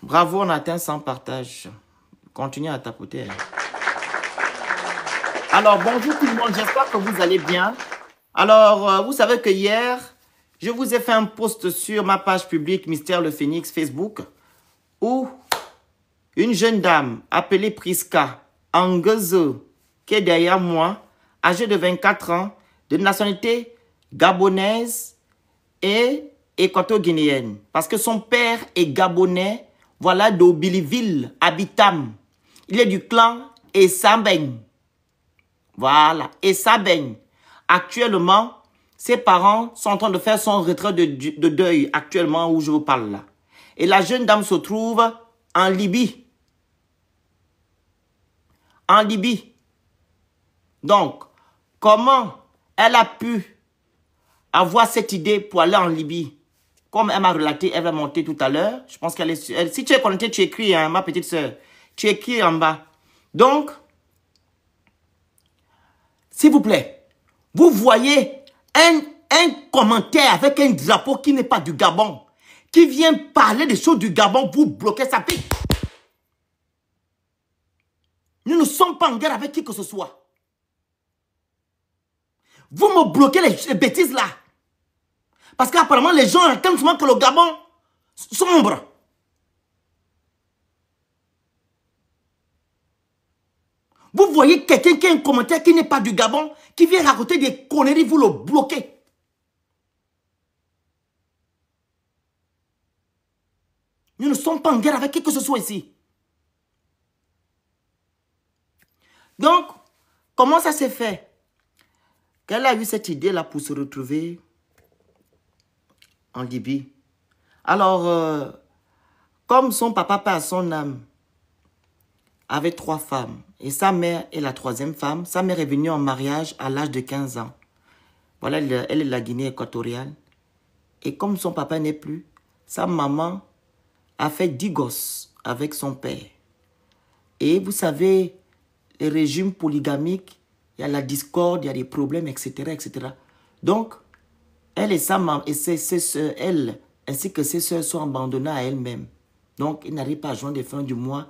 Bravo, on a atteint 100 partages. Continuez à tapoter. Alors, bonjour tout le monde, j'espère que vous allez bien. Alors, vous savez que hier, je vous ai fait un post sur ma page publique Mystère le Phénix Facebook où une jeune dame appelée Priska Angezo, qui est derrière moi, âgée de 24 ans, de nationalité gabonaise et équato-guinéenne. Parce que son père est gabonais, voilà, d'Obiliville, Abitam. Il est du clan Essabeng. Voilà, Essabeng. Actuellement, ses parents sont en train de faire son retrait de deuil, actuellement où je vous parle là. Et la jeune dame se trouve en Libye. En Libye. Donc, comment elle a pu avoir cette idée pour aller en Libye? Comme elle m'a relaté, elle va monter tout à l'heure. Je pense qu'elle est... Si tu es connecté, tu écris, hein, ma petite soeur. Tu écris en bas. Donc, s'il vous plaît, vous voyez un commentaire avec un drapeau qui n'est pas du Gabon, qui vient parler des choses du Gabon, vous bloquez sa pique. Nous ne sommes pas en guerre avec qui que ce soit. Vous me bloquez les bêtises là. Parce qu'apparemment, les gens entendent souvent que le Gabon sombre. Vous voyez quelqu'un qui a un commentaire qui n'est pas du Gabon, qui vient raconter des conneries, vous le bloquez. Nous ne sommes pas en guerre avec qui que ce soit ici. Donc, comment ça s'est fait qu'elle a eu cette idée-là pour se retrouver en Libye? Alors, comme son papa perd son âme, avait 3 femmes, et sa mère est la 3e femme, sa mère est venue en mariage à l'âge de 15 ans. Voilà, elle est de la Guinée équatoriale. Et comme son papa n'est plus, sa maman a fait 10 gosses avec son père. Et vous savez, les régimes polygamiques, il y a la discorde, il y a des problèmes, etc., etc. Donc, elle et sa maman, et ses soeurs, elle, ainsi que ses soeurs sont abandonnées à elles-mêmes. Donc, ils n'arrivent pas à joindre les fins du mois.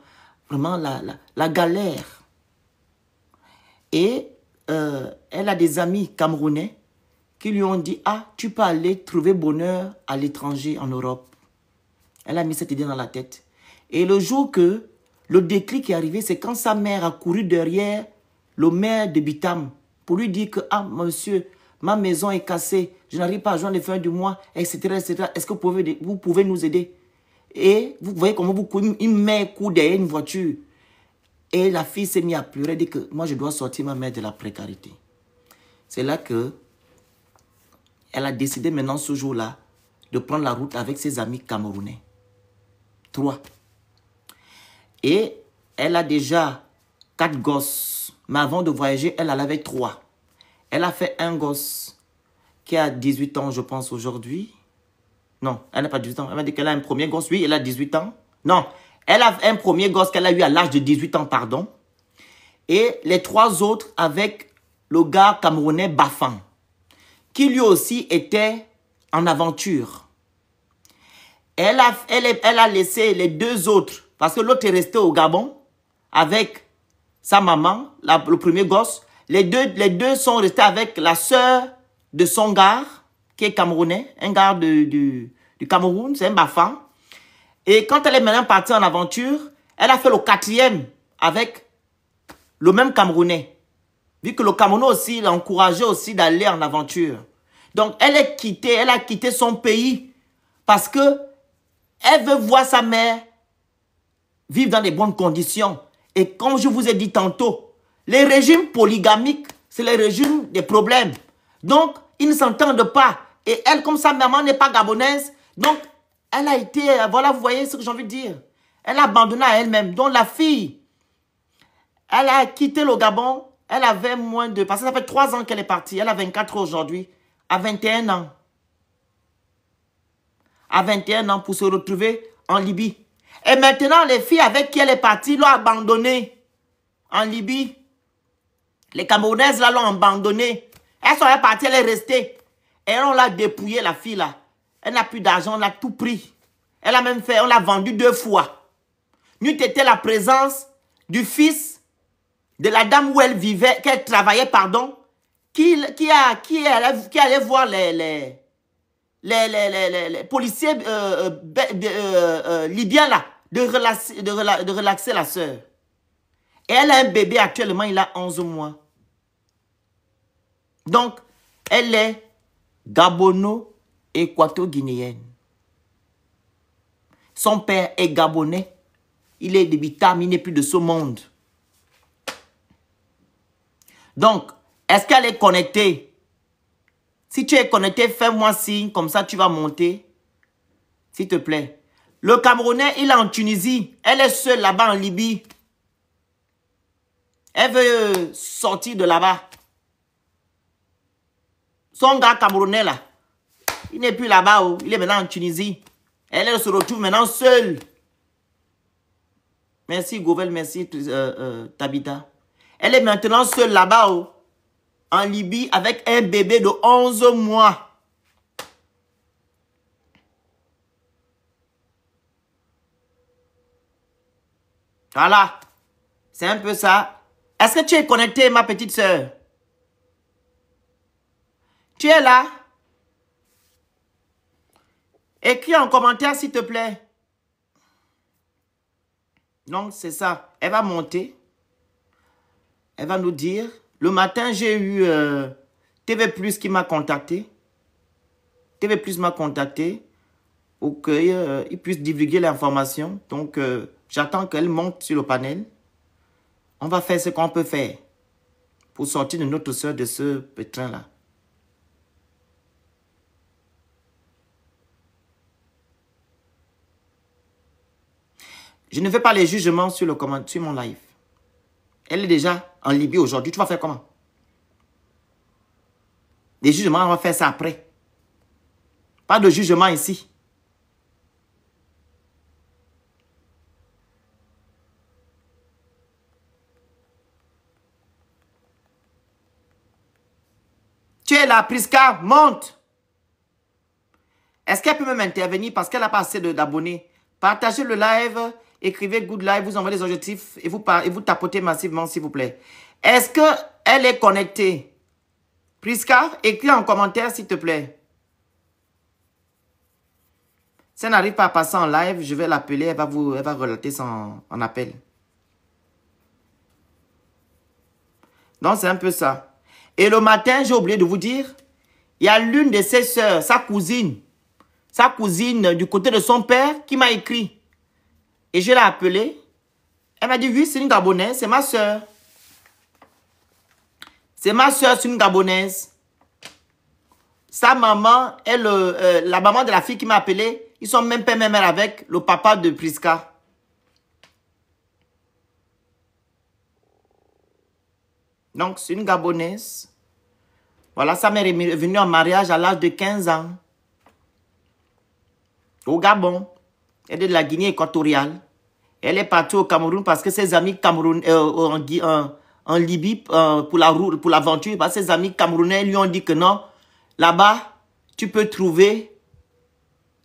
Vraiment, la galère. Et elle a des amis camerounais qui lui ont dit, ah, tu peux aller trouver bonheur à l'étranger, en Europe. Elle a mis cette idée dans la tête. Et le jour que le déclic est arrivé, c'est quand sa mère a couru derrière le maire de Bitam pour lui dire que, ah, monsieur, ma maison est cassée, je n'arrive pas à joindre les fins du mois, etc., etc. Est-ce que vous pouvez nous aider? Et vous voyez comment une mère court derrière une voiture. Et la fille s'est mise à pleurer, elle dit que moi je dois sortir ma mère de la précarité. C'est là que elle a décidé maintenant ce jour-là de prendre la route avec ses amis camerounais. 3. Et elle a déjà 4 gosses. Mais avant de voyager, elle en avait 3. Elle a fait un gosse qui a 18 ans, je pense, aujourd'hui. Non, elle n'a pas 18 ans. Elle m'a dit qu'elle a un premier gosse. Oui, elle a 18 ans. Non, elle a un premier gosse qu'elle a eu à l'âge de 18 ans, pardon. Et les 3 autres avec le gars camerounais Bafan, qui lui aussi était en aventure. Elle a laissé les 2 autres, parce que l'autre est resté au Gabon avec sa maman, le premier gosse. Les deux sont restés avec la sœur de son gars, qui est camerounais, un gars du Cameroun, c'est un Bafan. Et quand elle est maintenant partie en aventure, elle a fait le 4e avec le même Camerounais. Vu que le Camerounais aussi l'a encouragé aussi d'aller en aventure. Donc elle a quitté son pays parce que elle veut voir sa mère vivre dans de bonnes conditions. Et comme je vous ai dit tantôt, les régimes polygamiques, c'est les régimes des problèmes. Donc, ils ne s'entendent pas. Et elle, comme sa maman n'est pas gabonaise, donc, elle a été, voilà, vous voyez ce que j'ai envie de dire. Elle a abandonné à elle-même. Donc, la fille, elle a quitté le Gabon. Elle avait moins de... Parce que ça fait 3 ans qu'elle est partie. Elle a 24 ans aujourd'hui. À 21 ans. À 21 ans pour se retrouver en Libye. Et maintenant, les filles avec qui elle est partie l'ont abandonnée en Libye. Les Camerounaises là l'ont abandonnée. Elles sont parties, elle est restée. Et on l'a dépouillée, la fille là. Elle n'a plus d'argent, on l'a tout pris. Elle a même fait, on l'a vendue 2 fois. n'eût été la présence du fils de la dame où elle vivait, qu'elle travaillait, pardon, qui allait voir les policiers libyens là, de relaxer la sœur. Et elle a un bébé actuellement, il a 11 mois. Donc, elle est gabono-équato-guinéenne. Son père est gabonais. Il est de Bitam, il n'est plus de ce monde. Donc, est-ce qu'elle est connectée? Si tu es connecté, fais-moi signe, comme ça tu vas monter. S'il te plaît. Le Camerounais, il est en Tunisie. Elle est seule là-bas en Libye. Elle veut sortir de là-bas. Son gars Camerounais là, il n'est plus là-bas, oh. Il est maintenant en Tunisie. Elle se retrouve maintenant seule. Merci Govel, merci Tabitha. Elle est maintenant seule là-bas, oh, en Libye, avec un bébé de 11 mois. Voilà. C'est un peu ça. Est-ce que tu es connectée, ma petite sœur? Tu es là? Écris en commentaire, s'il te plaît. Donc, c'est ça. Elle va monter. Elle va nous dire. Le matin, j'ai eu TV Plus qui m'a contacté. TV Plus m'a contacté pour qu'il puisse divulguer l'information. Donc, j'attends qu'elle monte sur le panel. On va faire ce qu'on peut faire pour sortir de notre soeur de ce pétrin-là. Je ne fais pas les jugements sur mon live. Elle est déjà en Libye aujourd'hui. Tu vas faire comment? Les jugements, on va faire ça après. Pas de jugement ici. Tu es là, Priska, monte. Est-ce qu'elle peut même intervenir parce qu'elle n'a pas assez d'abonnés? Partagez le live, écrivez good live, vous envoyez les objectifs et vous tapotez massivement, s'il vous plaît. Est-ce qu'elle est connectée? Priska, écris en commentaire, s'il te plaît. Si elle n'arrive pas à passer en live, je vais l'appeler, elle va relater son appel. Donc, c'est un peu ça. Et le matin, j'ai oublié de vous dire, il y a l'une de ses sœurs, sa cousine du côté de son père, qui m'a écrit. Et je l'ai appelée. Elle m'a dit, oui, c'est une Gabonaise, c'est ma sœur. C'est ma sœur, c'est une Gabonaise. Sa maman est la maman de la fille qui m'a appelé. Ils sont même père, même mère avec le papa de Priska. Donc, c'est une Gabonaise. Voilà, sa mère est venue en mariage à l'âge de 15 ans. Au Gabon. Elle est de la Guinée équatoriale. Elle est partie au Cameroun parce que ses amis camerounais en Libye pour l'aventure, parce que ses amis camerounais lui ont dit que non, là-bas, tu peux trouver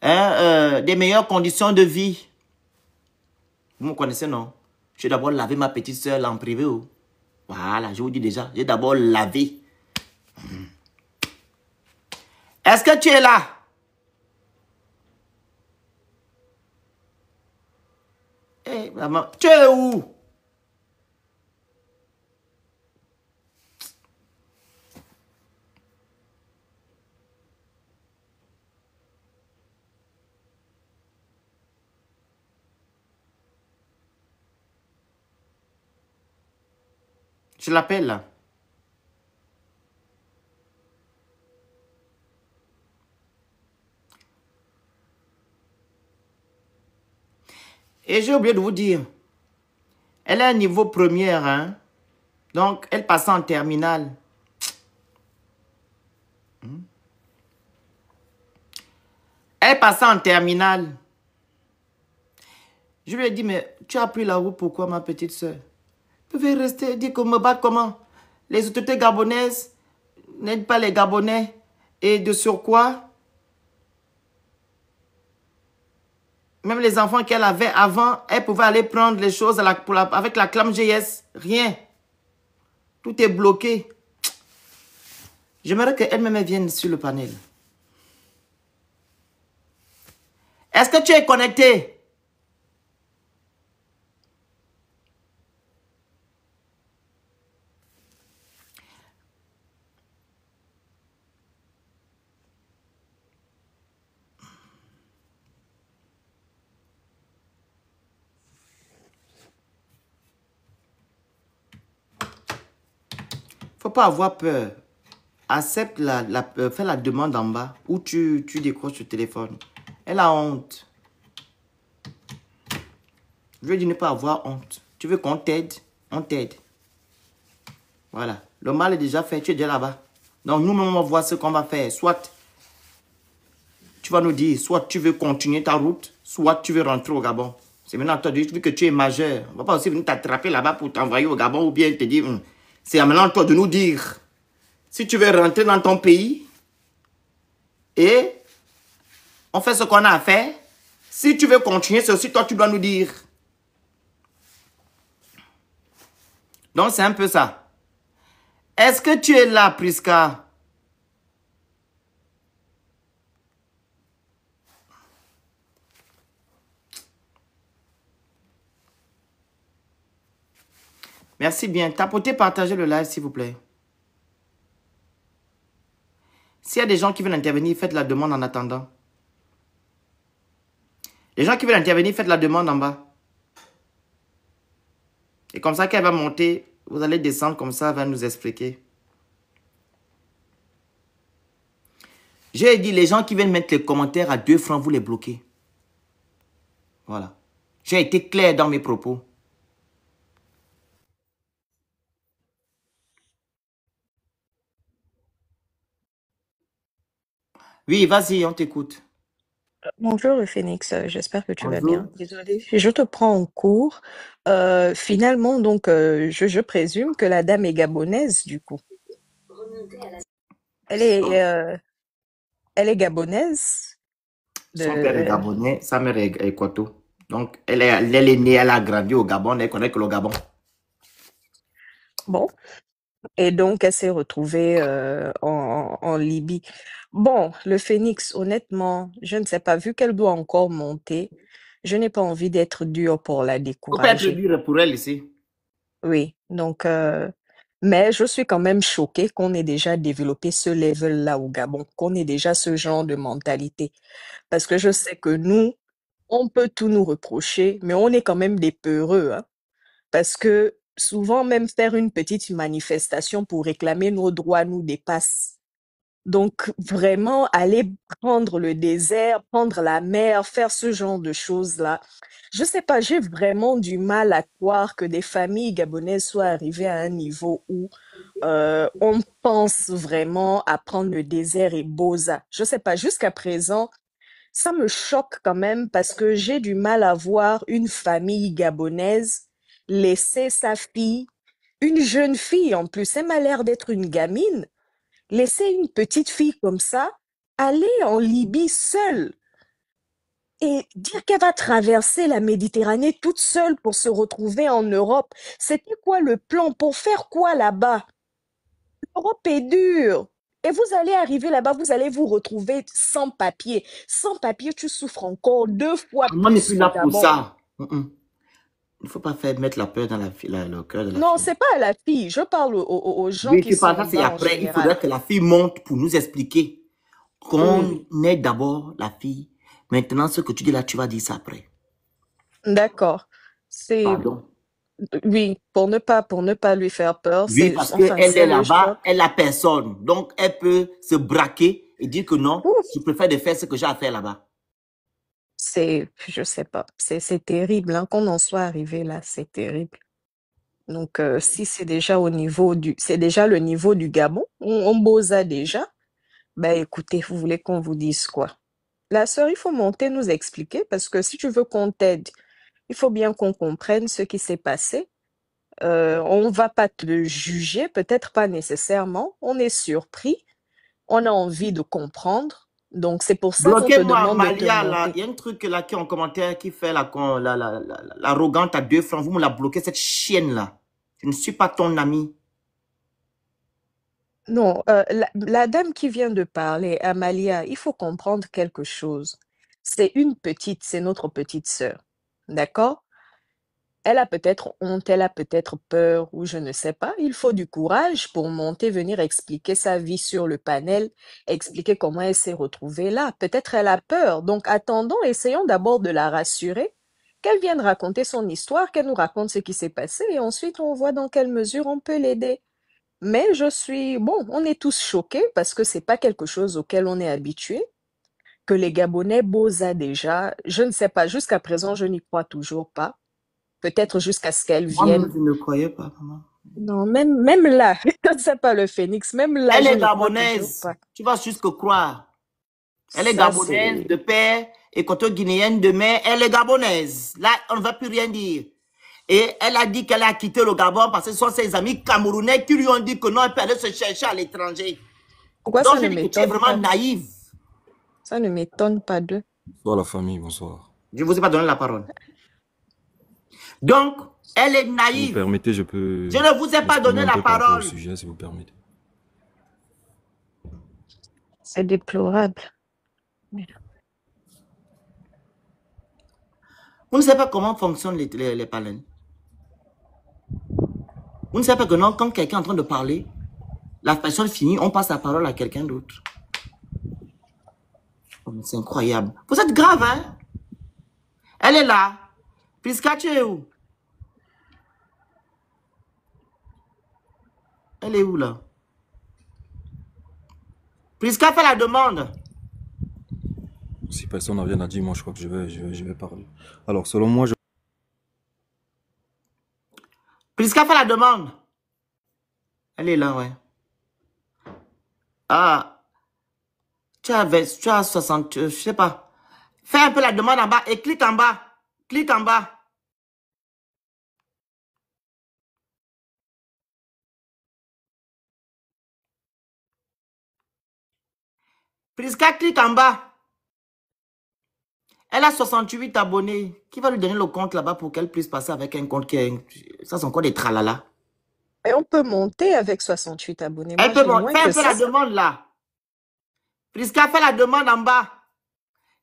des meilleures conditions de vie. Vous me connaissez, non? Je vais d'abord laver ma petite soeur là en privé. Oh. Voilà, je vous dis déjà, j'ai d'abord lavé. Est-ce que tu es là? Hey, maman, tu es où? Je l'appelle là. Et j'ai oublié de vous dire, elle est à niveau première, hein? Donc, elle passe en terminale. Elle passe en terminale. Je lui ai dit, mais tu as pris la route, pourquoi, ma petite soeur? Vous pouvez rester, dire qu'on me bat comment? Les autorités gabonaises n'aident pas les Gabonais. Et de surcroît, Même les enfants qu'elle avait avant, elle pouvait aller prendre les choses avec la clame GS. Rien. Tout est bloqué. J'aimerais qu'elle-même vienne sur le panel. Est-ce que tu es connecté? Faut pas avoir peur. Accepte fais la demande en bas ou tu décroches le téléphone. Elle a honte. Je veux dire ne pas avoir honte. Tu veux qu'on t'aide? On t'aide. Voilà. Le mal est déjà fait. Tu es déjà là-bas. Donc nous-mêmes, on va voir ce qu'on va faire. Soit tu vas nous dire, soit tu veux continuer ta route, soit tu veux rentrer au Gabon. C'est maintenant toi, vu que tu es majeur. On ne va pas aussi venir t'attraper là-bas pour t'envoyer au Gabon ou bien te dire, c'est maintenant toi de nous dire si tu veux rentrer dans ton pays et on fait ce qu'on a à faire. Si tu veux continuer, c'est aussi toi tu dois nous dire. Donc c'est un peu ça. Est-ce que tu es là, Priska? Merci bien. Tapotez, partagez le live, s'il vous plaît. S'il y a des gens qui veulent intervenir, faites la demande en attendant. Les gens qui veulent intervenir, faites la demande en bas. Et comme ça, qu'elle va monter, vous allez descendre comme ça, elle va nous expliquer. J'ai dit, les gens qui viennent mettre les commentaires à 2 francs, vous les bloquez. Voilà. J'ai été clair dans mes propos. Oui, vas-y, on t'écoute. Bonjour le Phénix, j'espère que tu vas Bonjour. bien. Désolée, je te prends en cours. Finalement, donc, je présume que la dame est gabonaise, du coup. Elle est, euh, elle est gabonaise. Son père est De... gabonais, sa mère est équato. Donc, elle est née, elle a grandi au Gabon, elle connaît que le Gabon. Bon, et donc elle s'est retrouvée en Libye. Bon, le Phénix, honnêtement, je ne sais pas, vu qu'elle doit encore monter, je n'ai pas envie d'être dure pour la Faut pas être décourager. dur pour elle ici. Oui, donc, mais je suis quand même choquée qu'on ait déjà développé ce level-là au Gabon, qu'on ait déjà ce genre de mentalité. Parce que je sais que nous, on peut tout nous reprocher, mais on est quand même des peureux, hein. Parce que souvent, même faire une petite manifestation pour réclamer nos droits nous dépasse. Donc, vraiment, aller prendre le désert, prendre la mer, faire ce genre de choses-là, je sais pas, j'ai vraiment du mal à croire que des familles gabonaises soient arrivées à un niveau où on pense vraiment à prendre le désert et Boza. Je sais pas, jusqu'à présent, ça me choque quand même parce que j'ai du mal à voir une famille gabonaise laisser sa fille, une jeune fille en plus, elle m'a l'air d'être une gamine, laisser une petite fille comme ça aller en Libye seule et dire qu'elle va traverser la Méditerranée toute seule pour se retrouver en Europe. C'était quoi le plan? Pour faire quoi là-bas? L'Europe est dure. Et vous allez arriver là-bas, vous allez vous retrouver sans papier. Sans papier, tu souffres encore 2 fois Moi, je ne suis plus là qu'au pour Gabon. ça. Il ne faut pas faire mettre la peur dans le cœur de la Non, fille. c'est pas à la fille. Je parle aux gens Oui, qui tu sont parles, en ça c'est bas en après. Il général. faudrait que la fille monte pour nous expliquer qu'on Oui, aide d'abord la fille. Maintenant, ce que tu dis là, tu vas dire ça après. d'accord. C'est Pardon. oui, pour ne pas lui faire peur, Oui, c'est parce enfin qu'elle est c'est le là-bas, choc. elle a personne. Donc, elle peut se braquer et dire que non, Ouf, je préfère de faire ce que j'ai à faire là-bas. je sais pas, c'est terrible hein, qu'on en soit arrivé là, c'est terrible. Donc si c'est déjà c'est déjà le niveau du Gabon, on bosa déjà. Ben écoutez, vous voulez qu'on vous dise quoi? La sœur, il faut monter nous expliquer parce que si tu veux qu'on t'aide, il faut bien qu'on comprenne ce qui s'est passé. On va pas te juger, peut-être pas nécessairement. On est surpris, on a envie de comprendre. Donc, c'est pour ça qu'on te Bloquez-moi, demande de te Malia, là. monter. Il y a un truc là qui est en commentaire qui fait l'arrogante à 2 francs. Vous me la bloquez, cette chienne-là. Je ne suis pas ton ami. Non, la dame qui vient de parler, Amalia, il faut comprendre quelque chose. C'est une petite, c'est notre petite sœur. D'accord? Elle a peut-être honte, elle a peut-être peur, ou je ne sais pas. Il faut du courage pour monter, venir expliquer sa vie sur le panel, expliquer comment elle s'est retrouvée là. Peut-être elle a peur. Donc attendons, essayons d'abord de la rassurer, qu'elle vienne raconter son histoire, qu'elle nous raconte ce qui s'est passé, et ensuite on voit dans quelle mesure on peut l'aider. Mais bon, on est tous choqués parce que c'est pas quelque chose auquel on est habitué, que les Gabonais Boza déjà, je ne sais pas, jusqu'à présent, je n'y crois toujours pas. Peut-être jusqu'à ce qu'elle Moi-même, vienne. je ne croyais pas, maman. Non, même là, je ne sais pas le phénix, même là, Elle je est ne crois toujours gabonaise. pas. Tu vas jusque croire. Elle est Ça, gabonaise c'est... de père et guinéenne de mère. Elle est gabonaise. Là, on ne va plus rien dire. Et elle a dit qu'elle a quitté le Gabon parce que ce sont ses amis camerounais qui lui ont dit que non, elle peut aller se chercher à l'étranger. Pourquoi Donc, ça ne j'ai dit que tu es m'étonne vraiment pas? naïve. Ça ne m'étonne pas d'eux. Bonsoir la famille, bonsoir. Je ne vous ai pas donné la parole. Donc, elle est Si vous naïve. permettez, je peux Je ne vous ai pas m'exprimer donné un la peu par rapport au parole. sujet, si vous permettez. C'est déplorable. Vous ne savez pas comment fonctionnent les palais. Vous ne savez pas que non, quand quelqu'un est en train de parler, la personne finit, on passe la parole à quelqu'un d'autre. Oh, c'est incroyable. Vous êtes grave, hein? Elle est là. Prisca, tu es où? Elle est où, là? Prisca fait la demande. Si personne n'a rien à dire, moi je crois que je vais parler. Alors, selon moi, Prisca fait la demande. Elle est là, ouais. Ah, tu as 60, je sais pas. Fais un peu la demande en bas et clique en bas. Clique en bas. Prisca, clique en bas. Elle a 68 abonnés. Qui va lui donner le compte là-bas pour qu'elle puisse passer avec un compte qui est... Ça, c'est encore des tralala. Et on peut monter avec 68 abonnés. Elle Moi, peut j'ai moins faire que un peu la ça. demande là. Prisca, fait la demande en bas.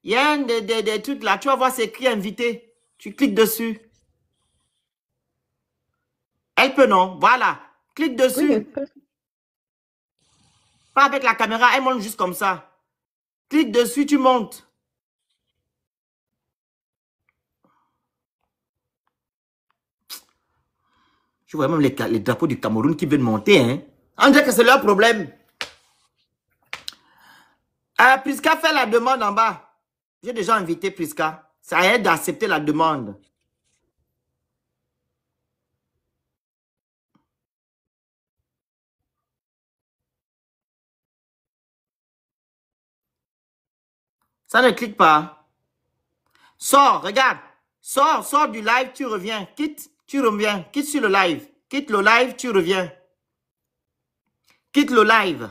Il y a un des trucs là. Tu vas voir, c'est écrit invité. Tu cliques dessus. Elle peut, non? Voilà. Clique Oui, elle dessus. peut. Pas avec la caméra. Elle monte juste comme ça. Clique dessus, tu montes. Je vois même les drapeaux du Cameroun qui veulent monter. Hein? On dirait que c'est leur problème. Prisca fait la demande en bas. J'ai déjà invité Prisca. Ça aide d'accepter la demande. Ça ne clique pas. Sors, regarde. Sors du live, tu reviens. Quitte, tu reviens. Quitte sur le live. Quitte le live, tu reviens. Quitte le live.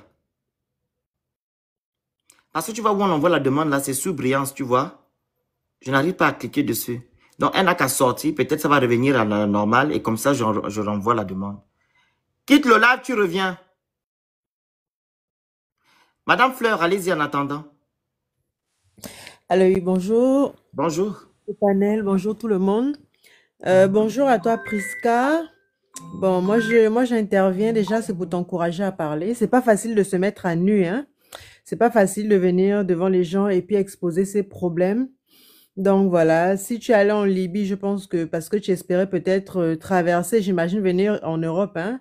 Parce que tu vois où on envoie la demande là, c'est sous brillance, tu vois. Je n'arrive pas à cliquer dessus. Donc, elle n'a qu'à sortir. Peut-être ça va revenir à la normale et comme ça, je renvoie la demande. Quitte le live, tu reviens. Madame Fleur, allez-y en attendant. Alors oui, bonjour Bonjour. au panel, bonjour tout le monde. Bonjour à toi Prisca. Bon, moi j'interviens déjà, c'est pour t'encourager à parler. C'est pas facile de se mettre à nu, hein. C'est pas facile de venir devant les gens et puis exposer ses problèmes. Donc voilà, si tu es allé en Libye, je pense que parce que tu espérais peut-être traverser, j'imagine venir en Europe, hein,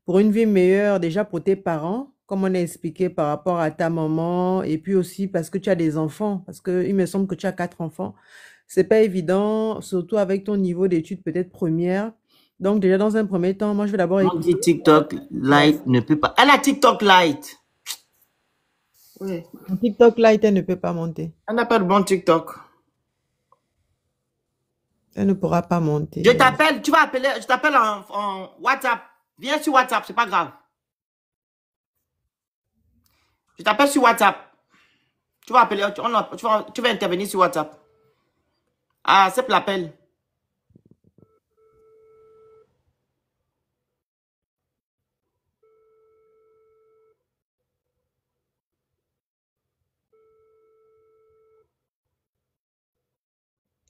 pour une vie meilleure déjà pour tes parents, comme on a expliqué par rapport à ta maman, et puis aussi parce que tu as des enfants, parce que il me semble que tu as 4 enfants. C'est pas évident, surtout avec ton niveau d'études peut-être première. Donc déjà dans un premier temps, moi je vais d'abord On dit écouter. TikTok Lite ne peut pas. Elle a TikTok Lite. Oui. Mon TikTok là, elle ne peut pas monter. Elle n'a pas de bon TikTok. Elle ne pourra pas monter. Je t'appelle, tu vas appeler, je t'appelle en WhatsApp. Viens sur WhatsApp, c'est pas grave. Je t'appelle sur WhatsApp. Tu vas appeler, tu vas intervenir sur WhatsApp. Ah, c'est l'appel.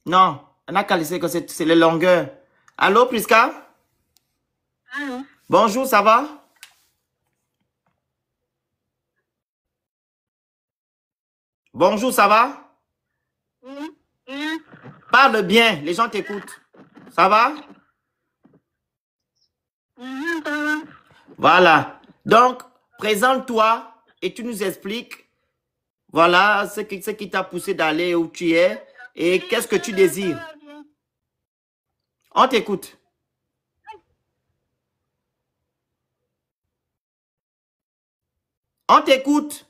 Non, on n'a qu'à laisser que c'est les longueurs. Allô, Prisca? Allô? Bonjour, ça va? Bonjour, ça va? Oui, oui, Parle bien, les gens t'écoutent. Ça va? ça va. Voilà. Donc, présente-toi et tu nous expliques, voilà, ce qui t'a poussé d'aller où tu es et qu'est-ce que tu désires. On t'écoute. On t'écoute.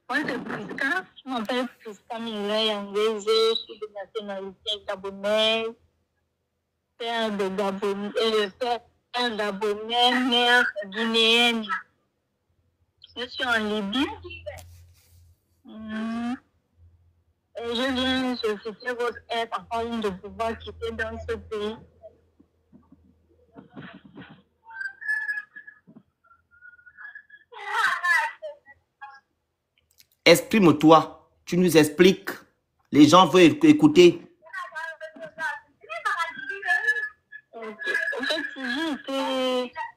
Moi, c'est Prisca. Je m'appelle Prisca Mireille Anglaise. Je suis de nationalité gabonaise. Père de Gabonais, mère guinéenne. Je suis en Libye. Et je viens solliciter votre aide afin de pouvoir quitter dans ce pays. Exprime-toi. Tu nous expliques. Les gens veulent écouter. En fait,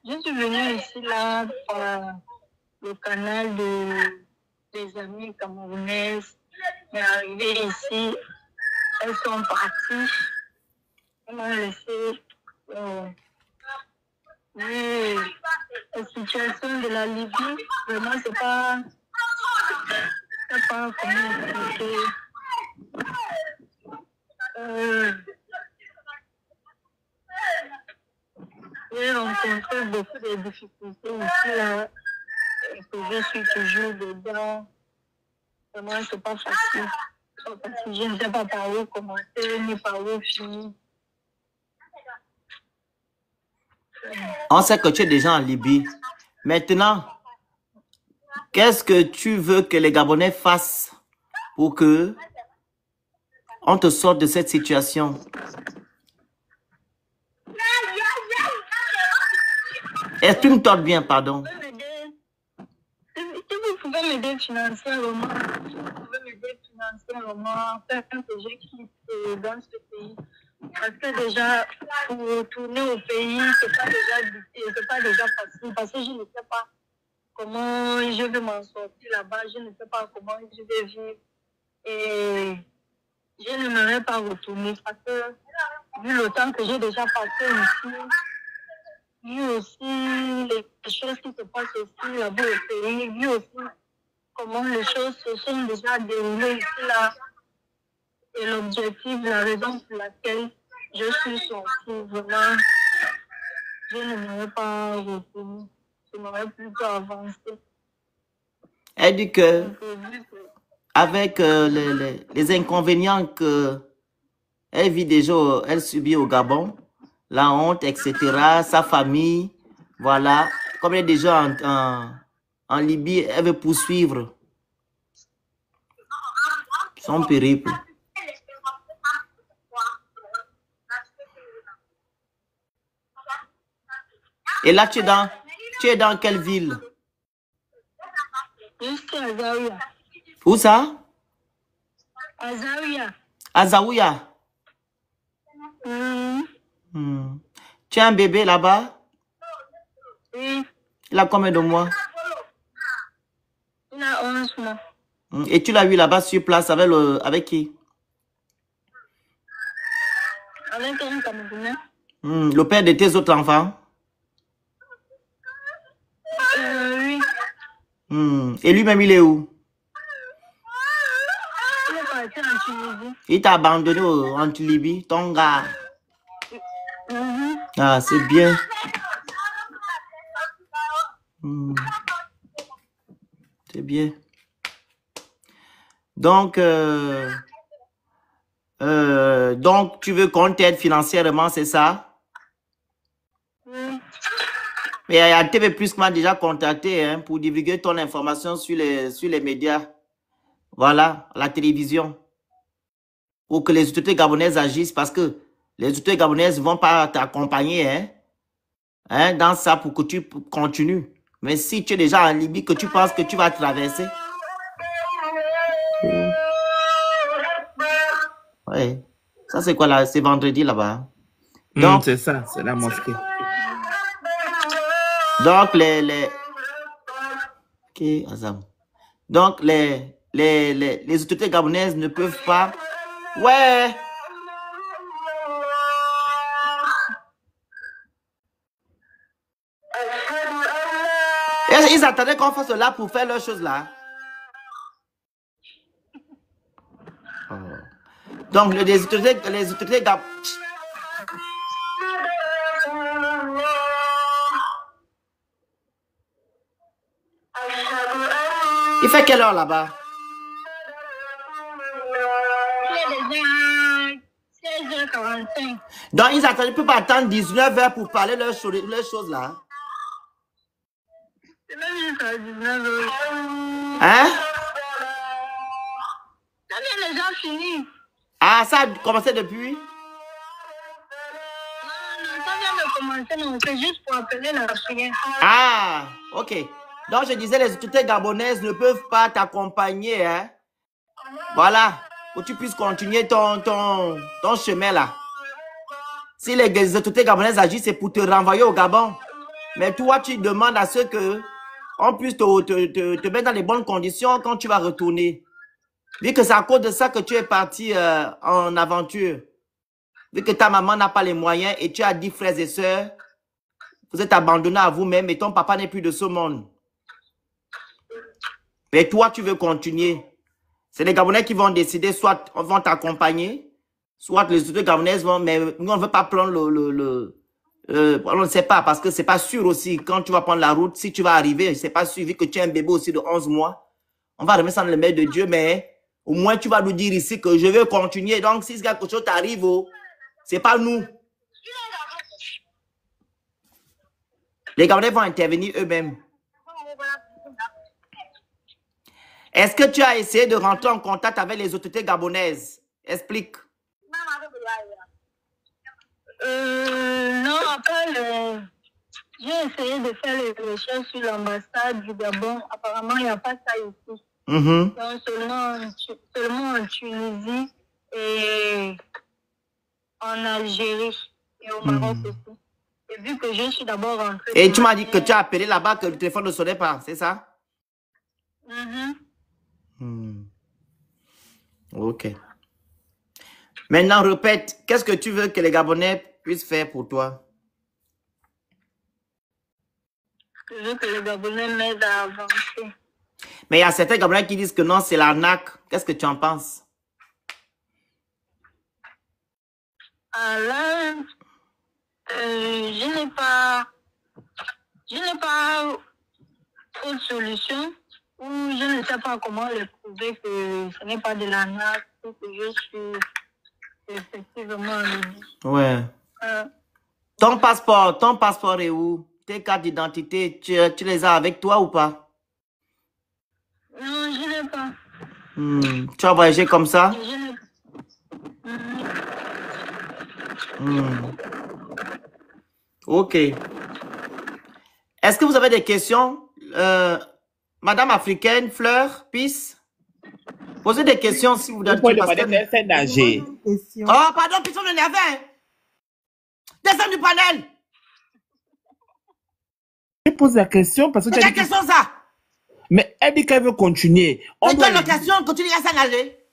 je suis venue ici là par le canal des amis camerounaises. Mais arrivé ici, elles sont parties. Elles m'ont laissé. La situation de la Libye, vraiment, c'est pas comment expliquer. J'ai rencontré beaucoup de difficultés ici, là, et que je suis toujours dedans. Vraiment, c'est pas facile. Parce que je ne sais pas par où commencer, ni par où finir. On sait que tu es déjà en Libye. Maintenant, qu'est-ce que tu veux que les Gabonais fassent pour que on te sorte de cette situation? Exprime-toi bien, pardon. Si vous pouvez m'aider financièrement, faire que je quitte dans ce pays. Parce que déjà, pour retourner au pays, c'est pas déjà facile. Parce que je ne sais pas comment je vais m'en sortir là-bas. Je ne sais pas comment je vais vivre. Et je n'aimerais pas retourner parce que, vu le temps que j'ai déjà passé ici, vu aussi les choses qui se passent aussi là-bas au pays, vu aussi comment les choses se sont déjà déroulées ici là. Et l'objectif, la raison pour laquelle je suis sortie, vraiment, je n'aimerais pas retourner. J'aimerais plutôt avancer. Elle dit que avec les inconvénients qu'elle vit déjà, elle subit au Gabon, la honte, etc., sa famille, voilà. Comme elle est déjà en Libye, elle veut poursuivre son périple. Et là, tu es dans quelle ville? Je suis à Zaouia. Où ça? À Zaouia. À Zaouia. Tu as un bébé là-bas? Oui. Il a combien de mois? Il a 11 mois. Et tu l'as vu là-bas sur place avec qui? Avec un Camerounais. Le père de tes autres enfants? Oui. Et lui-même, il est où? Il est parti en Tunisie. Il t'a abandonné en Libye, ton gars. Ah, c'est bien. C'est bien. Donc, tu veux qu'on t'aide financièrement, c'est ça? Oui. Mais TV Plus m'a déjà contacté hein, pour divulguer ton information sur les médias. Voilà, la télévision. Pour que les autorités gabonaises agissent parce que les autorités gabonaises ne vont pas t'accompagner dans ça pour que tu continues. Mais si tu es déjà en Libye, que tu penses que tu vas traverser. Oui. Ça, c'est quoi là? C'est vendredi là-bas. Donc, c'est ça, c'est la mosquée. Donc, Ok, Azam. Donc, les autorités gabonaises ne peuvent pas... Ouais. Et ils attendaient qu'on fasse cela pour faire leurs choses là. Oh. Donc, les autorités gabonaises... Il fait quelle heure là-bas? Il est déjà 16h45. Donc, ils attendent, ils ne peuvent pas attendre 19h pour parler leurs choses là. C'est même jusqu'à 19h. Hein? Ça vient déjà fini. Ah, ça a commencé depuis? Non, ça vient de commencer, non, c'est juste pour appeler la prière. Ah, ok. Donc, je disais, les autorités gabonaises ne peuvent pas t'accompagner, hein? Voilà, pour que tu puisses continuer ton chemin là. Si les autorités gabonaises agissent, c'est pour te renvoyer au Gabon. Mais toi, tu demandes à ceux que on puisse te mettre dans les bonnes conditions quand tu vas retourner. Vu que c'est à cause de ça que tu es parti en aventure. Vu que ta maman n'a pas les moyens et tu as 10 frères et sœurs, vous êtes abandonnés à vous-même et ton papa n'est plus de ce monde. Mais toi, tu veux continuer. C'est les Gabonais qui vont décider, soit on va t'accompagner, soit les autorités gabonaises vont, mais nous, on ne veut pas prendre on ne sait pas, parce que c'est pas sûr aussi, quand tu vas prendre la route, si tu vas arriver, c'est pas sûr, vu que tu es un bébé aussi de 11 mois, on va remettre ça dans les mains de Dieu, mais au moins tu vas nous dire ici que je veux continuer. Donc, si quelque chose t'arrive, c'est pas nous. Les Gabonais vont intervenir eux-mêmes. Est-ce que tu as essayé de rentrer en contact avec les autorités gabonaises? Explique. Non, après, j'ai essayé de faire les recherches sur l'ambassade du Gabon. Apparemment, il n'y a pas ça ici. Donc, seulement en Tunisie et en Algérie et au Maroc aussi. Et vu que je suis d'abord rentrée... Et tu m'as dit que tu as appelé là-bas, que le téléphone ne sonnait pas, c'est ça? Ok. Maintenant, répète, qu'est-ce que tu veux que les Gabonais puissent faire pour toi? Je veux que les Gabonais m'aident à avancer. Mais il y a certains Gabonais qui disent que non, c'est l'arnaque. Qu'est-ce que tu en penses? Là, je n'ai pas autre solution ou je ne sais pas comment leur prouver que ce n'est pas de l'arnaque, que je suis effectivement libre. Ouais. Ton passeport est où? Tes cartes d'identité, tu les as avec toi ou pas? Non, je n'ai pas. Tu as voyagé comme ça? Je n'ai pas. Ok. Est-ce que vous avez des questions? Madame africaine, Fleur, Peace? Posez des questions si vous Vous pouvez demander d'elle nager. Oh, pardon, Peace, on en avait. Descends du panel. Je pose la question parce que... C'est quelle question ça? Mais elle dit qu'elle veut continuer. On donne la question, continue à s'engager.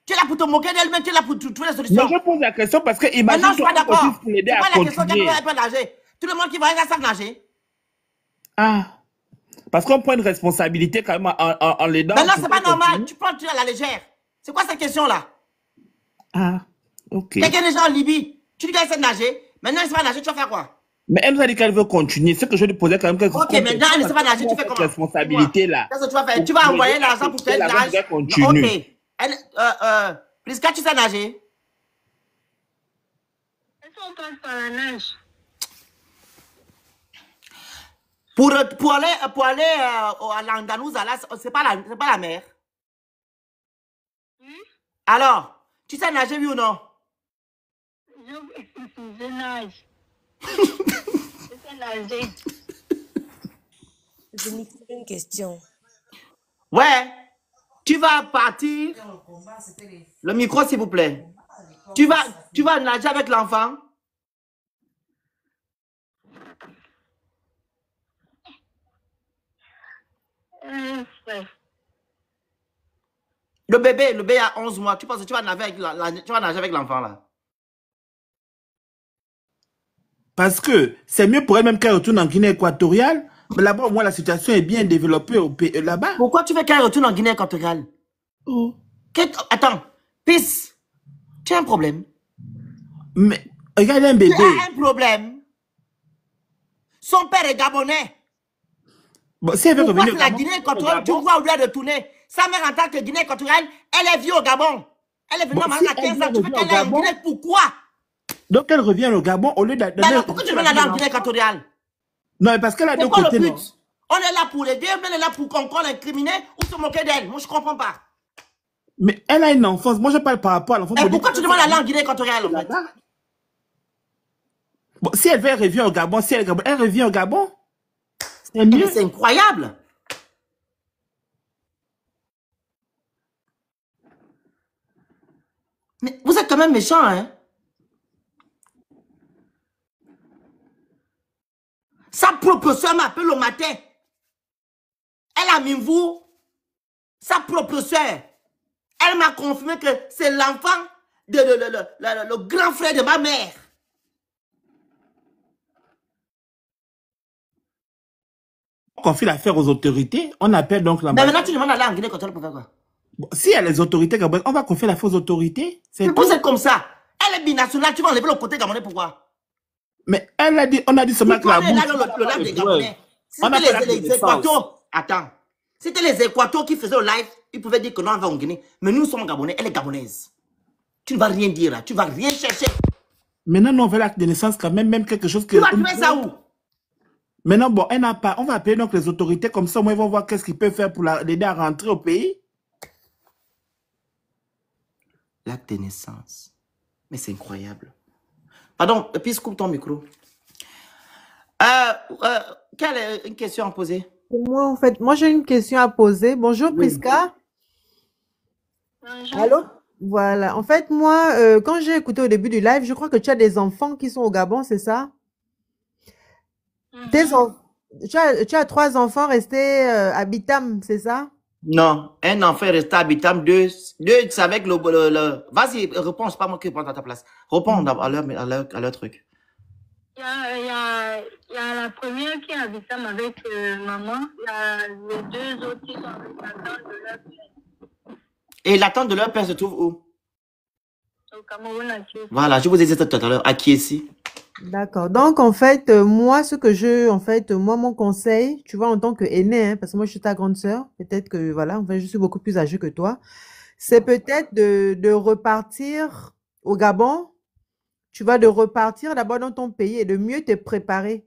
Tu es là pour te moquer d'elle-même, tu es là pour trouver la solution. Non, je pose la question parce que imagine non, je suis pas d'accord. pour l'aider à continuer. Elle peut nager. Tout le monde qui va aller à ça nager. Ah, parce qu'on prend une responsabilité quand même en l'aidant. Mais non, c'est pas normal. Tu prends tout à la légère. C'est quoi cette question-là? Ah, ok. Quelqu'un est déjà en Libye. Tu dis qu'elle sait nager. Maintenant, elle ne sait pas nager, tu vas faire quoi? Mais elle nous a dit qu'elle veut continuer. C'est que je lui posais quand même quelque chose. Ok, maintenant, elle ne sait pas nager, tu fais comment? Responsabilité là. Qu'est-ce que tu vas faire? Tu vas envoyer l'argent pour qu'elle nage. Ok. Priska, tu sais nager? Est-ce qu'on passe par la nage? Pour aller à l'Andalousa, là, c'est pas la mer. Alors, tu sais nager, oui ou non? Je nage. Je sais nager. Je n'ai une question. Ouais. Tu vas partir. Le micro, s'il vous plaît. Tu vas nager avec l'enfant. Ouais. Le bébé a 11 mois. Tu penses que tu vas nager avec l'enfant là? Parce que c'est mieux pour elle-même qu'elle retourne en Guinée équatoriale. Mais là-bas, au moins, la situation est bien développée là-bas. Pourquoi tu veux qu'elle retourne en Guinée équatoriale? Oh. Attends, Peace, tu as un problème? Mais regarde un bébé. Tu as un problème? Son père est gabonais. Bon, si elle veut revenir au la Gabon, Guinée équatoriale, tu vois où elle doit retourner. Sa mère, en tant que Guinée équatoriale, elle est venue au Gabon. Elle est venue Bon, à si 15 ans. elle Tu veut veux revenir au qu'elle aille en Gabon, Guinée? Pourquoi? donc elle revient au Gabon au lieu d'aller. Alors, pourquoi tu veux aller en Guinée équatoriale? Non, mais parce qu'elle a deux C'est quoi côtés. le Non. but? On est là pour l'aider, on est là pour qu'on l'incriminer ou se moquer d'elle. Moi, je comprends pas. Mais elle a une enfance. Moi, je parle par rapport à l'enfance. Et pourquoi tu demandes d'aller en Guinée équatoriale, en fait? Bon, si elle veut, elle revient au Gabon. Si elle revient au Gabon, c'est mieux. C'est incroyable. Mais vous êtes quand même méchant, hein? Sa propre soeur m'appelle le matin. Elle a mis vous, sa propre soeur. Elle m'a confirmé que c'est l'enfant de le grand frère de ma mère. On confie l'affaire aux autorités. On appelle donc Mais l'ambassade. maintenant, tu demandes d'aller en Guinée quand pour faire quoi? Bon, si il y a les autorités gabonaises, on va confier l'affaire aux autorités. Mais vous êtes comme ça. Elle est binationale, tu vas enlever le côté gabonais, pourquoi? Mais elle a dit, on a dit seulement que la Pourquoi elle est bouche. là dans le live des Gabonais? On a C'était les Équatos. Attends. C'était les Équatos qui faisaient le live. Ils pouvaient dire que non, on va en Guinée. Mais nous sommes Gabonais, elle est gabonaise. Tu ne vas rien dire là. Tu ne vas rien chercher. Maintenant, nous, on veut l'acte de naissance quand même, même quelque chose que... Tu vas trouver ça où? Maintenant, bon, elle n'a pas... On va appeler donc les autorités, comme ça, au moins, ils vont voir qu'est-ce qu'ils peuvent faire pour l'aider à rentrer au pays. L'acte de naissance. Mais c'est incroyable. Pardon, puis coupe ton micro. Quelle est une question à poser? Moi, en fait, moi j'ai une question à poser. Bonjour, Oui. Priska. Bonjour. Allô? Voilà. En fait, moi, quand j'ai écouté au début du live, je crois que tu as des enfants qui sont au Gabon, c'est ça? Tu as 3 enfants restés à Bitam, c'est ça? Non, un enfant est resté habitant, deux c'est avec le... Vas-y, réponds, c'est pas moi qui prends à ta place. Réponds à leur truc. Il y a la première qui habite avec maman. Il y a les 2 autres qui sont avec la tante de leur père. Et la tante de leur père se trouve où? Au Cameroun, à Kiesi. Voilà, je vous ai dit ça tout à l'heure, à Kiesi. D'accord. Donc, en fait, moi, moi, mon conseil, tu vois, en tant qu'aînée, hein, parce que moi, je suis ta grande sœur, peut-être que, voilà, en fait, je suis beaucoup plus âgée que toi, c'est peut-être de repartir au Gabon, tu vois, de repartir d'abord dans ton pays et de mieux te préparer.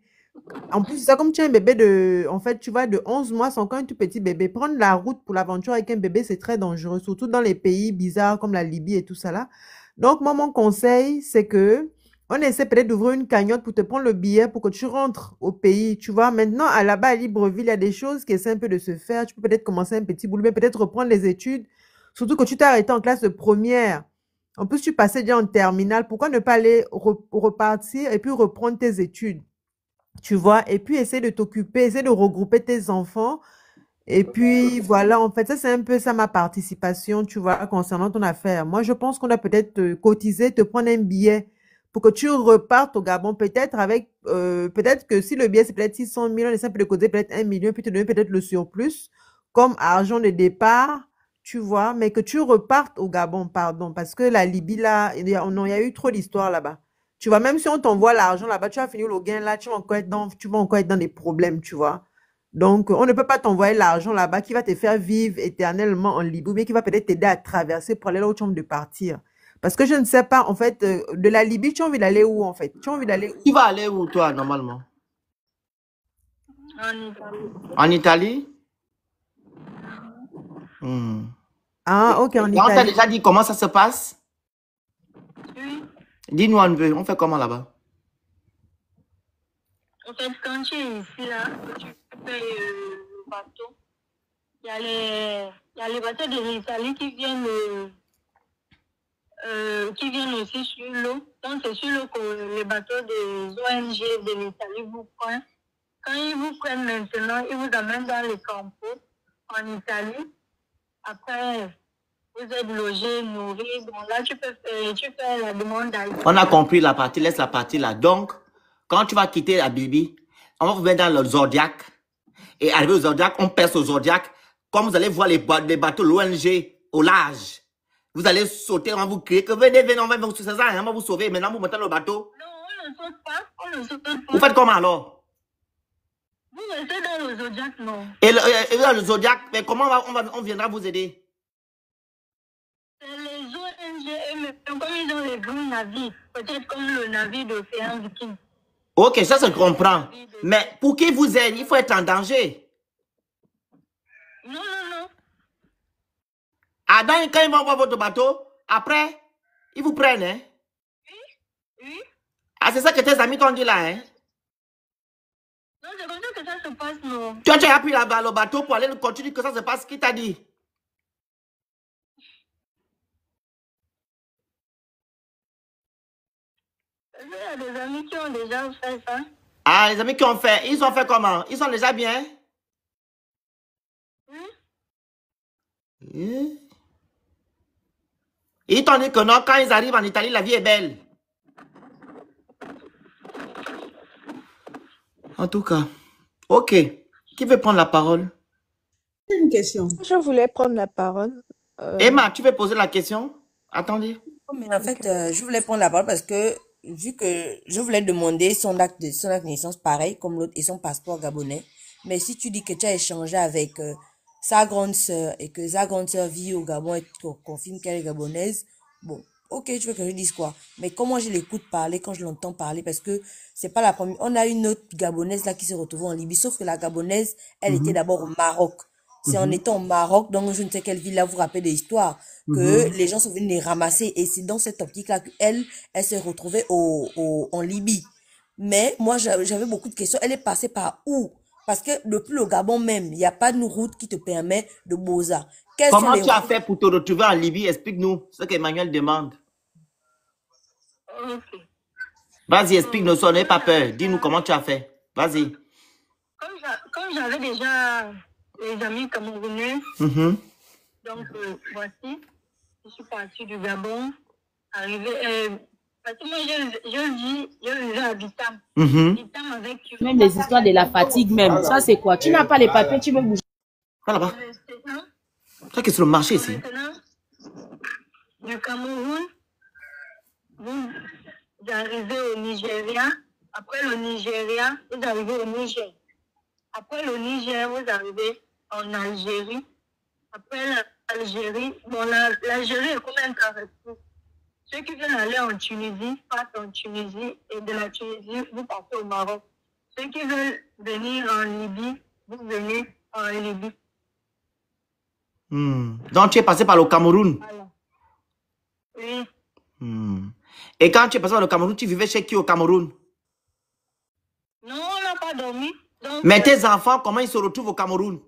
En plus, c'est ça, comme tu as un bébé en fait, tu vois, de 11 mois, c'est encore un tout petit bébé. Prendre la route pour l'aventure avec un bébé, c'est très dangereux, surtout dans les pays bizarres comme la Libye et tout ça là. Donc, moi, mon conseil, c'est que on essaie peut-être d'ouvrir une cagnotte pour te prendre le billet pour que tu rentres au pays. Tu vois, maintenant, là-bas, à Libreville, il y a des choses qui essaient un peu de se faire. Tu peux peut-être commencer un petit boulot, mais peut-être reprendre les études. Surtout que tu t'es arrêté en classe de première. En plus, tu passais déjà en terminale. Pourquoi ne pas aller repartir et puis reprendre tes études? Tu vois, et puis essayer de t'occuper, essayer de regrouper tes enfants. Et puis, voilà, en fait, ça, c'est un peu ça ma participation, tu vois, concernant ton affaire. Moi, je pense qu'on doit peut-être te cotiser, te prendre un billet pour que tu repartes au Gabon, peut-être avec, peut-être que si le billet, c'est peut-être 600 000, on essaie de cotiser peut-être 1 million, puis te donner peut-être le surplus comme argent de départ, tu vois, mais que tu repartes au Gabon, pardon, parce que la Libye, là, il y a eu trop d'histoires là-bas. Tu vois, même si on t'envoie l'argent là-bas, tu vas finir le gain là, tu vas encore être dans des problèmes, tu vois. Donc, on ne peut pas t'envoyer l'argent là-bas qui va te faire vivre éternellement en Libye, mais qui va peut-être t'aider à traverser pour aller là où tu as envie de partir. Parce que je ne sais pas, en fait, de la Libye, tu as envie d'aller où, en fait? Tu as envie d'aller où? Tu vas aller où, toi, normalement? En Italie. En Italie? Hmm. Ah, ok, en Et on t'a Italie. déjà dit comment ça se passe? Oui. Dis-nous un peu, on fait comment là-bas? En fait, quand tu es ici, là, tu payes le bateau. Il y a les bateaux de l'Italie qui viennent aussi sur l'eau. Donc, c'est sur l'eau que les bateaux des ONG de l'Italie vous prennent. Quand ils vous prennent maintenant, ils vous amènent dans les campos en Italie. Après, vous êtes logé, nourri. Bon, là, tu fais la demande d'asile. On a compris la partie, laisse la partie là. Donc, quand tu vas quitter la Bibi, on va vous mettre dans le Zodiac. Et arrivé au Zodiac, on perce au Zodiac. Comme vous allez voir les bateaux, l'ONG, au large. Vous allez sauter, on va vous crier que venez, venez, on va vous sauver. Maintenant, vous montez le bateau. Non, on ne saute pas. On ne saute pas. Vous faites comment alors? Vous restez dans le Zodiac, non? Et dans le Zodiac, mais comment on viendra vous aider? C'est les ONG eux-mêmes, comme ils ont les grands navires. Peut-être comme le navire d'Océan Viking. Ok, ça se comprend. Mais pour qu'ils vous aident, il faut être en danger. Non, non, non. Ah, quand ils vont voir votre bateau, après, ils vous prennent, hein? Oui. Ah, c'est ça que tes amis t'ont dit là, hein? Non, c'est comme ça que ça se passe, non. Toi, tu as appris là-bas le bateau pour aller continuer que ça se passe. Qui t'a dit? Il y a des amis qui ont déjà fait ça. Ah, les amis qui ont fait, ils ont fait comment? Ils sont déjà bien? Oui. Ils t'ont dit que non, quand ils arrivent en Italie, la vie est belle. En tout cas, ok. Qui veut prendre la parole? Une question. Je voulais prendre la parole. Emma, tu veux poser la question? Attendez. Mais en fait, je voulais prendre la parole parce que, vu que je voulais demander son acte de naissance pareil comme l'autre et son passeport gabonais. Mais si tu dis que tu as échangé avec sa grande sœur et que sa grande sœur vit au Gabon et qu'on confirme qu'elle est gabonaise, bon, ok, tu veux que je dise quoi? Mais comment je l'écoute parler quand je l'entends parler? Parce que c'est pas la première. On a une autre gabonaise là qui s'est retrouvée en Libye, sauf que la gabonaise, elle était d'abord au Maroc. C'est en étant au Maroc, dans je ne sais quelle ville là, vous vous rappelez des histoires, que les gens sont venus les ramasser. Et c'est dans cette optique-là qu'elle s'est retrouvée en Libye. Mais moi, j'avais beaucoup de questions. Elle est passée par où? Parce que depuis le Gabon même, il n'y a pas de route qui te permet de Boza. Comment tu as fait pour te retrouver en Libye? Explique-nous ce qu'Emmanuel demande. Ok. Vas-y, explique-nous, n'aie pas peur. Dis-nous comment tu as fait. Vas-y. Comme j'avais déjà les amis camerounais, donc voici, je suis partie du Gabon, arrivée, parce que moi je vivais à Vitam. Vitam avec... Même les histoires de la fatigue même, ça c'est quoi? Tu n'as pas les papiers, tu veux bouger. Va là-bas. Ça qui est sur le marché ici. Maintenant, du Cameroun, vous arrivez au Nigeria. Après le Nigeria, vous arrivez au Niger. Après le Niger, vous arrivez en Algérie. Après l'Algérie, bon, l'Algérie est combien de temps? Ceux qui veulent aller en Tunisie partent en Tunisie et de la Tunisie, vous partez au Maroc. Ceux qui veulent venir en Libye, vous venez en Libye. Donc tu es passé par le Cameroun? Voilà. Oui. Et quand tu es passé par le Cameroun, tu vivais chez qui au Cameroun? Non, on n'a pas dormi. Donc, mais tes enfants, comment ils se retrouvent au Cameroun?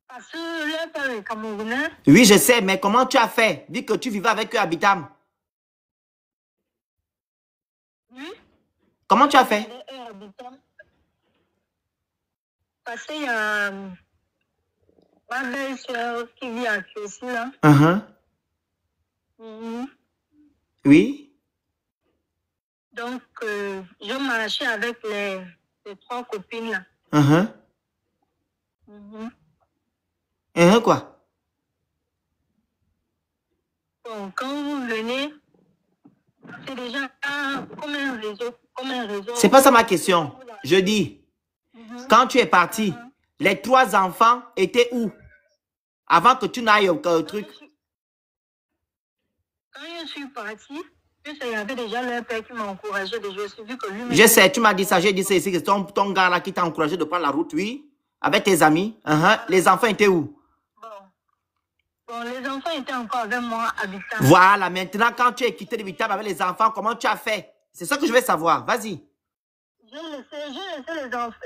Parce que leur père est camerounais. Oui, je sais, mais comment tu as fait? Dis que tu vivais avec eux à Bitam. Oui. Comment tu as fait? Parce qu'il y a ma belle-sœur qui vit à Kessie, là. Oui. Donc, je marchais avec les 3 copines, là. Quoi? Bon, quand vous venez, c'est déjà comme un réseau. C'est pas ça ma question. Je dis, quand tu es parti, les 3 enfants étaient où? Avant que tu n'ailles au truc. Quand je suis partie, Puis il y avait déjà leur père qui m'a encouragé de jouer. Vu que lui Je sais, tu m'as dit ça, j'ai dit ça ici, que ton gars là qui t'a encouragé de prendre la route, oui, avec tes amis. Les enfants étaient où? Bon, les enfants étaient encore avec moi à Vitam. Voilà, maintenant quand tu as quitté le Vitam avec les enfants, comment tu as fait? C'est ça que je veux savoir, vas-y. J'ai laissé les enfants,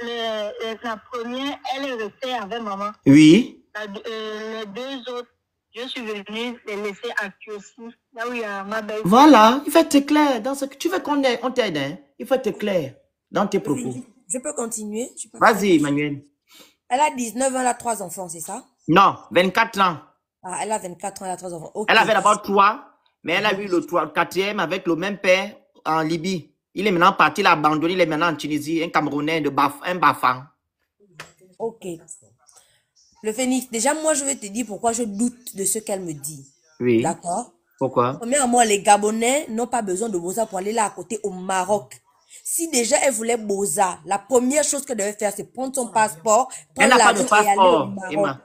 la première, elle est restée avec maman. Oui. Les deux autres, je suis venue les laisser à Kiossi, là où il y a ma belle. Voilà, il faut être clair dans ce que tu veux qu'on t'aide, hein? Il faut être clair dans tes propos. Je peux continuer? Vas-y, Emmanuel. Elle a 19 ans, elle a 3 enfants, c'est ça? Non, 24 ans. Ah, elle a 24 ans, elle a 3 enfants. Okay. Elle avait d'abord 3, mais elle a eu le 4e avec le même père en Libye. Il est maintenant parti, il a abandonné, il est maintenant en Tunisie, un Camerounais, un Bafang. Ok. Le Phénix, déjà, moi, je vais te dire pourquoi je doute de ce qu'elle me dit. Oui. D'accord? Pourquoi? Premièrement, les Gabonais n'ont pas besoin de Boza pour aller là à côté au Maroc. Si déjà elle voulait Boza, la première chose qu'elle devait faire, c'est prendre son passeport, prendre l'avion et aller au Maroc. Emma.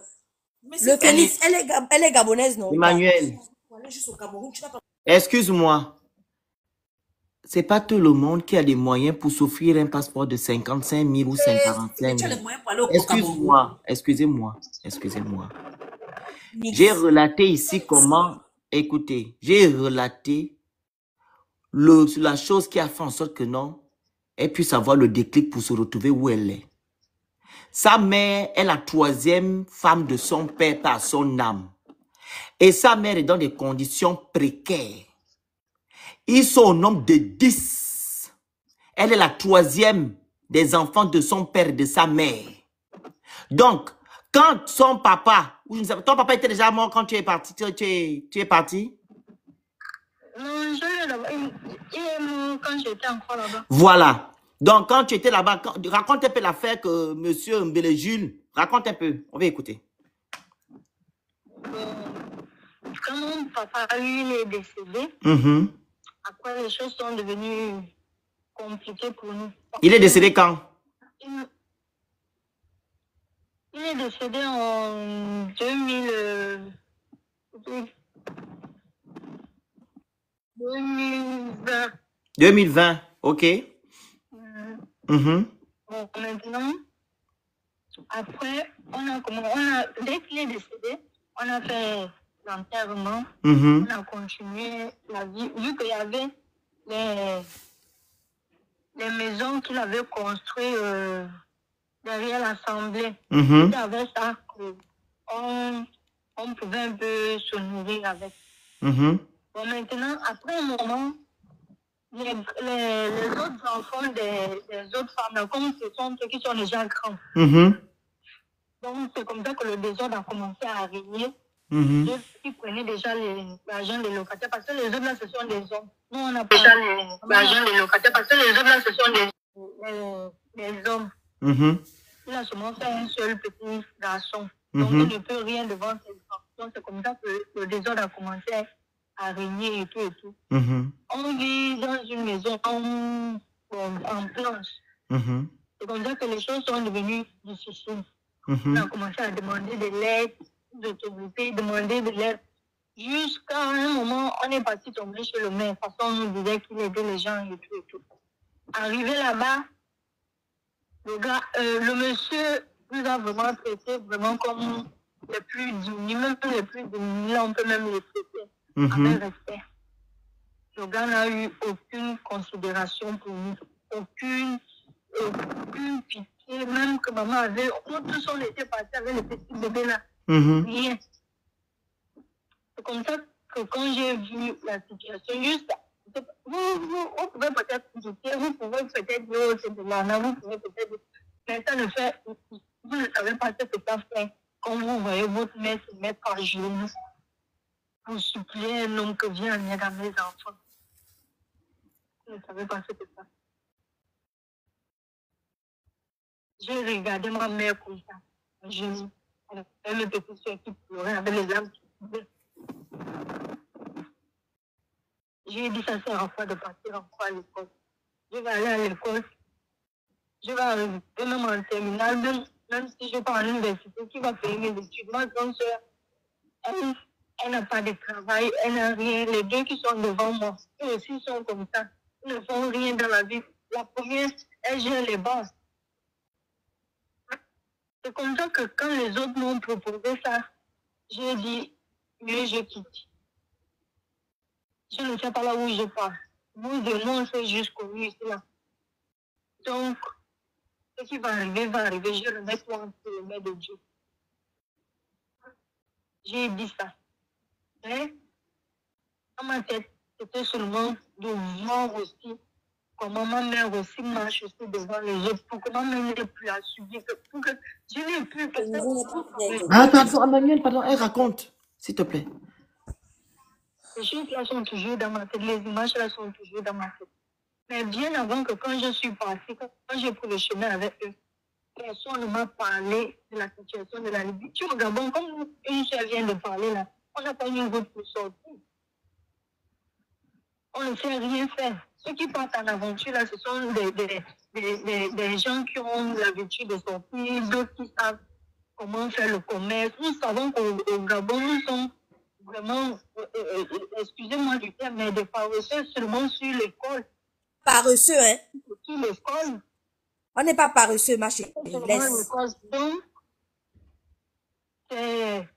Le Phénix, elle est gabonaise, non? Emmanuel. Excuse-moi. C'est pas tout le monde qui a des moyens pour s'offrir un passeport de 55 000 ou 55 000. Excuse-moi, excusez-moi. J'ai relaté ici comment, écoutez, j'ai relaté la chose qui a fait en sorte que non, elle puisse avoir le déclic pour se retrouver où elle est. Sa mère est la 3e femme de son père par son âme. Et sa mère est dans des conditions précaires. Ils sont au nombre de 10. Elle est la 3e des enfants de son père et de sa mère. Donc, quand son papa, ton papa était déjà mort quand tu es parti, tu es parti? Non, il est mort quand j'étais encore là-bas. Voilà. Donc, quand tu étais là-bas, raconte un peu l'affaire que monsieur Mbele Jules, raconte un peu, on va écouter. Quand mon papa, lui, il est décédé, après les choses sont devenues compliquées pour nous. Il est décédé quand? Il est décédé en 2020. 2020, ok. Bon, maintenant, après, dès qu'il est décédé, on a fait l'enterrement, on a continué la vie, vu qu'il y avait les maisons qu'il avait construites derrière l'Assemblée. C'est avec ça qu'on pouvait un peu se nourrir avec. Bon, maintenant, après un moment, les autres enfants des autres femmes, comme ce sont ceux qui sont déjà grands. Donc, c'est comme ça que le désordre a commencé à régner. Qui prenaient déjà l'argent des locataires, parce que les autres là, ce sont des hommes. Nous, on a déjà l'argent des locataires, parce que les autres là, ce sont des hommes. Il a seulement fait un seul petit garçon. Donc, il ne peut rien devant ses enfants. Donc, c'est comme ça que le désordre a commencé à régner et tout et tout. On vit dans une maison en planche. C'est comme ça que les choses sont devenues difficiles. On a commencé à demander de l'aide, d'autorité, demander de l'aide. Jusqu'à un moment, on est parti tomber chez le maire, parce qu'on nous disait qu'il aidait les gens et tout et tout. Arrivé là-bas, le monsieur nous a vraiment traité vraiment comme les plus démunis, même les plus démunis, on peut même les traiter avec respect. Le gars n'a eu aucune considération pour nous, aucune pitié, même que maman avait, tous on était partis avec le petit bébé là. Rien. C'est comme ça que quand j'ai vu la situation, juste, vous pouvez peut-être douter, vous pouvez peut-être dire, oh, c'est de l'argent, vous pouvez peut-être dire, mais ça ne fait, vous ne savez pas ce que ça fait quand vous voyez votre mère se mettre à genoux pour supplier un homme que vient en aide à mes enfants. Vous ne savez pas ce que ça fait. J'ai regardé ma mère comme ça, à genoux, avec mes petites soeurs qui pleuraient, avec les larmes qui coulaient. J'ai dit ça sert à quoi de partir encore à l'école. Je vais aller à l'école. Je vais arriver même en terminale, même si je pars à l'université, qui va payer mes études. Ma grande soeur, Elle n'a pas de travail, elle n'a rien. Les deux qui sont devant moi, eux aussi sont comme ça. Ils ne font rien dans la vie. La première, elle gère les bases. C'est comme ça que quand les autres m'ont proposé ça, j'ai dit, mieux je quitte. Je ne sais pas là où je pars. Vous et moi, on s'est juste connus ici là. Donc, ce qui va arriver, va arriver. Je remets tout entre les mains de Dieu. J'ai dit ça. Mais, dans ma tête, c'était seulement de voir aussi comment ma mère aussi marche aussi devant les autres, pour que ma mère n'ait plus à subir, pour que je n'ai plus. Parce que... Ah, pardon, Emmanuel, pardon, elle raconte, s'il te plaît. Les choses là sont toujours dans ma tête, les images là sont toujours dans ma tête. Mais bien avant que quand je suis partie, quand j'ai pris le chemin avec eux, personne ne m'a parlé de la situation de la Libye. Tu vois, Gabon, comme une chère vient de parler là, on n'a pas eu une route pour sortir. On ne sait rien faire. Ceux qui partent en aventure là, ce sont des gens qui ont l'habitude de sortir, d'autres qui savent comment faire le commerce. Nous savons qu'au Gabon, nous sommes vraiment, excusez-moi du terme, mais des paresseux seulement sur l'école. Paresseux, hein? Sur l'école. On n'est pas paresseux, ma chérie. Laisse. Donc, c'est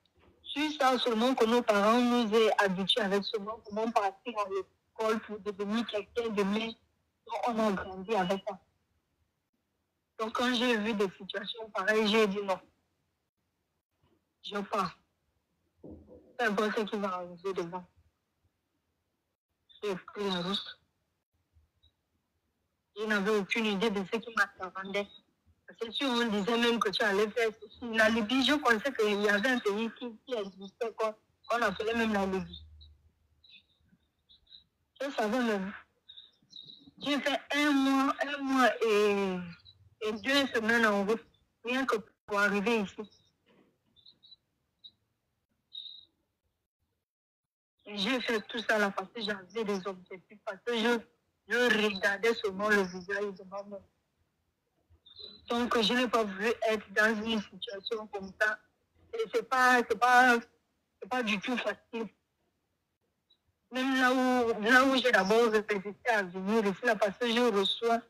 sur ça seulement que nos parents nous aient habitués avec seulement comment partir à l'école pour devenir quelqu'un de mieux. Donc, on a grandi avec ça. Donc, quand j'ai vu des situations pareilles, j'ai dit non. Je pars. Peu importe ce qui va arriver devant. J'ai pris la route. Je n'avais aucune idée de ce qui m'attendait. Parce que si on disait même que tu allais faire ceci, la Libye, je pensais qu'il y avait un pays qui existait, qu'on appelait même la Libye. Je savais même. J'ai fait un mois et 2 semaines en route, rien que pour arriver ici. J'ai fait tout ça là parce que j'avais des objectifs, parce que je regardais seulement le visage de ma mère. Donc, je n'ai pas voulu être dans une situation comme ça. Et c'est pas du tout facile. Même là où j'ai d'abord résisté à venir ici, là, parce que je reçois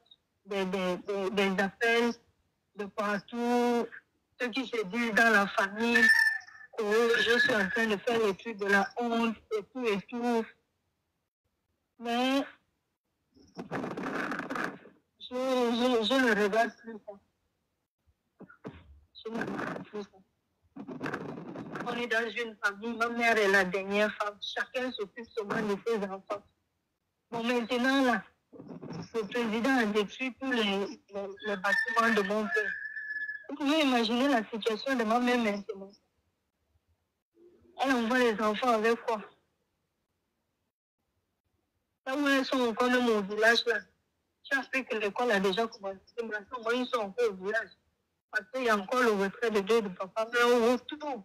des appels de partout, ceux qui se disent dans la famille que je suis en train de faire l'étude de la honte et tout et tout. Mais je ne regarde plus ça. Je ne regarde plus ça. On est dans une famille, ma mère est la dernière femme. Chacun s'occupe seulement de ses enfants. Bon, maintenant, là, le président a détruit tous les bâtiments de mon père. Vous pouvez imaginer la situation de ma mère maintenant. Elle envoie les enfants avec quoi? Là où elles sont encore même au village, là. Tu as fait que l'école a déjà commencé. Maintenant, moi, ils sont encore au village. Parce qu'il y a encore le retrait de deux de papa. Mais au retour,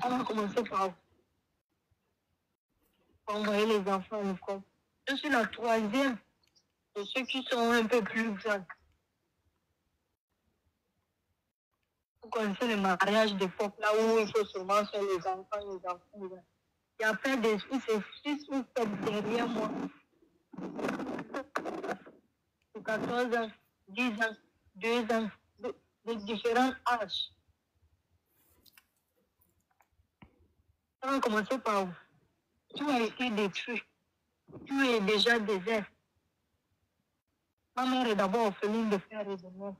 on va commencer par envoyer les enfants à l'école. Je suis la troisième de ceux qui sont un peu plus jeunes. Vous connaissez le mariage d'époque, là où il faut seulement faire les enfants. Il y a plein de 6 ou 7 derrière moi. De 14 ans, 10 ans, 2 ans, de différents âges. On va commencer par où? Tout a été détruit. Tout est déjà désert. Ma mère est d'abord orpheline de frères et de mères.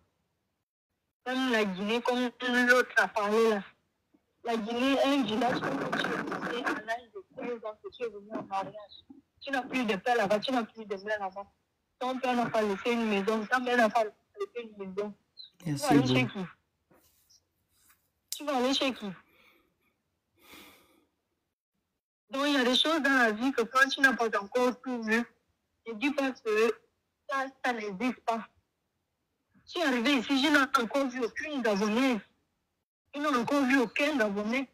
Même la Guinée, comme l'autre a parlé là. La Guinée est un village où tu es passé à l'âge de 13 ans que tu es venu en mariage. Tu n'as plus de père là-bas, tu n'as plus de mère là-bas. Ton père n'a pas laissé une maison, ta mère n'a pas laissé une maison. Tu vas aller chez qui? Tu vas aller chez qui? Donc, il y a des choses dans la vie que quand tu n'as pas encore tout vu, je ne dis pas que ça n'existe pas. Je suis arrivée ici, je n'ai encore vu aucune Gabonaise. Je n'ai encore vu aucun Gabonais.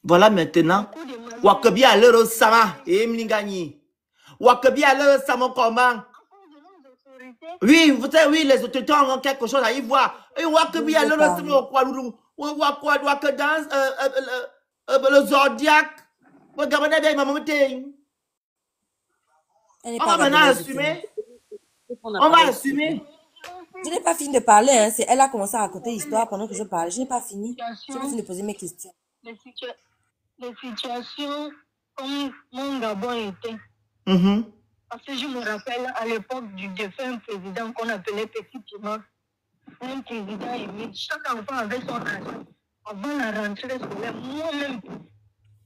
Voilà maintenant. Wakabi à l'euro sama. Et Mlingani. Wakabi à l'euro sama comment? Oui, vous savez, oui, les autorités ont quelque chose à y voir. Et on voit que bien le Zodiac, le Gabonais, il m'a monté. Elle n'est On pas va maintenant gabonaise, assumer. On On va assumer. Je n'ai pas fini de parler, hein. Elle a commencé à raconter l'histoire pendant que je parlais. Je n'ai pas fini. Je n'ai pas fini de poser mes questions. Les situations comme mon Gabon était. Parce que je me rappelle à l'époque du défunt président qu'on appelait Petit Piment, un président émile, chaque enfant avait son argent. Avant la rentrée scolaire, moi-même,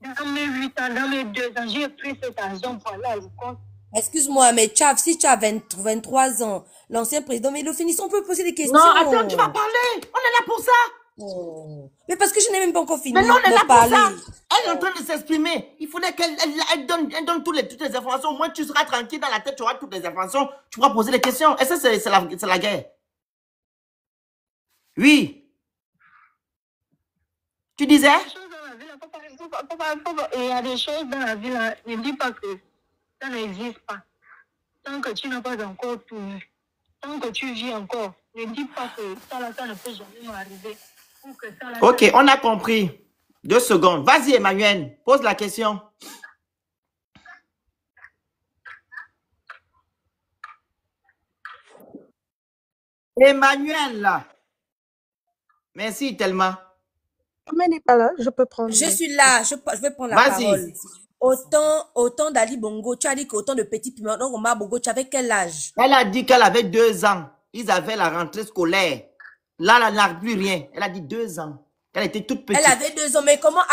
dans mes 8 ans, dans mes 2 ans, j'ai pris cet argent pour aller à l'école. Excuse-moi, mais Tchav, si tu as 23 ans, l'ancien président, mais le finissons, on peut poser des questions. Non, attends, tu vas parler. On est là pour ça. Oh. Mais parce que je n'ai même pas encore fini mais non, on est là de parler. pour ça. Elle est en train de s'exprimer. Il faudrait qu'elle donne toutes les informations. Au moins, tu seras tranquille dans la tête, tu auras toutes les informations. Tu pourras poser des questions. Et ça, c'est la guerre. Oui. Tu disais? Il y a des choses dans la vie, là, ne dis pas que ça n'existe pas. Tant que tu n'as pas encore tourné, tant que tu vis encore, ne dis pas que ça, là, ça ne peut jamais m'arriver. Ok, on a compris. 2 secondes. Vas-y, Emmanuel, pose la question. Emmanuel, là. Merci tellement. Mais n'est pas là, je peux prendre. Je suis là, je vais prendre la parole. Autant d'Ali Bongo, tu as dit qu'autant de petits piments, donc Omar Bongo, tu avais quel âge? Elle a dit qu'elle avait 2 ans. Ils avaient la rentrée scolaire. Là, elle n'a plus rien. Elle a dit 2 ans. Elle était toute petite. Elle avait 2 ans, mais comment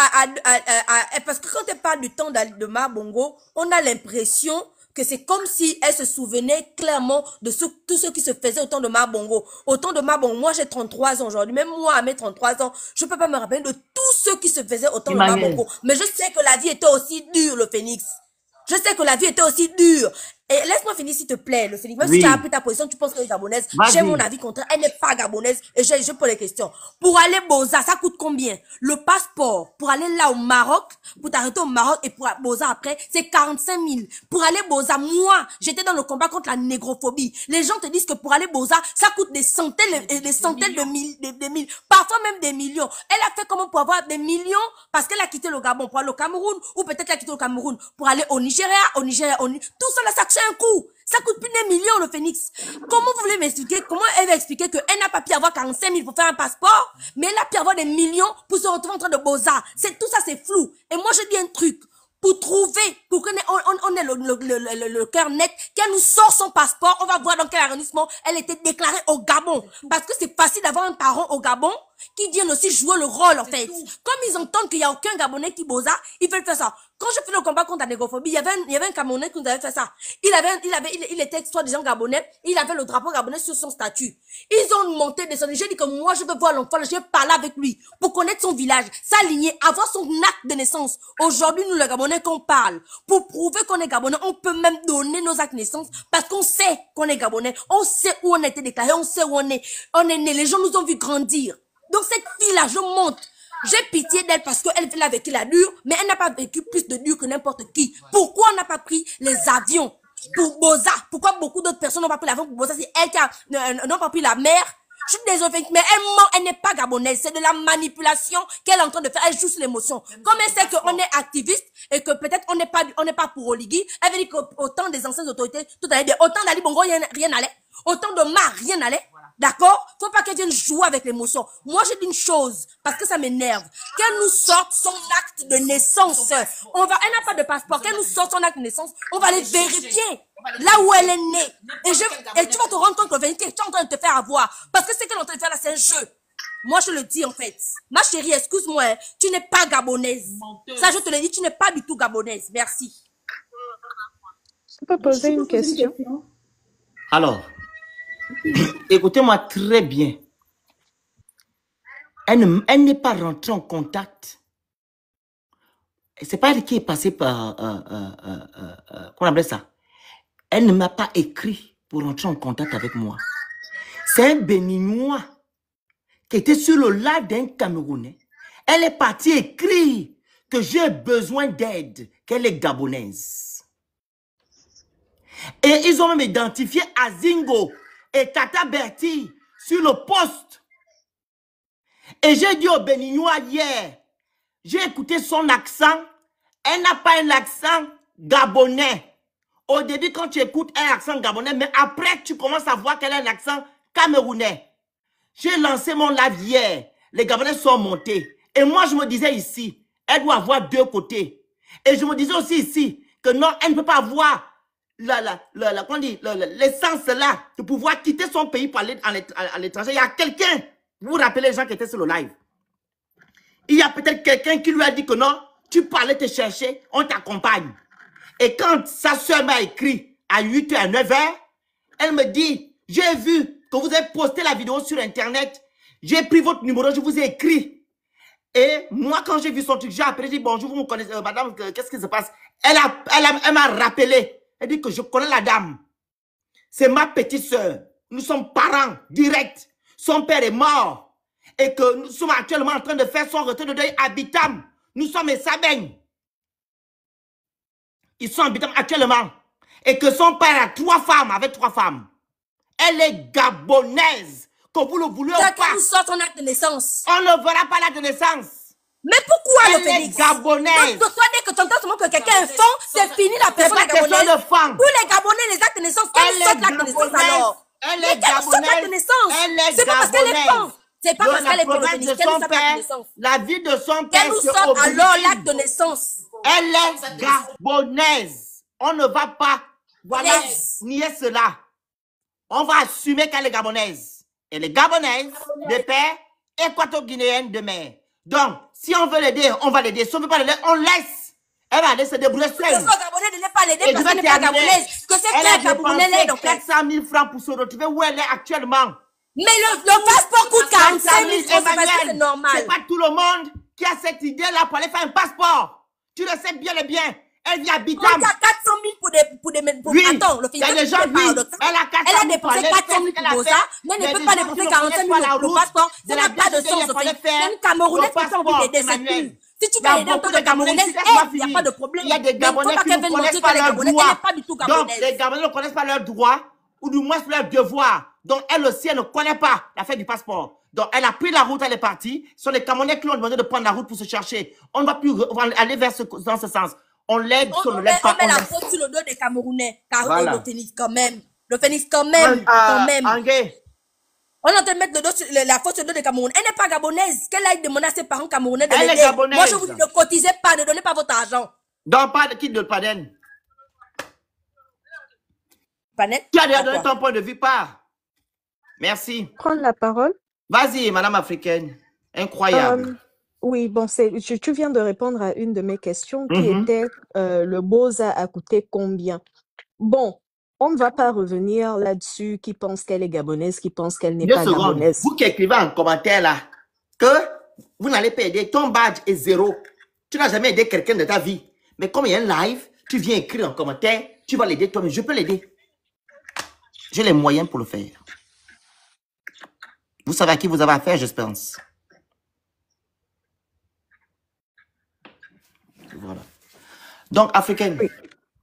parce que quand elle parle du temps de Omar Bongo, on a l'impression que c'est comme si elle se souvenait clairement de tout ce qui se faisait au temps de Omar Bongo. Au temps de Omar Bongo, moi j'ai 33 ans aujourd'hui. Même moi, à mes 33 ans, je peux pas me rappeler de tout ce qui se faisait au temps de Omar Bongo. Mais je sais que la vie était aussi dure, le Phénix. Je sais que la vie était aussi dure. Et laisse-moi finir, s'il te plaît, le Phénix. Même si tu as appris ta position, tu penses qu'elle est gabonaise. J'ai mon avis contraire. Elle n'est pas gabonaise. Et je pose les questions. Pour aller Boza, ça coûte combien? Le passeport, pour aller là au Maroc, pour t'arrêter au Maroc et pour Boza après, c'est 45 000. Pour aller Boza, moi, j'étais dans le combat contre la négrophobie. Les gens te disent que pour aller Boza, ça coûte des centaines et des centaines de mille, parfois même des millions. Elle a fait comment pour avoir des millions? Parce qu'elle a quitté le Gabon pour aller au Cameroun, ou peut-être elle a quitté le Cameroun pour aller au Nigeria, tout ça là, ça coûte un coup. Ça coûte plus d'1 million, le Phénix. Comment vous voulez m'expliquer, comment elle va expliquer qu'elle n'a pas pu avoir 45 000 pour faire un passeport, mais elle a pu avoir des millions pour se retrouver en train de Boza? Tout ça, c'est flou. Et moi, je dis un truc. Pour trouver, pour qu'on ait le cœur net, qu'elle nous sort son passeport, on va voir dans quel arrondissement elle était déclarée au Gabon. Parce que c'est facile d'avoir un parent au Gabon qui viennent aussi jouer le rôle, en fait. Comme ils entendent qu'il n'y a aucun Gabonais qui Boza, ils veulent faire ça. Quand je fais le combat contre la négrophobie, il y avait un Camerounais qui nous avait fait ça. Il était soi-disant Gabonais, il avait le drapeau gabonais sur son statut. Ils ont monté, descendu. J'ai dit que moi, je veux voir l'enfant, je vais parler avec lui pour connaître son village, sa lignée, avoir son acte de naissance. Aujourd'hui, nous, les Gabonais, qu'on parle, pour prouver qu'on est Gabonais, on peut même donner nos actes de naissance parce qu'on sait qu'on est Gabonais, on sait où on a été déclaré, on sait où on est né, les gens nous ont vu grandir. Donc cette fille-là, je monte. J'ai pitié d'elle parce qu'elle a vécu la dure, mais elle n'a pas vécu plus de dur que n'importe qui. Pourquoi on n'a pas pris les avions pour Boza? Pourquoi beaucoup d'autres personnes n'ont pas pris l'avion pour Boza? C'est elle qui n'a pas pris la mer. Je suis désolée, mais elle ment, elle n'est pas gabonaise. C'est de la manipulation qu'elle est en train de faire. Elle joue sur l'émotion. Comme elle sait qu'on est activiste et que peut-être on n'est pas pour Oligui, elle veut dire qu'autant des anciennes autorités, tout allait bien. Autant d'Ali Bongo, rien n'allait. Autant de Mar, rien n'allait. D'accord? Faut pas qu'elle vienne jouer avec l'émotion. Moi, je dis une chose, parce que ça m'énerve. Qu'elle nous sorte son acte de naissance. Elle n'a pas de passeport. Qu'elle nous sorte son acte de naissance. On va aller vérifier là où elle est née. Et tu vas te rendre compte que tu es en train de te faire avoir. Parce que ce qu'elle est en train de faire là, c'est un jeu. Moi, je le dis en fait. Ma chérie, excuse-moi, hein, tu n'es pas gabonaise. Ça, je te l'ai dit, tu n'es pas du tout gabonaise. Merci. Je peux poser une question? Alors, écoutez-moi très bien. Elle n'est pas rentrée en contact. C'est pas elle qui est passée par... qu'on appelle ça. Elle ne m'a pas écrit pour rentrer en contact avec moi. C'est un Béninois qui était sur le lac d'un Camerounais. Elle est partie écrire que j'ai besoin d'aide, qu'elle est gabonaise. Et ils ont même identifié Azingo et Tata Bertie sur le poste. Et j'ai dit au Béninois hier, j'ai écouté son accent. Elle n'a pas un accent gabonais. Au début, quand tu écoutes un accent gabonais, mais après, tu commences à voir qu'elle a un accent camerounais. J'ai lancé mon live hier. Les Gabonais sont montés. Et moi, je me disais ici, elle doit avoir deux côtés. Et je me disais aussi ici, que non, elle ne peut pas avoir l'essence là, de pouvoir quitter son pays pour aller à l'étranger. Il y a quelqu'un, vous vous rappelez les gens qui étaient sur le live. Il y a peut-être quelqu'un qui lui a dit que non, tu peux aller te chercher, on t'accompagne. Et quand sa soeur m'a écrit à 8h, à 9h, elle me dit, j'ai vu que vous avez posté la vidéo sur Internet, j'ai pris votre numéro, je vous ai écrit. Et moi, quand j'ai vu son truc, j'ai appelé, j'ai dit, bonjour, vous me connaissez, madame, qu'est-ce qui se passe? Elle m'a rappelé, elle dit que je connais la dame. C'est ma petite soeur. Nous sommes parents directs. Son père est mort. Et que nous sommes actuellement en train de faire son retrait de deuil à Bitam. Nous sommes à Sabeng. Ils sont en Bitam actuellement. Et que son père a 3 femmes, avec 3 femmes. Elle est gabonaise. Que vous le voulez ou pas. Quand nous sortons son acte de naissance. On ne verra pas l'acte de naissance. Mais pourquoi le Elle est Félix? gabonaise. Donc, toi, dès que tu entends seulement que quelqu'un est fond, c'est fini la personne C'est pas question gabonaise. de femme. Tous les Gabonais, les actes de naissance, quand ils sortent l'acte de naissance alors. Elle Mais est quand ils sortent l'acte de gabonaise. naissance, Elle est c'est pas parce qu'elle est gabonaise. fond. C'est pas parce qu'elle est fond, le province Félix. de Qu'elle nous son sort l'acte de père, naissance. la vie de son père Qu'elle nous se sorte alors oblige. l'acte de naissance. Elle est gabonaise. On ne va pas, voilà, Yes. nier cela. On va assumer qu'elle est gabonaise. Elle est gabonaise de père, équato-guinéenne de mère. Donc, si on veut l'aider, on va l'aider. Si on ne veut pas l'aider, on laisse. Elle va aller se débrouiller Que seule. ce soit Gabonais ne l'est pas l'aider Et parce je qu'elle vais n'est pas terminer. gabonaise. Que c'est Elle a clair Gabonais dépensé l'est donc. 400 000 francs pour se retrouver où elle est actuellement. Mais le passeport coûte 45 000 francs, c'est parce que c'est Emmanuel, normal. c'est pas tout le monde qui a cette idée-là pour aller faire un passeport. Tu le sais bien et bien. Elle vit à Il Bitam. y a 400 000 pour Oui, attends, le il y a Félix, des gens, c'est oui, paradoxal. elle a 400 Elle a 000 pour dépensé aller 400 faire 000 ce qu'elle a pour fait. ça, mais elle Il y a ne peut des pas gens qui dépenser ne 45 000 connaissent pas la pour le route. passeport. De Ça la n'a pas de BCD, sens, il le fallait Félix. faire C'est une Camerounaise le qui fait envie d'aider, c'est Emmanuel. tout. Si tu Il y a vas aider en tant beaucoup que de Gamonais, Camerounaise, laisse-moi il n'y a finir. pas de problème. Il y a des Mais il ne faut Gabonais pas qui qu'elle ne vienne connaissent montrer pas qu'elle est leurs Gabonaise. Elle droits. n'est pas du tout Donc, Gabonaise. les Gabonais ne connaissent pas leurs droits, ou du moins leurs devoirs. Donc, elle aussi, elle ne connaît pas l'affaire du passeport. Donc, elle a pris la route, elle est partie. Ce sont les Camerounais qui lui ont demandé de prendre la route pour se chercher. On ne va plus aller dans ce sens. On l'aide, si on ne l'aide pas, On met on la laisse. faute sur le dos des Camerounais. Car Voilà. le Félix, quand même. Le Félix, quand même. Quand même. Angé, On est en train de mettre la faute sur le dos des Camerounais. Elle n'est pas gabonaise. Qu'elle aille demander à ses parents camerounais de Elle est l'aider. gabonaise. Moi, je vous dis, ne cotisez pas, ne donnez pas votre argent. donc pas de qui de Paden. Pas net. Tu as déjà À donné quoi? ton point de vue, pas. Merci. Prendre la parole. Vas-y, madame africaine. Incroyable. Oui, bon, tu viens de répondre à une de mes questions qui Mhm. était le Beaux-Arts a coûté combien? Bon, on ne va pas revenir là-dessus, qui pense qu'elle est gabonaise, qui pense qu'elle n'est 2 pas secondes. gabonaise. Vous qui écrivez en commentaire là, que vous n'allez pas aider, ton badge est 0. Tu n'as jamais aidé quelqu'un de ta vie. Mais comme il y a un live, tu viens écrire en commentaire, tu vas l'aider toi-même. Je peux l'aider. J'ai les moyens pour le faire. Vous savez à qui vous avez affaire, je pense. Voilà. Donc, africaine, Oui.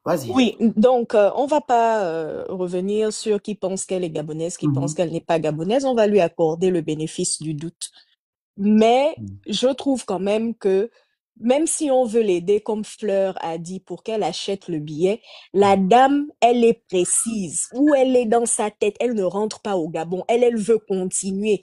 vas-y. Oui, donc on va pas revenir sur qui pense qu'elle est gabonaise, qui pense qu'elle n'est pas gabonaise. On va lui accorder le bénéfice du doute. Mais je trouve quand même que même si on veut l'aider, comme Fleur a dit, pour qu'elle achète le billet, la dame, elle est précise. Où elle est dans sa tête, elle ne rentre pas au Gabon. Elle veut continuer.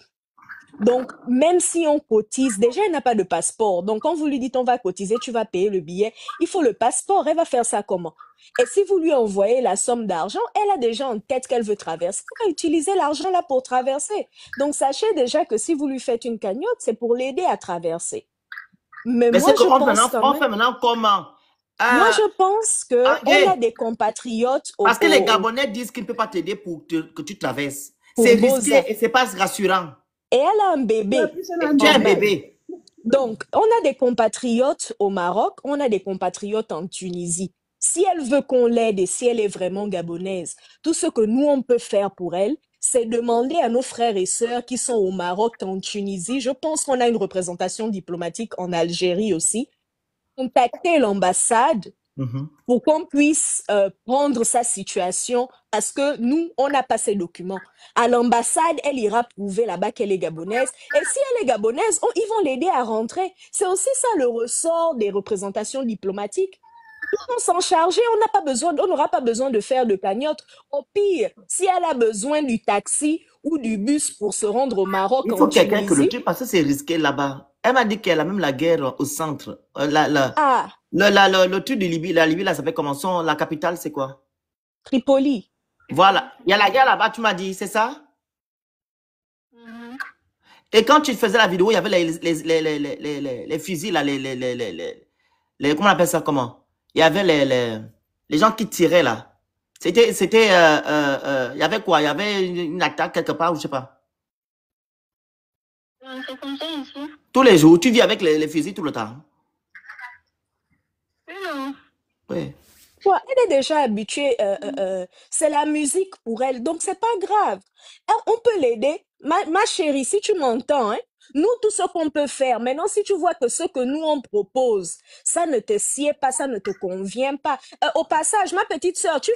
Donc, même si on cotise, déjà, elle n'a pas de passeport. Donc, quand vous lui dites, on va cotiser, tu vas payer le billet, il faut le passeport. Elle va faire ça comment? Et si vous lui envoyez la somme d'argent, elle a déjà en tête qu'elle veut traverser. Elle va utiliser l'argent là pour traverser. Donc, sachez déjà que si vous lui faites une cagnotte, c'est pour l'aider à traverser. Mais Mais moi, c'est je qu'on pense quand fait même... maintenant comment? Moi, je pense que Angé, elle a des compatriotes parce que les Gabonais disent qu'ils ne peuvent pas t'aider pour que tu traverses. pour C'est Beaux-Arts. risqué et c'est pas rassurant. Et elle a un bébé. Et tu as un en même. bébé. Donc, on a des compatriotes au Maroc, on a des compatriotes en Tunisie. Si elle veut qu'on l'aide et si elle est vraiment gabonaise, tout ce que nous, on peut faire pour elle, c'est demander à nos frères et sœurs qui sont au Maroc, en Tunisie. Je pense qu'on a une représentation diplomatique en Algérie aussi. Contacter l'ambassade pour qu'on puisse prendre sa situation parce que nous, on n'a pas ces documents. À l'ambassade, elle ira prouver là-bas qu'elle est gabonaise. Et si elle est gabonaise, ils vont l'aider à rentrer. C'est aussi ça le ressort des représentations diplomatiques. Ils vont s'en charger, on n'aura pas besoin de faire de cagnotte. Au pire, si elle a besoin du taxi ou du bus pour se rendre au Maroc, il faut quelqu'un que le tue parce que c'est risqué là-bas. Elle m'a dit qu'elle a même la guerre au centre. Le truc de Libye, la Libye, là, ça fait comment? La capitale, c'est quoi? Tripoli. Voilà. Il y a la guerre là-bas, tu m'as dit, c'est ça? Et quand tu faisais la vidéo, il y avait les fusils, là, comment on appelle ça, comment? Il y avait les gens qui tiraient, là. Il y avait quoi? Il y avait une attaque quelque part, je sais pas. C'est comme ça ici. Tous les jours, tu vis avec les fusils tout le temps? Non. Oui. Ouais, elle est déjà habituée, c'est la musique pour elle, donc c'est pas grave. On peut l'aider. Ma chérie, si tu m'entends, hein, nous, tout ce qu'on peut faire, maintenant, si tu vois que ce que nous, on propose, ça ne te sied pas, ça ne te convient pas. Au passage, ma petite sœur, tu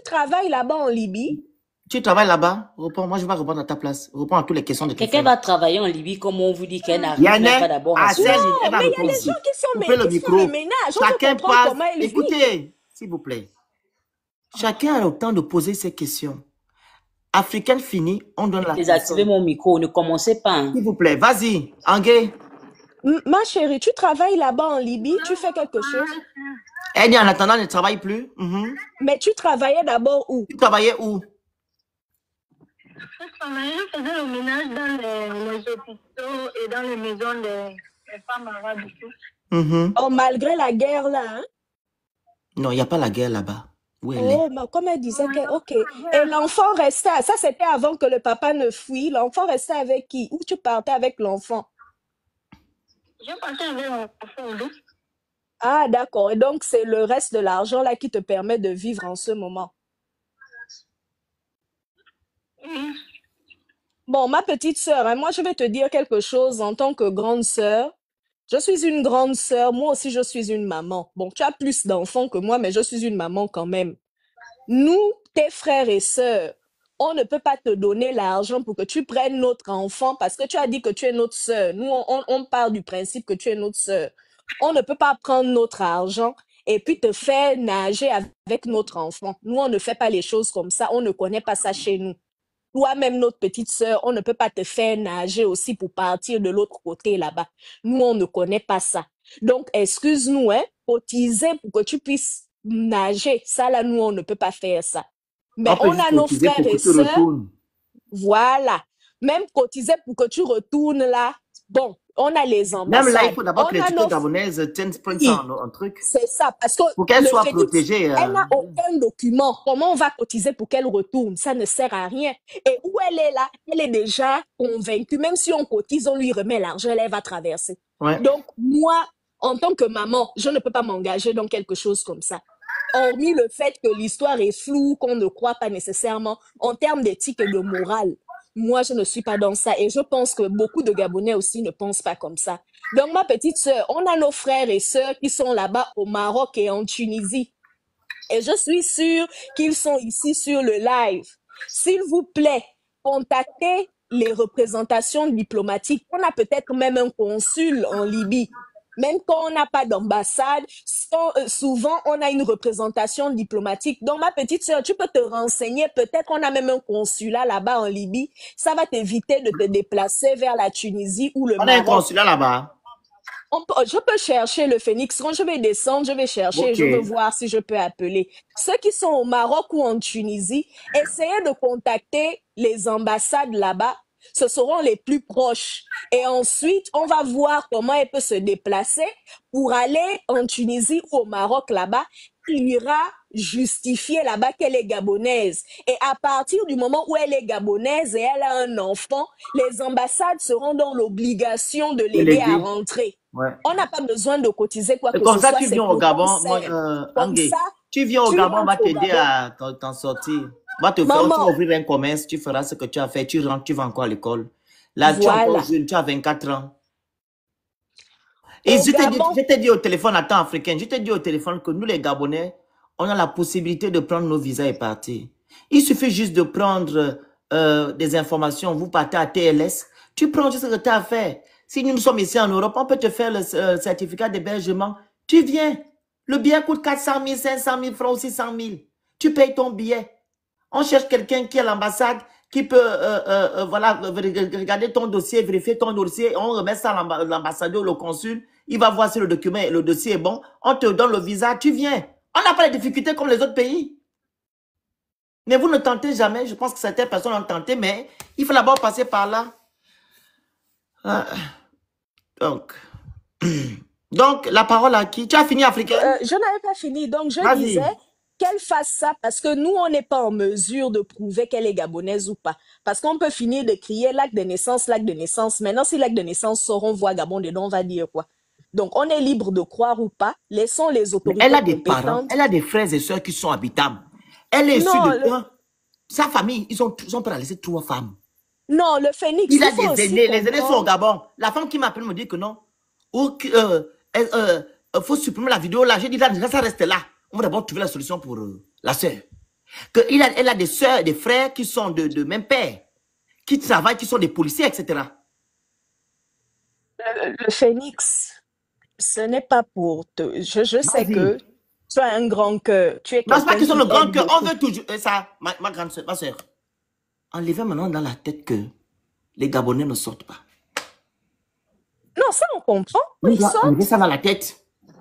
travailles là-bas en Libye? Tu travailles là-bas? Réponds, moi je vais répondre à ta place. Réponds à toutes les questions de quelqu'un va travailler en Libye, comme on vous dit qu'elle n'arrive pas d'abord à Non, mais il y a des gens qui font le ménage. Chacun passe, comment elle écoutez, s'il vous plaît. Chacun a le temps de poser ses questions. Africaine finie, on donne la question. Désactivez mon micro, ne commencez pas. Hein. S'il vous plaît, vas-y, Angué. Ma chérie, tu travailles là-bas en Libye, tu fais quelque chose? Elle dit en attendant, elle ne travaille plus. Mais tu travaillais d'abord où? Tu travaillais où? Je faisais le ménage dans les hôpitaux et dans les maisons des femmes arabes ici. Oh, malgré la guerre là, hein? Non, il n'y a pas la guerre là-bas. Où elle est? Mais comme elle disait que, ok. Et l'enfant restait, ça c'était avant que le papa ne fuit. L'enfant restait avec qui? Où tu partais avec l'enfant? Je partais avec l'enfant. Ah, d'accord. Et donc, c'est le reste de l'argent là qui te permet de vivre en ce moment. Bon, ma petite sœur, hein, moi je vais te dire quelque chose en tant que grande sœur. Je suis une grande sœur, moi aussi je suis une maman. Bon, tu as plus d'enfants que moi, mais je suis une maman quand même. Nous, tes frères et sœurs, on ne peut pas te donner l'argent pour que tu prennes notre enfant parce que tu as dit que tu es notre sœur. Nous, on part du principe que tu es notre sœur. On ne peut pas prendre notre argent et puis te faire nager avec notre enfant. Nous, on ne fait pas les choses comme ça. On ne connaît pas ça chez nous. Toi-même, notre petite sœur, on ne peut pas te faire nager aussi pour partir de l'autre côté là-bas. Nous, on ne connaît pas ça. Donc, excuse-nous, hein, cotiser pour que tu puisses nager. Ça, là, nous, on ne peut pas faire ça. Mais on a nos frères et sœurs. Voilà. Même cotiser pour que tu retournes là. Bon, on a les ambassades. Même là, il faut d'abord que l'équipe gabonaise tienne un truc. C'est ça, parce que pour qu'elle soit protégée. Elle n'a aucun document. Comment on va cotiser pour qu'elle retourne? Ça ne sert à rien. Et où elle est là, elle est déjà convaincue. Même si on cotise, on lui remet l'argent, elle va traverser. Ouais. Donc, moi, en tant que maman, je ne peux pas m'engager dans quelque chose comme ça. Hormis le fait que l'histoire est floue, qu'on ne croit pas nécessairement en termes d'éthique et de morale. Moi, je ne suis pas dans ça et je pense que beaucoup de Gabonais aussi ne pensent pas comme ça. Donc, ma petite sœur, on a nos frères et sœurs qui sont là-bas au Maroc et en Tunisie. Et je suis sûre qu'ils sont ici sur le live. S'il vous plaît, contactez les représentations diplomatiques. On a peut-être même un consul en Libye. Même quand on n'a pas d'ambassade, souvent on a une représentation diplomatique. Donc ma petite sœur, tu peux te renseigner, peut-être on a même un consulat là-bas en Libye. Ça va t'éviter de te déplacer vers la Tunisie ou le Maroc. On a un consulat là-bas. Je peux chercher le Phénix. Quand je vais descendre, je vais chercher, je veux voir si je peux appeler. Ceux qui sont au Maroc ou en Tunisie, essayez de contacter les ambassades là-bas. Ce seront les plus proches. Et ensuite, on va voir comment elle peut se déplacer pour aller en Tunisie ou au Maroc là-bas. Il ira justifier là-bas qu'elle est gabonaise. Et à partir du moment où elle est gabonaise et elle a un enfant, les ambassades seront dans l'obligation de l'aider à rentrer. Ouais. On n'a pas besoin de cotiser quoi que ce soit. Comme ça, tu viens au Gabon, tu viens au Gabon, on va t'aider à t'en sortir. On va te faire, tu vas ouvrir un commerce, tu feras ce que tu as fait, tu rentres, tu vas encore à l'école. Là, tu es encore jeune, tu as 24 ans. Et Au Gabon, je t'ai dit au téléphone, attends, africain, je t'ai dit au téléphone que nous, les Gabonais, on a la possibilité de prendre nos visas et partir. Il suffit juste de prendre des informations. Vous partez à TLS, tu prends juste ce que tu as à faire. Si nous sommes ici en Europe, on peut te faire le certificat d'hébergement. Tu viens. Le billet coûte 400 000, 500 000 francs ou 600 000. Tu payes ton billet. On cherche quelqu'un qui est à l'ambassade, qui peut voilà, regarder ton dossier, vérifier ton dossier. On remet ça à l'ambassadeur, le consul. Il va voir si le document, le dossier est bon. On te donne le visa, tu viens. On n'a pas les difficultés comme les autres pays. Mais vous ne tentez jamais. Je pense que certaines personnes ont tenté, mais il faut d'abord passer par là. Ah, donc, la parole à qui? Tu as fini, africaine? je n'avais pas fini. Donc, je Vas-y. disais qu'elle fasse ça parce que nous, on n'est pas en mesure de prouver qu'elle est gabonaise ou pas. Parce qu'on peut finir de crier l'acte de naissance, l'acte de naissance. Maintenant, si l'acte de naissance sort, on voit Gabon dedans, on va dire quoi? Donc, on est libre de croire ou pas. Laissons les Mais autorités elle a des parents, compétentes. elle a des frères et sœurs qui sont habitables. Elle est issue Non, de sa famille, ils ont pas laissé 3 femmes. non, le phénix, Il a il faut des aussi aînés, les aînés sont au comprendre. Gabon. La femme qui m'appelle me dit que non. Ou faut supprimer la vidéo là. J'ai dit là, ça reste là. On va d'abord trouver la solution pour la sœur. Elle a des sœurs, des frères qui sont de même père, qui travaillent, qui sont des policiers, etc. Le phénix, ce n'est pas pour te. Je sais Vas-y. que tu as un grand cœur. Tu es Non, c'est pas quelqu'un qu'ils ont qui le grand aide cœur. On beaucoup. veut toujours. Ça, ma grande soeur, ma soeur. Enlevez maintenant dans la tête que les Gabonais ne sortent pas. Non, ça on comprend. On Ils doit enlever sortent. ça dans la tête.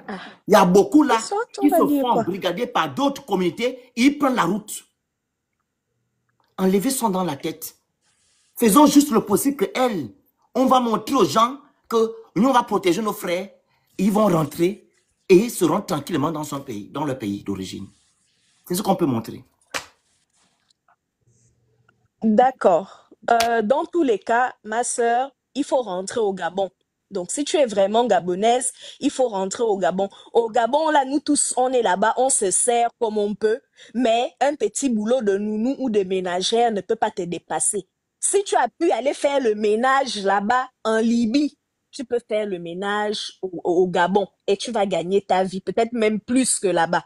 Ah, Il y a beaucoup là ils sortent, on qui va se dire font quoi? brigader par d'autres communautés. Ils prennent la route. Enlevez ça dans la tête. Faisons juste le possible que elle, on va montrer aux gens que nous, on va protéger nos frères. Ils vont rentrer et se rendre tranquillement dans son pays, dans leur pays d'origine. C'est ce qu'on peut montrer. D'accord. Dans tous les cas, ma sœur, il faut rentrer au Gabon. Donc, si tu es vraiment gabonaise, il faut rentrer au Gabon. Au Gabon, là, nous tous, on est là-bas, on se sert comme on peut, mais un petit boulot de nounou ou de ménagère ne peut pas te dépasser. Si tu as pu aller faire le ménage là-bas en Libye, tu peux faire le ménage au Gabon et tu vas gagner ta vie, peut-être même plus que là-bas.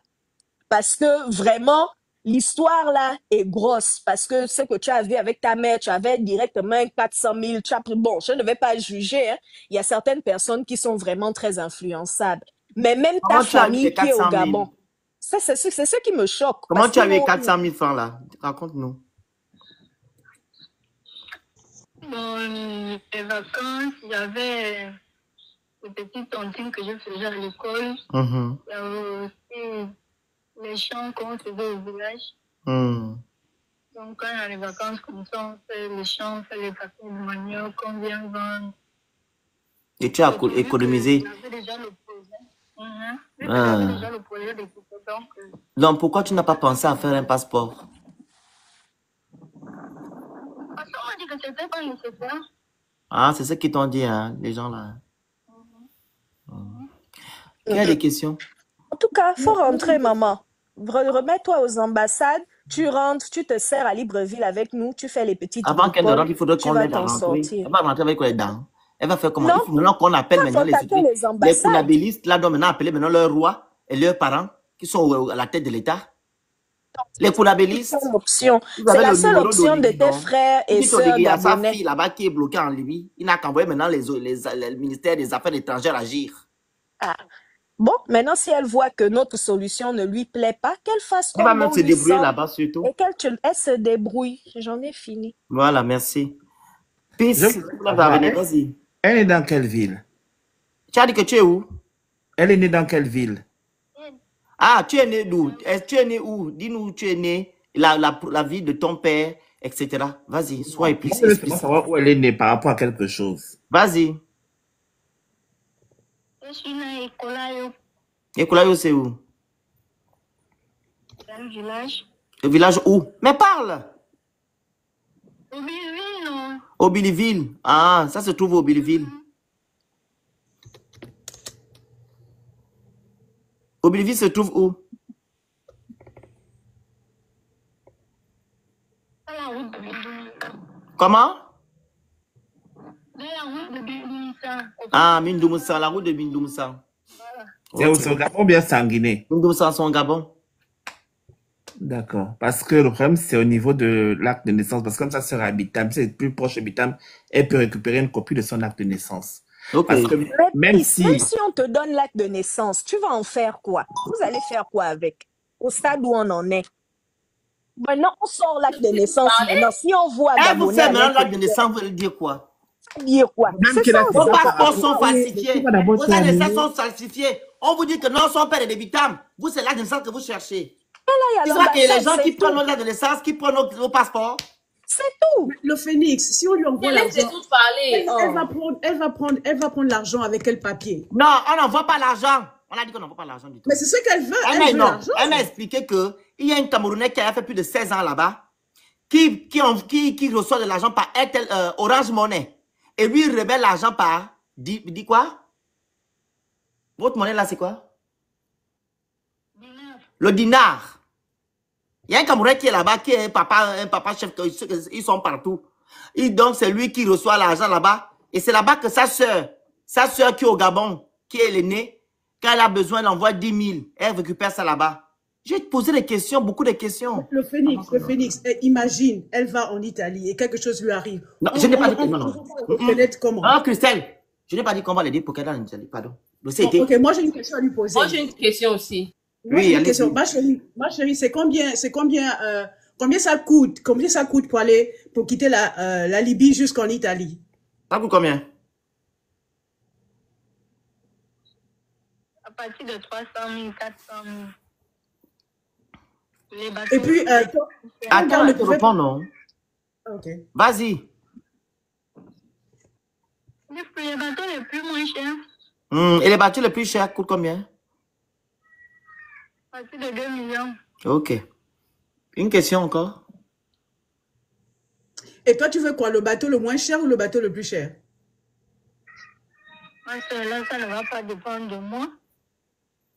Parce que vraiment, l'histoire là est grosse. Parce que ce que tu as vu avec ta mère, tu avais directement 400 000. Tu as pris, bon, je ne vais pas juger. Hein. Il y a certaines personnes qui sont vraiment très influençables. Mais même ta Comment tu as eu les famille qui est au 400 000? Gabon, ça, c'est ce qui me choque. Comment Parce tu as eu les qu'ils 400 000 francs là? Raconte-nous. Bon, les vacances, il y avait les petites tontines que je faisais à l'école. Mhm. Il y avait aussi les chants qu'on faisait au village. Mhm. Donc, quand il y a les vacances comme ça, on fait les chants, on fait les papiers de manioc qu'on vient vendre. Et tu as Donc, vu que économisé. j'avais déjà le projet, vu que Ah. j'avais déjà le projet de couper, donc, Donc, pourquoi tu n'as pas pensé à faire un passeport? parce qu'on m'a dit que c'était pas nécessaire. Ah, c'est ce qu'ils t'ont dit, hein, les gens là. Qui a des questions? En tout cas, faut rentrer, maman. Remets-toi aux ambassades. Tu rentres, tu te sers à Libreville avec nous, tu fais les petites Avant qu'elle ne bricoles, rentre, il faudrait tu qu'on vas l'aide à t'en rentrer. sortir. Elle va rentrer avec les dents. Elle va faire comment? Non, Il faut maintenant qu'on appelle pas maintenant contacter les les ambassades. coulabellistes, là, doivent maintenant appeler maintenant leurs rois et leurs parents qui sont à la tête de l'État. Les coulabellistes, C'est l'option. vous C'est avez la le seule numéro option de d'Olivier, tes non? frères Vous et dites sœurs Olivier, il y a sa gabonais. fille là-bas qui est bloquée en Libye. Il n'a qu'à envoyer maintenant le ministère des Affaires étrangères agir. Ah. Bon, maintenant, si elle voit que notre solution ne lui plaît pas, qu'elle fasse Elle va comme même bon se lui débrouiller semble là-bas surtout. et elle se débrouille. J'en ai fini. Voilà, merci. Je Peace. veux savoir, Vas-y. elle est dans quelle ville? Tu as dit que tu es où? Elle est née dans quelle ville? Ah, tu es né d'où? Tu es né où? Dis-nous où tu es né, la vie de ton père, etc. Vas-y, sois Moi, je veux seulement explicite. savoir où elle est née par rapport à quelque chose. Vas-y. Je suis née à Ekolayo, Et Koulayo, c'est où? dans le village. Le village où? Mais parle! Au Biville, non? Au Billyville. Ah, ça se trouve au Billyville. Au Billyville se trouve où? À la route de Biville. Comment? Dans la route de Bimoussa. Ah, Mindoumoussa, la route de Mindoumoussa. Voilà. C'est au Gabon ou bien c'est en Guinée? Mindoumoussa, c'est en Gabon. D'accord. Parce que le problème, c'est au niveau de l'acte de naissance. Parce que comme ça sera Habitam, c'est plus proche de Habitam, elle peut récupérer une copie de son acte de naissance. Ok. Parce que Mais même Pris, même si... si on te donne l'acte de naissance, tu vas en faire quoi? Vous allez faire quoi avec? Au stade où on en est. Maintenant, on sort l'acte de naissance. Maintenant, si on voit Elle vous Gabonais fait à maintenant l'acte de l'intérieur, naissance, vous allez dire quoi? ça veut dire quoi? Même C'est que ça là, c'est Vos aussi. pas passeports sont oui, mais falsifiés. tu vas d'abord Vos actes de naissance terminer. sont falsifiés. On vous dit que non, son père est débitam. Vous, c'est l'acte de naissance que vous cherchez. Là, il y a Tu vois qu'il y a les l'ambassade, gens qui c'est prennent tout. nos actes de naissance, qui prennent nos passeports. C'est tout. Le Phénix, si on lui envoie Laissez l'argent, tous parler. elle va prendre l'argent avec quel papier? Non, on n'envoie pas l'argent. On a dit qu'on n'envoie pas l'argent du tout. Mais c'est ce qu'elle veut. Elle Elle m'a veut non, l'argent. elle m'a expliqué qu'il y a un Camerounais qui a fait plus de 16 ans là-bas, qui reçoit de l'argent par Orange Money. Et lui, il remet l'argent par... Dit quoi? Votre monnaie là, c'est quoi? Dinar. Le dinar. Il y a un Camerounais qui est là-bas, qui est un papa chef, ils sont partout. Et donc, c'est lui qui reçoit l'argent là-bas. Et c'est là-bas que sa soeur qui est au Gabon, qui est l'aînée, quand elle a besoin, elle envoie 10 000. Elle récupère ça là-bas. J'ai posé des questions, beaucoup de questions. Le Phénix, imagine, elle va en Italie et quelque chose lui arrive. Non, je n'ai pas dit que non. On va reconnaître comment. Ah, Christelle, je n'ai pas dit qu'on va l'aider pour qu'elle aille en Italie, pardon. Bon, ok, moi j'ai une question à lui poser. Moi, j'ai une question aussi. Moi, Oui, j'ai une allez-y. question. Ma chérie, c'est combien ça coûte pour quitter la Libye jusqu'en Italie? Ça coûte combien? À partir de 300 000, 400 000. Les bateaux. Et puis, Attends, le je te réponds, non. Ok. Vas-y. Les bateaux les plus moins chers, Et les bateaux les plus chers coûtent combien? à partir de 2 millions. Ok. Une question encore? Et toi, tu veux quoi? Le bateau le moins cher ou le bateau le plus cher? Parce que là, ça ne va pas dépendre de moi.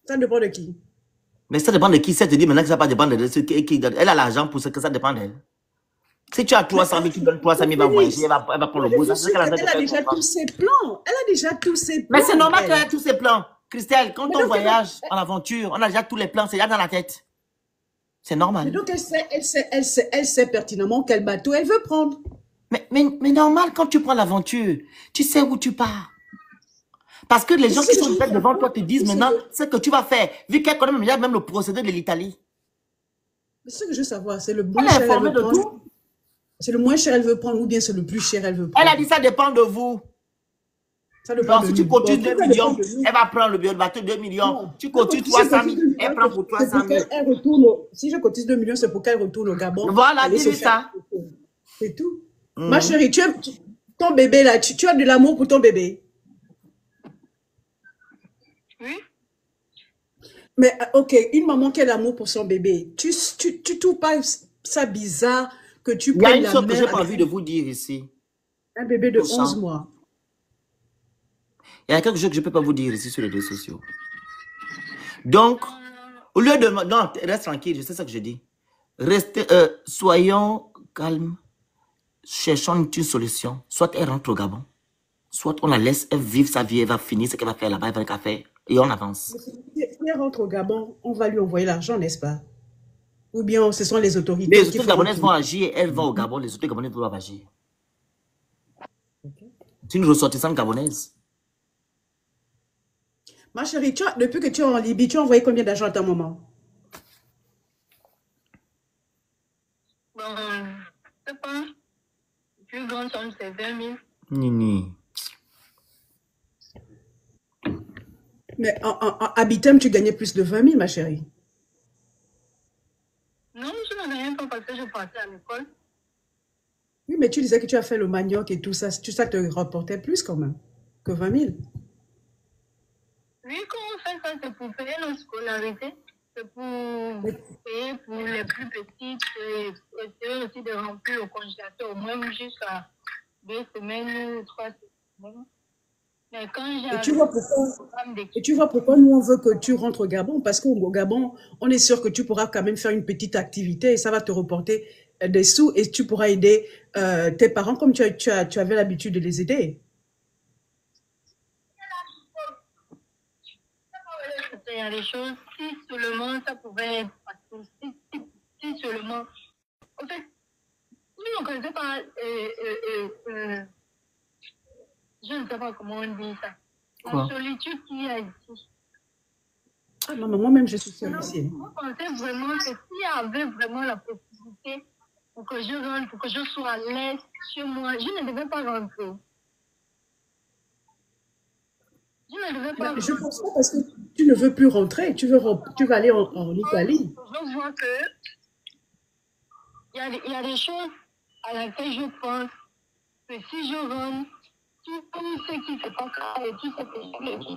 Ça dépend de qui? Mais ça dépend de qui. Ça te dit maintenant que ça va pas dépendre de qui. Elle a l'argent pour ce que ça dépend d'elle. Si tu as 300 000, tu donnes 300 000, elle va voyager, elle va prendre le beau. Je suis qu'elle a déjà tous ses plans. Elle a déjà tous ses plans. Mais c'est normal elle. qu'elle ait tous ses plans. Christelle, quand Mais on donc, voyage en aventure, on a déjà tous les plans, c'est déjà dans la tête. C'est Mais normal. donc, elle sait pertinemment quel bateau elle veut prendre. Mais normal, quand tu prends l'aventure, tu sais où tu pars. Parce que les gens qui sont peut-être devant toi te disent maintenant ce que tu vas faire. Vu qu'elle connaît déjà même le procédé de l'Italie. Mais ce que je veux savoir, c'est le Elle moins est cher elle informée veut de prendre. tout. C'est le moins cher elle veut prendre ou bien c'est le plus cher elle veut Elle prendre. a dit ça dépend de vous. Ça dépend Donc, de si tu nous. cotises Donc, 2 ça millions, dépend de nous. elle va prendre le bateau 2 millions. Non. Tu Si cotises je 300 cotise 000, 2 millions, elle prend pour c'est 300 pour 000. qu'elle retourne si je cotise 2 millions, c'est pour qu'elle retourne au Gabon. Voilà, aller se dis-lui faire ça. un tour. C'est tout. Ma chérie, ton bébé là, tu as de l'amour pour ton bébé. Oui. Mais ok, une maman qui a l'amour pour son bébé, tu trouves pas ça bizarre que tu Il y a prennes une la chose que j'ai mère pas avec envie de vous dire ici. un bébé de Tout ça. 11 mois? Il y a quelque chose que je ne peux pas vous dire ici sur les réseaux sociaux. Donc, au lieu de... Non, reste tranquille, je sais ce que je dis. Restez, soyons calmes. Cherchons une solution. Soit elle rentre au Gabon, soit on la laisse elle vivre sa vie, elle va finir ce qu'elle va faire là-bas, elle va faire, et on avance. Si elle rentre au Gabon, on va lui envoyer l'argent, n'est-ce pas? Ou bien ce sont les autorités Les qui autorités font gabonaises tout. vont agir, elles vont au Gabon, les autorités gabonaises doivent agir. C'est une ressortissante gabonaise. Ma chérie, depuis que tu es en Libye, tu as envoyé combien d'argent à ta maman? Bon, je sais pas. Le plus grand somme, c'est 20 000. Nini. Mais à Habitem, tu gagnais plus de 20 000, ma chérie. Non, je n'en ai rien pas parce que je partais à l'école. Oui, mais tu disais que tu as fait le manioc et tout ça. Ça te rapportait plus quand même que 20 000. Oui, quand on fait ça, c'est pour payer nos scolarités. C'est pour payer pour les plus petites. Et essayer aussi de remplir le congélateur au moins jusqu'à 2 semaines ou 3 semaines. Mais quand j'ai Et tu vois pourquoi nous, on veut que tu rentres au Gabon? Parce qu'au Gabon, on est sûr que tu pourras quand même faire une petite activité et ça va te reporter des sous et tu pourras aider tes parents comme tu avais l'habitude de les aider. il y a des choses, si seulement ça pouvait être facile, si seulement... En fait, je ne connaissais pas... je ne sais pas comment on dit ça. Quoi? La solitude qu'il y a ici. Ah non, mais moi-même, je suis seule Non, ici. vous pensez vraiment que s'il y avait vraiment la possibilité pour que je rentre, pour que je sois à l'aise chez moi, je ne devais pas rentrer. Je ne devais pas Je rentrer. pense pas parce que tu ne veux plus rentrer. Tu vas aller en Italie. Je vois que il y a des choses à laquelle je pense que si je rentre, tout ce qui se passe là et tout ce que j'ai laissé,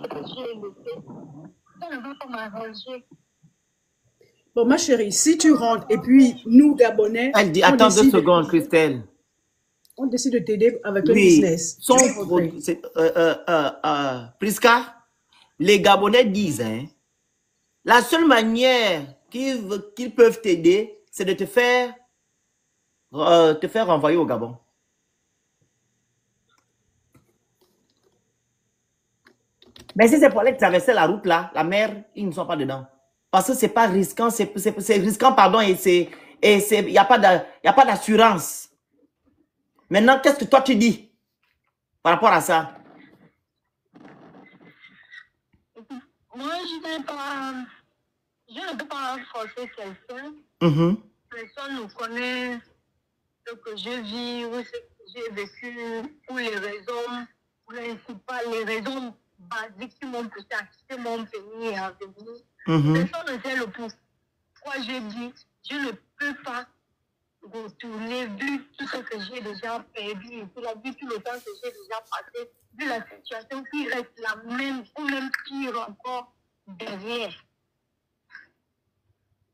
ça ne va pas m'arranger. Bon, ma chérie, si tu rentres et puis nous, Gabonais, Elle dit, on attends 2 décide, secondes, Christelle. on décide de t'aider avec un Oui, business. Tu vas rentrer. Prisca, les Gabonais disent, hein, la seule manière qu'ils peuvent t'aider, c'est de te faire renvoyer au Gabon. Mais si c'est pour aller traverser la route là, la mer, ils ne sont pas dedans. Parce que c'est pas risquant, c'est risquant, pardon, et il n'y a pas d'assurance. Maintenant, qu'est-ce que toi tu dis par rapport à ça? Moi, je ne peux pas forcer quelqu'un. Personne ne connaît ce que je vis ou ce que j'ai vécu, ou les raisons principales, les raisons basiques qui m'ont poussé à quitter mon pays et à venir. Personne ne sait le pourquoi j'ai dit je ne peux pas retourner vu tout ce que j'ai déjà perdu, et puis vu tout le temps que j'ai déjà passé, vu la situation qui reste la même ou même pire encore derrière.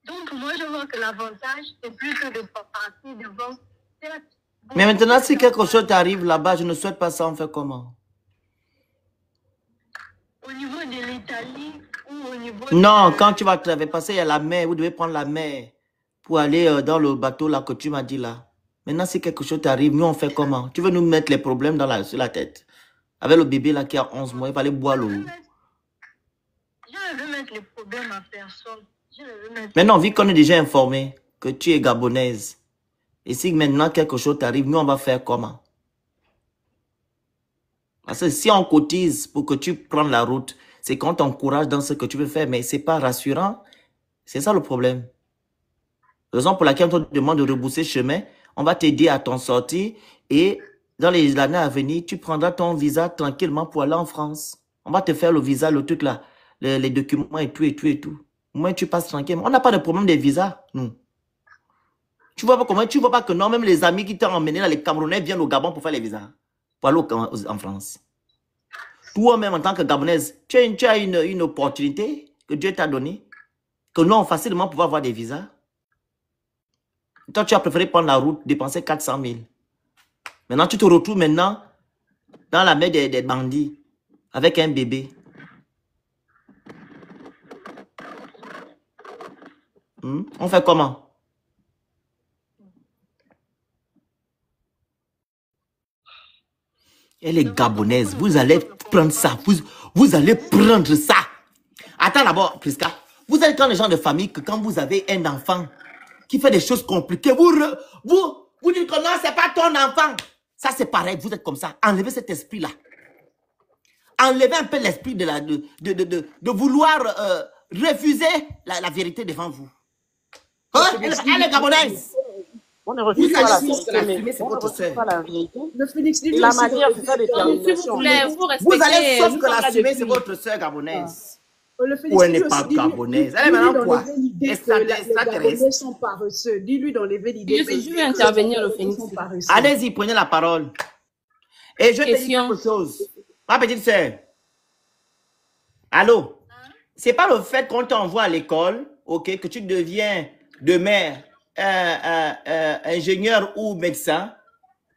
Donc moi je vois que l'avantage c'est plus que de partir devant. Mais maintenant si quelque chose t'arrive là-bas, je ne souhaite pas ça, on fait comment? Au niveau de l'Italie ou au niveau Non, quand tu vas passer, il y a la mer, vous devez prendre la mer pour aller dans le bateau là que tu m'as dit là. Maintenant, si quelque chose t'arrive, nous on fait comment? Tu veux nous mettre les problèmes sur la tête? Avec le bébé là qui a 11 mois, il va aller boire l'eau. Je ne veux mettre les problèmes à personne. Maintenant, vu qu'on est déjà informé que tu es gabonaise, et si maintenant quelque chose t'arrive, nous on va faire comment? Parce que si on cotise pour que tu prennes la route, c'est qu'on t'encourage dans ce que tu veux faire, mais c'est pas rassurant. C'est ça le problème. Raison pour laquelle on te demande de rebousser chemin, on va t'aider à t'en sortir et dans les années à venir, tu prendras ton visa tranquillement pour aller en France. On va te faire le visa, le truc là, les documents et tout, et tout, et tout. Au moins, tu passes tranquillement. On n'a pas de problème des visas, nous. Tu vois pas comment, tu vois pas que non, même les amis qui t'ont emmené là, les Camerounais viennent au Gabon pour faire les visas. Pour aller en France. Toi-même, en tant que Gabonaise, tu as une opportunité que Dieu t'a donnée, que nous, on facilement pouvoir avoir des visas. Toi, tu as préféré prendre la route, dépenser 400 000. Maintenant, tu te retrouves maintenant dans la mer des bandits avec un bébé. On fait comment? Elle est gabonaise. Vous allez prendre ça. Vous allez prendre ça. Attends d'abord, Prisca. Vous êtes quand les gens de famille que quand vous avez un enfant qui fait des choses compliquées, vous dites que non, c'est pas ton enfant. Ça, c'est pareil. Vous êtes comme ça. Enlevez cet esprit-là. Enlevez un peu l'esprit de vouloir refuser la vérité devant vous. Hein? Elle est gabonaise. On ne refuse pas la vérité. C'est votre sœur. Pas la vérité. Le Phoenix, Et la matière, c'est sa détermination. Vous allez sauf que l'assumer, c'est votre sœur gabonaise. Ou elle n'est pas gabonaise. Elle est maintenant quoi? Les Gabonais sont paresseux. Dis-lui d'enlever l'idée. Je vais intervenir, le Phoenix. Allez-y, prenez la parole. Et je te dis quelque chose. Ma petite sœur. Allô? C'est pas le fait qu'on t'envoie à l'école, ok, que tu deviens demain ingénieur ou médecin,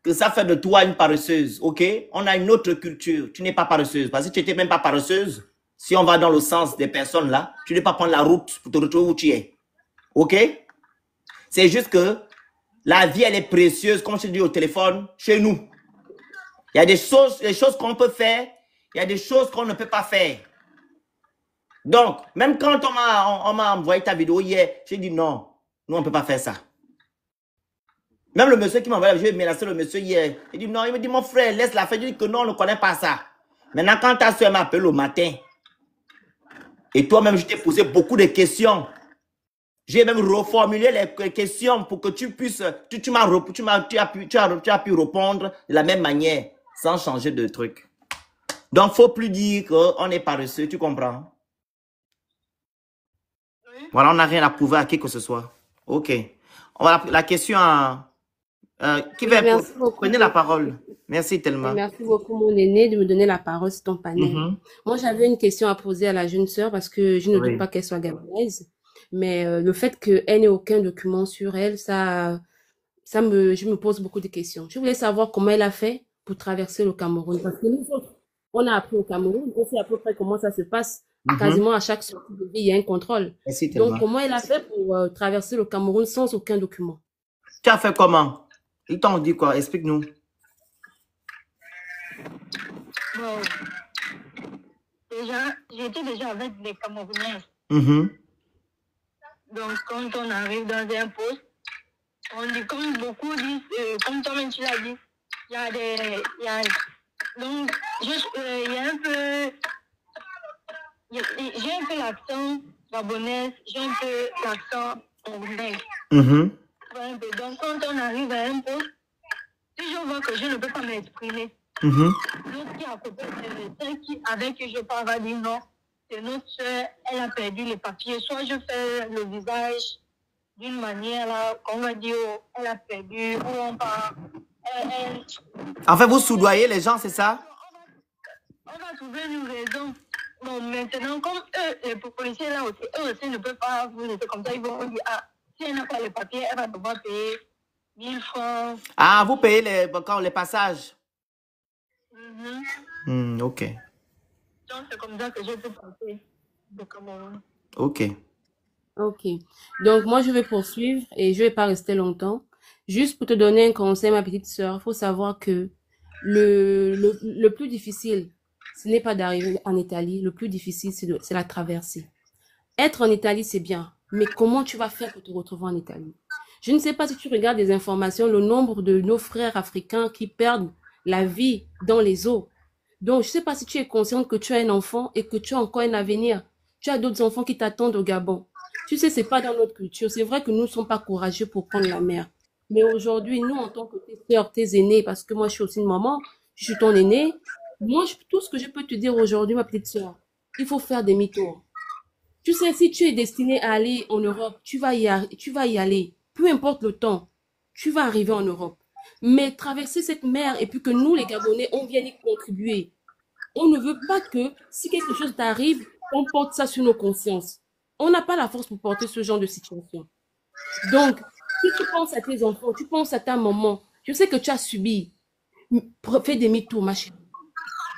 que ça fait de toi une paresseuse, ok? On a une autre culture. Tu n'es pas paresseuse. Parce que tu n'étais même pas paresseuse. Si on va dans le sens des personnes là, tu ne dois pas prendre la route pour te retrouver où tu es. Ok? C'est juste que la vie, elle est précieuse, comme je te dis au téléphone, chez nous. Il y a des choses qu'on peut faire, il y a des choses qu'on ne peut pas faire. Donc, même quand on m'a envoyé ta vidéo hier, j'ai dit non, nous on ne peut pas faire ça. Même le monsieur qui m'a envoyé, j'ai menacé le monsieur hier. Il dit non, il me dit mon frère, laisse la faire. Je dis que non, on ne connaît pas ça. Maintenant, quand ta soeur m'appelle au matin, et toi-même, je t'ai posé beaucoup de questions. J'ai même reformulé les questions pour que tu puisses, tu as pu répondre de la même manière, sans changer de truc. Donc, il ne faut plus dire qu'on est paresseux, tu comprends? Voilà, on n'a rien à prouver à qui que ce soit. Ok. Voilà la question à... qui va... Merci beaucoup. Prenez la parole. Merci tellement. Merci beaucoup, mon aîné, de me donner la parole sur ton panel. Moi, j'avais une question à poser à la jeune sœur parce que je ne doute pas qu'elle soit gabonaise. Mais le fait qu'elle n'ait aucun document sur elle, je me pose beaucoup de questions. Je voulais savoir comment elle a fait pour traverser le Cameroun. Parce que nous autres, on a appris au Cameroun, on sait à peu près comment ça se passe. Quasiment à chaque sortie de vie, il y a un contrôle. Donc, comment elle a fait pour traverser le Cameroun sans aucun document? Tu as fait comment? Ils t'ont dit quoi? Explique-nous. Bon, j'étais déjà avec des Camerounais. Donc, quand on arrive dans un poste, on dit, comme beaucoup disent, comme toi-même tu l'as dit, donc, il y a un peu... J'ai un peu l'accent gabonais, j'ai un peu l'accent anglais. Donc, quand on arrive à un poste, si je vois que je ne peux pas m'exprimer, l'autre qui est à côté, celle avec qui je parle va dire non, c'est notre soeur, elle a perdu les papiers. Soit je fais le visage d'une manière là, qu'on va dire, elle a perdu, ou on parle. En fait, vous soudoyez les gens, c'est ça? On va trouver une raison. Bon, maintenant, comme eux, les policiers là aussi, eux aussi ne peuvent pas vous laisser comme ça. Ils vont vous dire, ah, si elle n'a pas les papiers, elle va devoir payer 1000 francs. Ah, vous payez les passages? Ok. Donc, c'est comme ça que je peux passer au Cameroun. Ok. Donc, moi, je vais poursuivre et je ne vais pas rester longtemps. Juste pour te donner un conseil, ma petite sœur, il faut savoir que le plus difficile, ce n'est pas d'arriver en Italie. Le plus difficile, c'est la traversée. Être en Italie, c'est bien. Mais comment tu vas faire pour te retrouver en Italie? Je ne sais pas si tu regardes des informations, le nombre de nos frères africains qui perdent la vie dans les eaux. Donc, je ne sais pas si tu es consciente que tu as un enfant et que tu as encore un avenir. Tu as d'autres enfants qui t'attendent au Gabon. Tu sais, ce n'est pas dans notre culture. C'est vrai que nous ne sommes pas courageux pour prendre la mer. Mais aujourd'hui, nous, en tant que tes sœurs, tes aînés, parce que moi, je suis aussi une maman, je suis ton aînée, moi, tout ce que je peux te dire aujourd'hui, ma petite sœur, il faut faire demi-tour. Tu sais, si tu es destiné à aller en Europe, tu vas y aller. Peu importe le temps, tu vas arriver en Europe. Mais traverser cette mer et puis que nous, les Gabonais, on vienne y contribuer. On ne veut pas que, si quelque chose t'arrive, on porte ça sur nos consciences. On n'a pas la force pour porter ce genre de situation. Donc, si tu penses à tes enfants, tu penses à ta maman, je sais que tu as subi, fais demi-tour, ma chérie.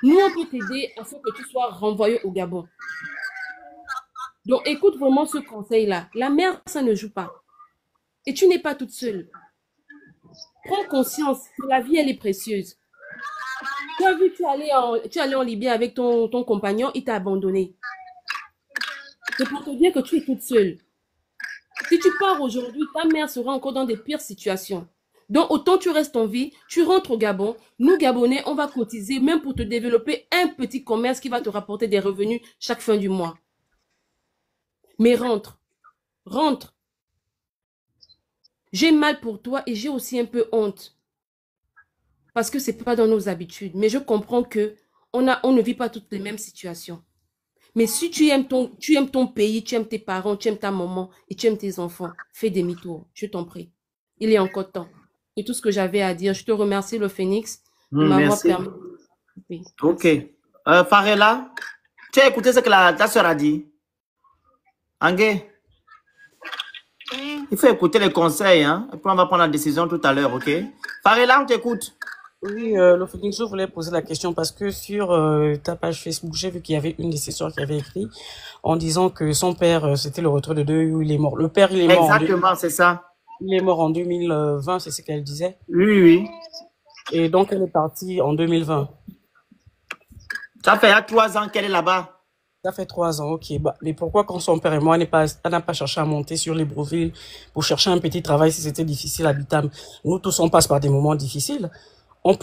Nous, on peut t'aider afin que tu sois renvoyé au Gabon. Donc, écoute vraiment ce conseil-là. La mer, ça ne joue pas. Et tu n'es pas toute seule. Prends conscience que la vie, elle est précieuse. Tu as vu, tu es allé en Libye avec ton compagnon, il t'a abandonné. C'est pour te dire que tu es toute seule. Si tu pars aujourd'hui, ta mère sera encore dans des pires situations. Donc, autant tu restes en vie, tu rentres au Gabon. Nous, Gabonais, on va cotiser même pour te développer un petit commerce qui va te rapporter des revenus chaque fin du mois. Mais rentre. J'ai mal pour toi et j'ai aussi un peu honte. Parce que ce n'est pas dans nos habitudes. Mais je comprends que on ne vit pas toutes les mêmes situations. Mais si tu aimes ton pays, tu aimes tes parents, tu aimes ta maman et tu aimes tes enfants, fais demi-tour, je t'en prie. Il est encore temps. C'est tout ce que j'avais à dire. Je te remercie, le Phénix, de m'avoir permis. Oui. Ok. Farella, tu as écouté ce que ta soeur a dit? Angué? Il faut écouter les conseils, hein? Et puis on va prendre la décision tout à l'heure, ok? Farella, on t'écoute. Oui, le Phoenix, je voulais poser la question parce que sur ta page Facebook, j'ai vu qu'il y avait une de ses soeurs qui avait écrit en disant que son père, c'était le retrait de deuil où il est mort. Le père, il est mort. Exactement, c'est ça. Il est mort en 2020, c'est ce qu'elle disait. Oui. Et donc, elle est partie en 2020. Ça fait 3 ans qu'elle est là-bas. Ça fait 3 ans, ok. Bah, mais pourquoi quand son père et moi, elle n'a pas cherché à monter sur Libreville pour chercher un petit travail si c'était difficile à Bitam? Nous tous, on passe par des moments difficiles.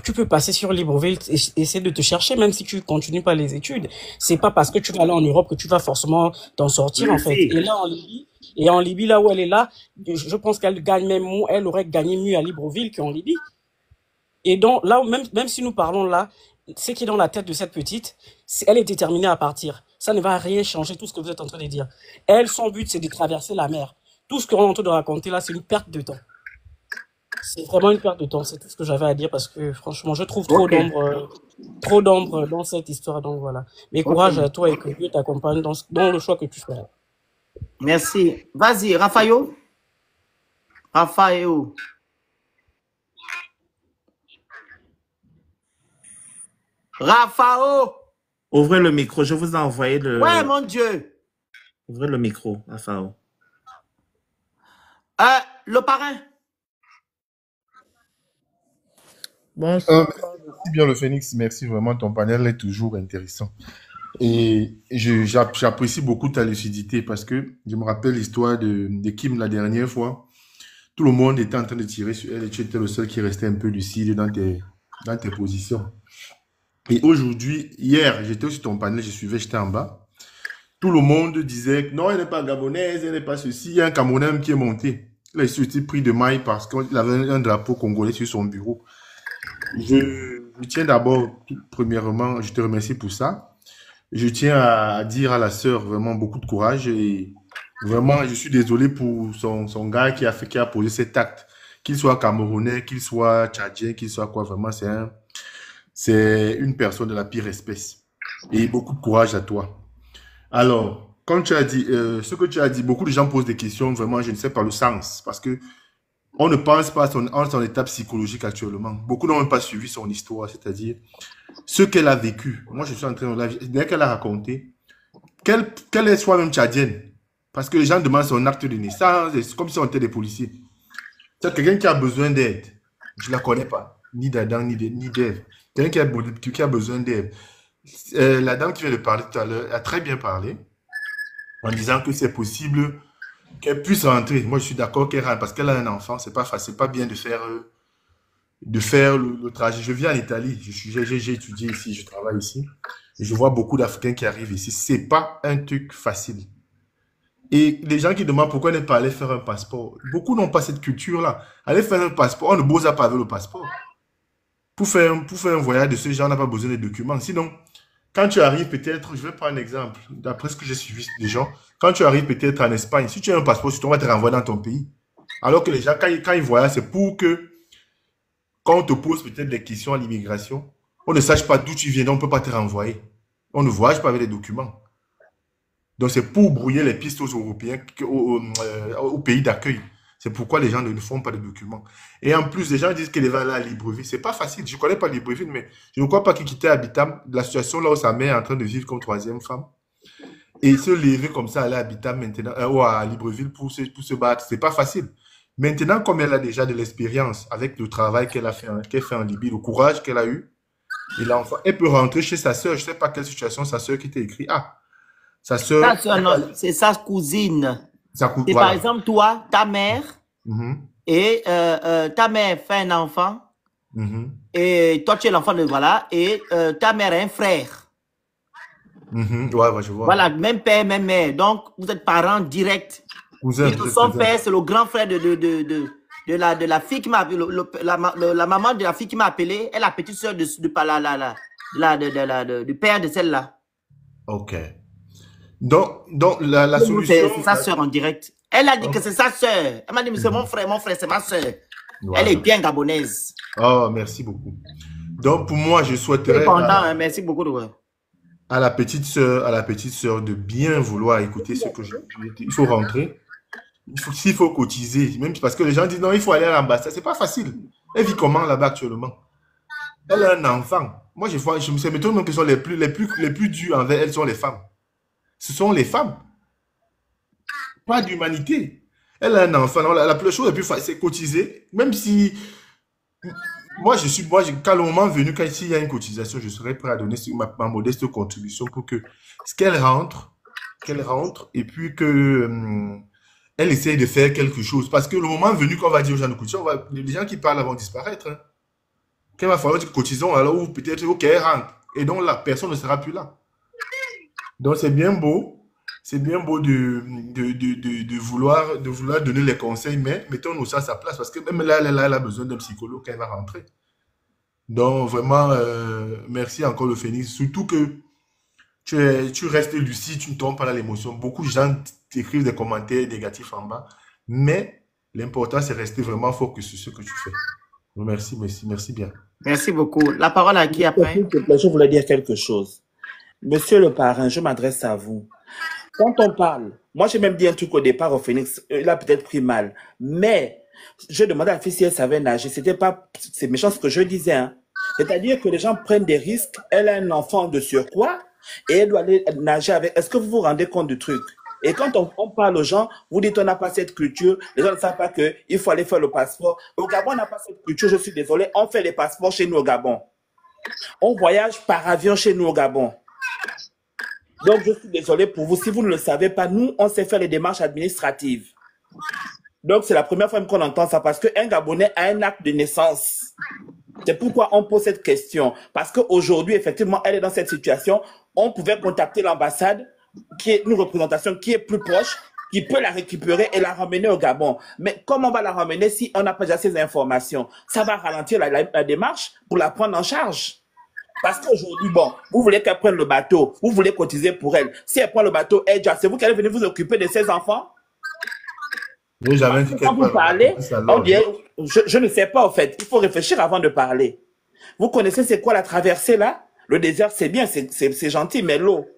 Tu peux passer sur Libreville et essayer de te chercher, même si tu continues pas les études. C'est pas parce que tu vas aller en Europe que tu vas forcément t'en sortir, en fait. Et en Libye, là où elle est là, je pense qu'elle gagne elle aurait gagné mieux à Libreville qu'en Libye. Et donc, là, même si nous parlons là, ce qui est dans la tête de cette petite, elle est déterminée à partir. Ça ne va rien changer, tout ce que vous êtes en train de dire. Elle, son but, c'est de traverser la mer. Tout ce qu'on est en train de raconter là, c'est une perte de temps. C'est vraiment une perte de temps, c'est tout ce que j'avais à dire parce que franchement, je trouve trop d'ombre dans cette histoire. Donc voilà. Mais courage à toi et que Dieu t'accompagne dans le choix que tu feras. Merci. Vas-y, Raphaël. Raphaël. Raphaël. Ouvrez le micro, je vous ai envoyé le... Ouais, mon Dieu. Ouvrez le micro, Raphaël. Le parrain. Bonsoir. Merci bien le Phénix, merci vraiment, ton panel est toujours intéressant. Et j'apprécie beaucoup ta lucidité parce que je me rappelle l'histoire de Kim la dernière fois. Tout le monde était en train de tirer sur elle et tu étais le seul qui restait un peu lucide dans tes positions. Et aujourd'hui, hier, j'étais sur ton panel, j'étais en bas. Tout le monde disait que non, elle n'est pas gabonaise, elle n'est pas ceci. Il y a un Camerounais qui est monté. Il a été pris de maille parce qu'il avait un drapeau congolais sur son bureau. Je tiens d'abord, premièrement, je te remercie pour ça. Je tiens à dire à la sœur vraiment beaucoup de courage et vraiment, je suis désolé pour son gars qui a posé cet acte. Qu'il soit camerounais, qu'il soit tchadien, qu'il soit quoi, vraiment, c'est une personne de la pire espèce. Et beaucoup de courage à toi. Alors, quand tu as dit, ce que tu as dit, beaucoup de gens posent des questions, vraiment, je ne sais pas le sens, parce que on ne pense pas à son état psychologique actuellement. Beaucoup n'ont même pas suivi son histoire, c'est-à-dire ce qu'elle a vécu. Moi, je suis en train de dès qu'elle a raconté, qu'elle est soi-même tchadienne. Parce que les gens demandent son acte de naissance, c'est comme si on était des policiers. C'est quelqu'un qui a besoin d'aide. Je ne la connais pas, ni d'Adam, ni d'Ève. Quelqu'un qui a besoin d'aide. La dame qui vient de parler tout à l'heure a très bien parlé en disant que c'est possible qu'elle puisse rentrer. Moi, je suis d'accord qu'elle rentre parce qu'elle a un enfant. C'est pas facile, c'est pas bien de faire le trajet. Je viens en Italie, j'ai étudié ici, je travaille ici. Et je vois beaucoup d'Africains qui arrivent ici. C'est pas un truc facile. Et les gens qui demandent pourquoi ne pas aller faire un passeport, beaucoup n'ont pas cette culture-là. Aller faire un passeport, on ne bosse pas avec le passeport. Pour faire un voyage de ce genre, on n'a pas besoin de documents. Sinon, quand tu arrives peut-être, je vais prendre un exemple, d'après ce que j'ai suivi des gens, quand tu arrives peut-être en Espagne, si tu as un passeport, on va te renvoyer dans ton pays. Alors que les gens, quand ils voyagent, c'est pour que, quand on te pose peut-être des questions à l'immigration, on ne sache pas d'où tu viens, donc on ne peut pas te renvoyer. On ne voyage pas avec les documents. Donc c'est pour brouiller les pistes aux Européens, au pays d'accueil. C'est pourquoi les gens ne font pas de documents. Et en plus, les gens disent qu'elle va aller à Libreville. C'est pas facile. Je ne connais pas Libreville, mais je ne crois pas qu'il quittait Habitam. La situation là où sa mère est en train de vivre comme troisième femme. Et se lever comme ça, aller à Habitam maintenant, ou à Libreville pour se battre, c'est pas facile. Maintenant, comme elle a déjà de l'expérience avec le travail qu'elle fait en Libye, le courage qu'elle a eu, et l'enfant, elle peut rentrer chez sa sœur. Je ne sais pas quelle situation sa sœur qui t'a écrit. Ah, sa sœur. C'est sa cousine. C'est voilà. Par exemple, toi, ta mère, et ta mère fait un enfant, et toi, tu es l'enfant de voilà, et ta mère a un frère. Ouais, je vois. Voilà, même père, même mère. Donc, vous êtes parents directs. Et son père, c'est le grand frère de la fille qui m'a appelé, la maman de la fille qui m'a appelé, elle est la petite soeur du père de celle-là. Ok. Donc la solution... C'est sa soeur en direct. Elle a dit que c'est sa soeur. Elle m'a dit, mais c'est mon frère, c'est ma soeur. Voilà. Elle est bien gabonaise. Oh, merci beaucoup. Donc, pour moi, je souhaiterais... Merci beaucoup. À la petite sœur de bien vouloir écouter ce que je dis. Il faut rentrer. S'il faut cotiser, même parce que les gens disent non, il faut aller à l'ambassade. C'est pas facile. Elle vit comment là-bas actuellement? Elle a un enfant. Moi, je me m'étonne même que sont les plus durs envers elles sont les femmes. Ce sont les femmes. Pas d'humanité. Elle a un enfant. La chose la plus facile, c'est cotiser. Même si Quand le moment venu, quand il y a une cotisation, je serai prêt à donner ma modeste contribution pour que qu'elle rentre, et puis que elle essaye de faire quelque chose. Parce que le moment venu qu'on va dire aux gens de cotiser, les gens qui parlent vont disparaître. Hein. Qu'il va falloir dire cotisons, alors ou peut-être, ok, elle rentre. Et donc la personne ne sera plus là. Donc c'est bien beau. C'est bien beau de vouloir donner les conseils, mais mettons-nous ça à sa place, parce que même là, elle a besoin d'un psychologue quand elle va rentrer. Donc, vraiment, merci encore le Phénix. Surtout que tu restes lucide, tu ne tombes pas dans l'émotion. Beaucoup de gens t'écrivent des commentaires négatifs en bas, mais l'important, c'est rester vraiment focus sur ce que tu fais. Merci bien. Merci beaucoup. La parole à qui après? S'il te plaît, je voulais dire quelque chose. Monsieur le parrain, je m'adresse à vous. Quand on parle, moi j'ai même dit un truc au départ au Phénix, il a peut-être pris mal, mais je demandais à la fille si elle savait nager. C'est méchant ce que je disais, hein. C'est-à-dire que les gens prennent des risques, elle a un enfant de surcroît et elle doit aller nager avec. Est-ce que vous vous rendez compte du truc? Et quand on parle aux gens, vous dites on n'a pas cette culture, les gens ne savent pas qu'il faut aller faire le passeport. Au Gabon, on n'a pas cette culture, je suis désolé, on fait les passeports chez nous au Gabon. On voyage par avion chez nous au Gabon. Donc, je suis désolé pour vous. Si vous ne le savez pas, nous, on sait faire les démarches administratives. Donc, c'est la première fois qu'on entend ça parce qu'un Gabonais a un acte de naissance. C'est pourquoi on pose cette question. Parce qu'aujourd'hui, effectivement, elle est dans cette situation. On pouvait contacter l'ambassade, qui est une représentation qui est plus proche, qui peut la récupérer et la ramener au Gabon. Mais comment on va la ramener si on n'a pas déjà ces informations? Ça va ralentir la démarche pour la prendre en charge. Parce qu'aujourd'hui, bon, vous voulez qu'elle prenne le bateau, vous voulez cotiser pour elle. Si elle prend le bateau, c'est vous qui allez venir vous occuper de ses enfants? Quand vous parlez, on dit, je ne sais pas, en fait. Il faut réfléchir avant de parler. Vous connaissez c'est quoi la traversée, là? Le désert, c'est bien, c'est gentil, mais l'eau.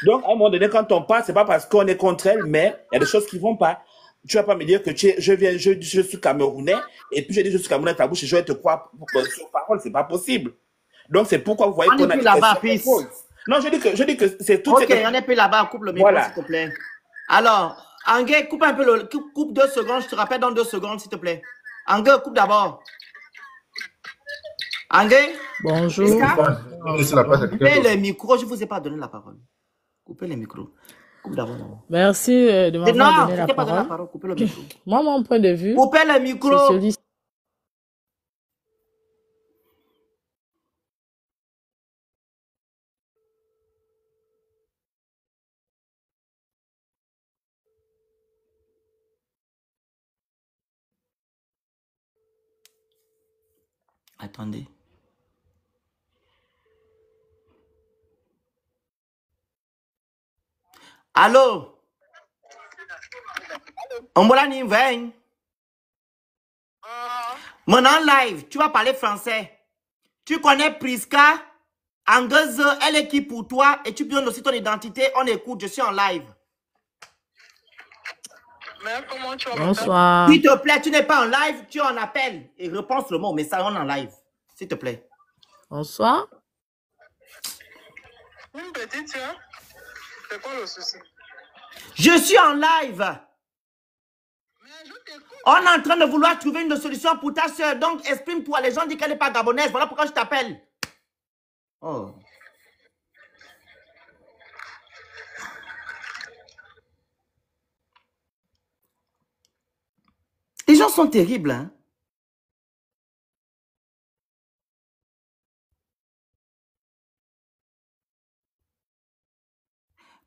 Donc, à un moment donné, quand on parle, c'est pas parce qu'on est contre elle, mais il y a des choses qui vont pas. Tu vas pas me dire que je suis Camerounais, et puis je dis je suis Camerounais, ta bouche, et je vais te croire sur parole, c'est pas possible. Donc, c'est pourquoi vous voyez qu'on a là-bas, non, je dis que c'est tout. Ok, on est plus là-bas, coupe le micro, s'il te plaît. Alors, Angue, coupe un peu coupe 2 secondes, je te rappelle dans 2 secondes, s'il te plaît. Angue, coupe d'abord. Angue? Bonjour. Coupez le micro, je ne vous ai pas donné la parole. Coupez le micro. Coupe d'abord. Merci de m'avoir donné la pas donné la parole. parole. Coupez le micro. Moi, mon point de vue, Coupez le micro. c'est celui. Attendez. Allô? Ombolani Veng. Maintenant live, tu vas parler français. Tu connais Priska? Angueuse, elle est qui pour toi? Et tu peux donner aussi ton identité. On écoute, je suis en live. Bonsoir. S'il te plaît, tu n'es pas en live, tu es en appel. Et réponds le mot message, on est en live. S'il te plaît. Bonsoir. Une petite soeur, c'est quoi le souci? Je suis en live. On est en train de vouloir trouver une solution pour ta soeur. Donc, exprime-toi. Les gens disent qu'elle n'est pas gabonaise. Voilà pourquoi je t'appelle. Oh. Les gens sont terribles, hein?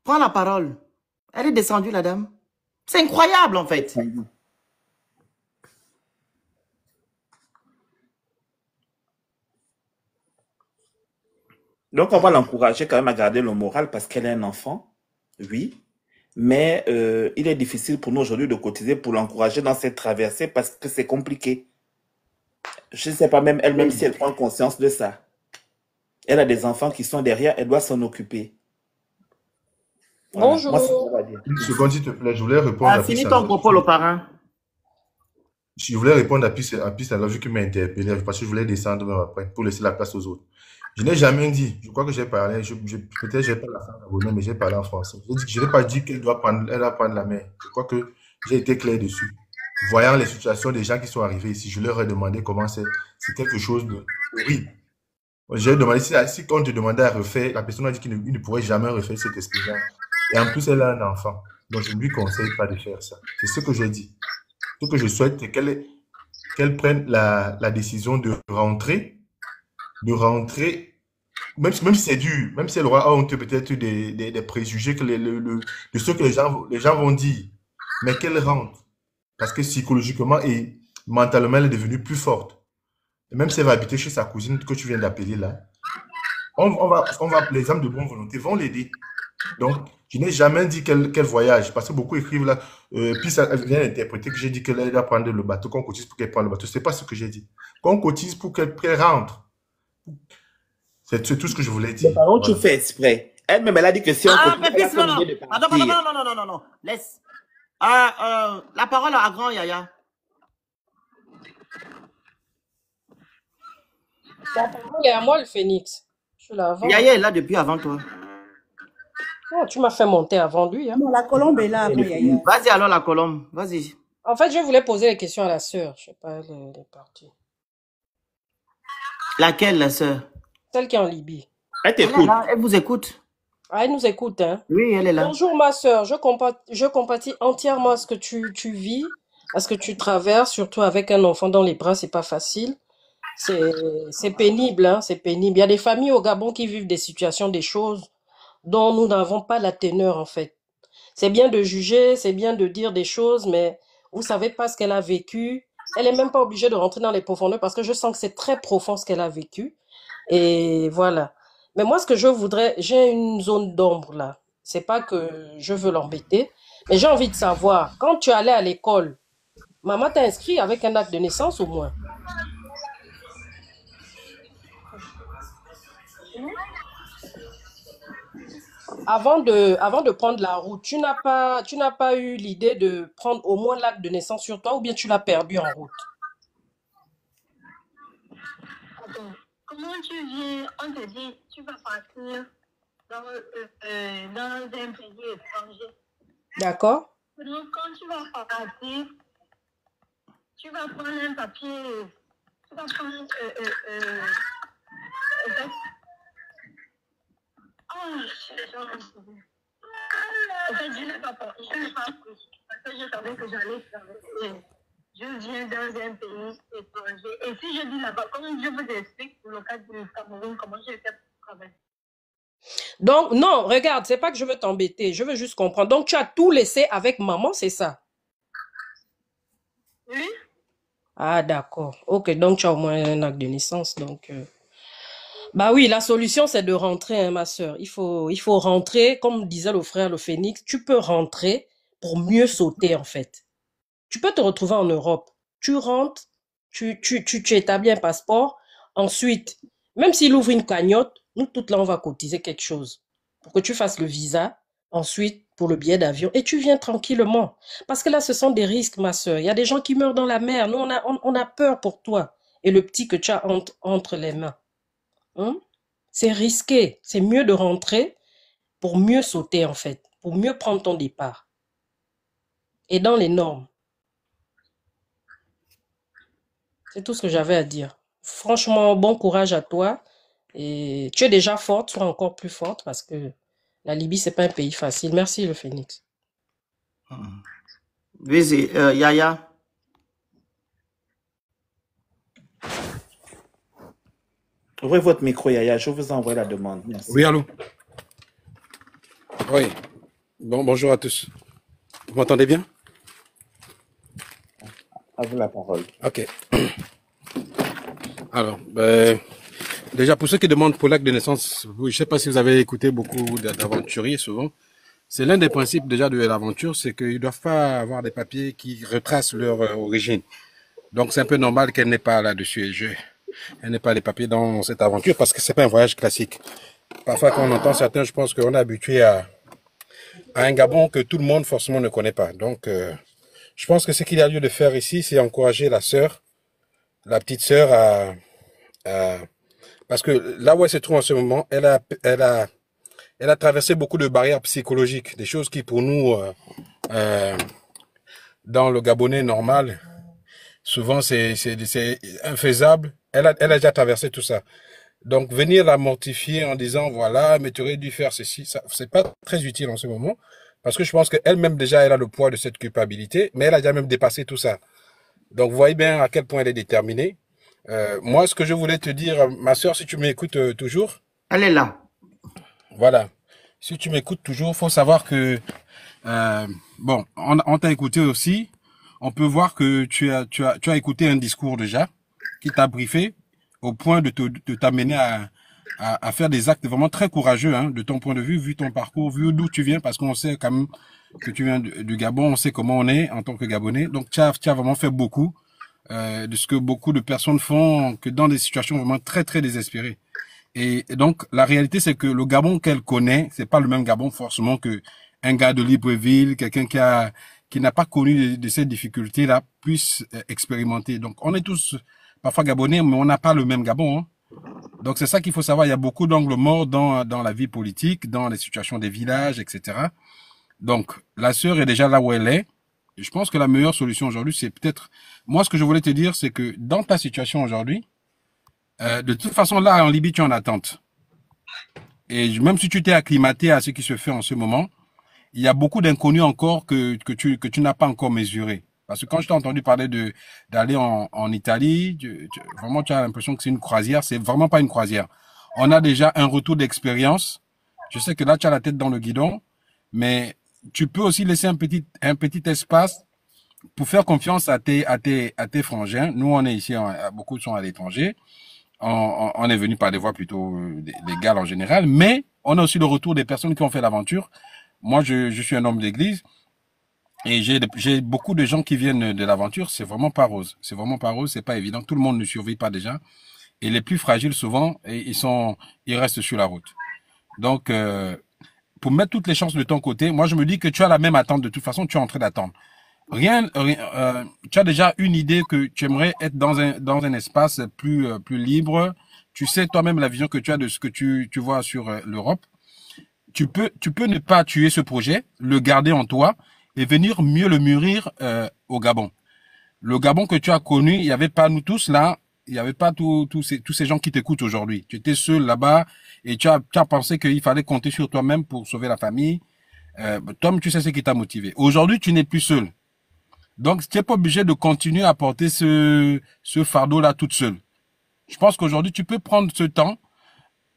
Prends la parole. Elle est descendue, la dame. C'est incroyable, en fait. Donc, on va l'encourager quand même à garder le moral parce qu'elle est un enfant, oui. Mais il est difficile pour nous aujourd'hui de cotiser pour l'encourager dans cette traversée parce que c'est compliqué. Je ne sais pas même elle-même si elle prend conscience de ça. Elle a des enfants qui sont derrière, elle doit s'en occuper. Voilà. Bonjour. Moi, une seconde, s'il te plaît, je voulais répondre à Fini ton propos, le parrain. Je voulais répondre à Pisse alors vu qu'il m'a interpellé parce que je voulais descendre après pour laisser la place aux autres. Je n'ai jamais dit, je crois que j'ai parlé, peut-être j'ai pas la fin d'abonner, mais j'ai parlé en français. Je n'ai pas dit qu'elle doit prendre la main. Je crois que j'ai été clair dessus. voyant les situations des gens qui sont arrivés ici, je leur ai demandé comment c'est. C'est quelque chose de horrible. J'ai demandé si on te demandait à refaire, la personne a dit qu'il ne pourrait jamais refaire cette expérience. Et en plus, elle a un enfant. Donc, je ne lui conseille pas de faire ça. C'est ce que j'ai dit. Ce que je souhaite, c'est qu'elle prenne la décision de rentrer, même si c'est dur, même si elle aura honte peut-être des préjugés de ce que les gens vont dire, mais qu'elle rentre. Parce que psychologiquement et mentalement, elle est devenue plus forte. Et même si elle va habiter chez sa cousine que tu viens d'appeler là, les hommes de bonne volonté vont l'aider. Donc, je n'ai jamais dit qu'elle voyage, parce que beaucoup écrivent là, puis ça vient interpréter que j'ai dit qu'elle doit prendre le bateau, qu'on cotise pour qu'elle prenne le bateau. C'est pas ce que j'ai dit. Qu'on cotise pour qu'elle rentre. C'est tout ce que je voulais dire. Par contre, tu fais exprès. Elle-même, elle a dit que si on cotise, elle a Pépis, non, comme non. idée de partir. Non. Laisse. La parole à grand Yaya. Il y a moi le phénix. Je suis là avant. Yaya est là depuis avant toi. Oh, tu m'as fait monter avant lui. Hein. Non, la colombe est là après Yaya. Vas-y alors la colombe. Vas-y. En fait, je voulais poser les questions à la sœur. Je sais pas, elle est partie. Laquelle, la sœur? Celle qui est en Libye. Elle t'écoute. Elle vous écoute. Ah, elle nous écoute, hein? Oui, elle est là. Bonjour, ma sœur. Je compatis entièrement à ce que tu vis, à ce que tu traverses, surtout avec un enfant dans les bras, c'est pas facile. C'est pénible, hein? C'est pénible. Il y a des familles au Gabon qui vivent des situations, des choses dont nous n'avons pas la teneur, en fait. C'est bien de juger, c'est bien de dire des choses, mais vous savez pas ce qu'elle a vécu. Elle est même pas obligée de rentrer dans les profondeurs parce que je sens que c'est très profond ce qu'elle a vécu. Et voilà. Mais moi, ce que je voudrais, j'ai une zone d'ombre là. C'est pas que je veux l'embêter, mais j'ai envie de savoir, quand tu allais à l'école, maman t'a inscrit avec un acte de naissance au moins? Avant de prendre la route, tu n'as pas eu l'idée de prendre au moins l'acte de naissance sur toi ou bien tu l'as perdu en route? Attends, comment tu viens, on te dit, tu vas partir dans un pays étranger. D'accord? Donc, quand tu vas partir, tu vas prendre un papier, tu vas prendre en fait, je n'ai pas pris, parce que je savais que j'allais traverser. Je viens dans un pays étranger. Et si je dis là-bas, comme je vous explique pour le cas du Cameroun, comment j'ai fait pour traverser. Donc, non, regarde, c'est pas que je veux t'embêter, je veux juste comprendre. Donc, tu as tout laissé avec maman, c'est ça? Oui. Ah, d'accord. Ok, donc tu as au moins un acte de naissance. Donc, bah oui, la solution, c'est de rentrer, hein, ma sœur. Il faut rentrer, comme disait le frère le Phénix, tu peux rentrer pour mieux sauter, en fait. Tu peux te retrouver en Europe. Tu rentres, tu établis un passeport. Ensuite, même s'il ouvre une cagnotte, nous toutes là, on va cotiser quelque chose pour que tu fasses le visa. Ensuite, pour le billet d'avion. Et tu viens tranquillement. Parce que là, ce sont des risques, ma sœur. Il y a des gens qui meurent dans la mer. Nous, on a peur pour toi. Et le petit que tu as entre les mains. Hein? C'est risqué. C'est mieux de rentrer pour mieux sauter, en fait. Pour mieux prendre ton départ. Et dans les normes. C'est tout ce que j'avais à dire. Franchement, bon courage à toi. Et tu es déjà forte, sois encore plus forte parce que la Libye, c'est pas un pays facile. Merci, le Phénix. Vas-y, Yaya. Ouvrez votre micro, Yaya. Je vous envoie la demande. Merci. Oui, allô? Oui. Bon, bonjour à tous. Vous m'entendez bien? À vous la parole. Ok. Alors, déjà, pour ceux qui demandent pour l'acte de naissance, je ne sais pas si vous avez écouté beaucoup d'aventuriers souvent. C'est l'un des principes déjà de l'aventure, c'est qu'ils ne doivent pas avoir des papiers qui retracent leur origine. Donc, c'est un peu normal qu'elle n'ait pas là-dessus. Elle n'ait pas les papiers dans cette aventure parce que c'est pas un voyage classique. Parfois, quand on entend certains, je pense qu'on est habitué à un Gabon que tout le monde forcément ne connaît pas. Donc, je pense que ce qu'il y a lieu de faire ici, c'est encourager la sœur, la petite sœur parce que là où elle se trouve en ce moment, elle a traversé beaucoup de barrières psychologiques, des choses qui pour nous dans le Gabonais normal, souvent c'est infaisable. Elle a déjà traversé tout ça. Donc, venir la mortifier en disant, voilà, mais tu aurais dû faire ceci, ça, c'est pas très utile en ce moment. Parce que je pense qu'elle-même, déjà, elle a le poids de cette culpabilité, mais elle a déjà même dépassé tout ça. Donc, vous voyez bien à quel point elle est déterminée. Moi, ce que je voulais te dire, ma sœur, si tu m'écoutes toujours. Elle est là. Voilà. Si tu m'écoutes toujours, faut savoir que, bon, on t'a écouté aussi. On peut voir que tu as écouté un discours déjà, qui t'a briefé, au point de t'amener à faire des actes vraiment très courageux, hein, de ton point de vue, vu ton parcours, vu d'où tu viens, parce qu'on sait quand même que tu viens du Gabon, on sait comment on est en tant que Gabonais. Donc, tu as vraiment fait beaucoup de ce que beaucoup de personnes font, que dans des situations vraiment très, très désespérées. Et donc, la réalité, c'est que le Gabon qu'elle connaît, c'est pas le même Gabon forcément que un gars de Libreville, quelqu'un qui n'a pas connu de ces difficultés-là, puisse expérimenter. Donc, on est tous parfois Gabonais, mais on n'a pas le même Gabon, hein. Donc, c'est ça qu'il faut savoir. Il y a beaucoup d'angles morts dans la vie politique, dans les situations des villages, etc. Donc, la sœur est déjà là où elle est. Je pense que la meilleure solution aujourd'hui, c'est peut-être... Moi, ce que je voulais te dire, c'est que dans ta situation aujourd'hui, de toute façon, là, en Libye, tu es en attente. Et même si tu t'es acclimaté à ce qui se fait en ce moment, il y a beaucoup d'inconnus encore que tu n'as pas encore mesuré. Parce que quand je t'ai entendu parler d'aller en Italie, vraiment, tu as l'impression que c'est une croisière. C'est vraiment pas une croisière. On a déjà un retour d'expérience. Je sais que là, tu as la tête dans le guidon, mais tu peux aussi laisser un petit espace pour faire confiance à tes frangins. Nous, on est ici, beaucoup sont à l'étranger. On est venu par des voies plutôt légales en général, mais on a aussi le retour des personnes qui ont fait l'aventure. Moi, je suis un homme d'église et j'ai beaucoup de gens qui viennent de l'aventure. C'est vraiment pas rose. C'est vraiment pas rose. C'est pas évident. Tout le monde ne survit pas déjà. Et les plus fragiles, souvent, ils restent sur la route. Donc, pour mettre toutes les chances de ton côté, moi, je me dis que tu as la même attente. De toute façon, tu es en train d'attendre. Tu as déjà une idée que tu aimerais être dans un espace plus libre. Tu sais toi-même la vision que tu as de ce que tu vois sur l'Europe. Tu peux ne pas tuer ce projet, le garder en toi et venir mieux le mûrir au Gabon. Le Gabon que tu as connu, il n'y avait pas nous tous là, il n'y avait pas tous ces gens qui t'écoutent aujourd'hui. Tu étais seul là-bas et tu as pensé qu'il fallait compter sur toi-même pour sauver la famille. Toi, tu sais ce qui t'a motivé. Aujourd'hui, tu n'es plus seul. Donc, tu n'es pas obligé de continuer à porter ce fardeau-là toute seule. Je pense qu'aujourd'hui, tu peux prendre ce temps,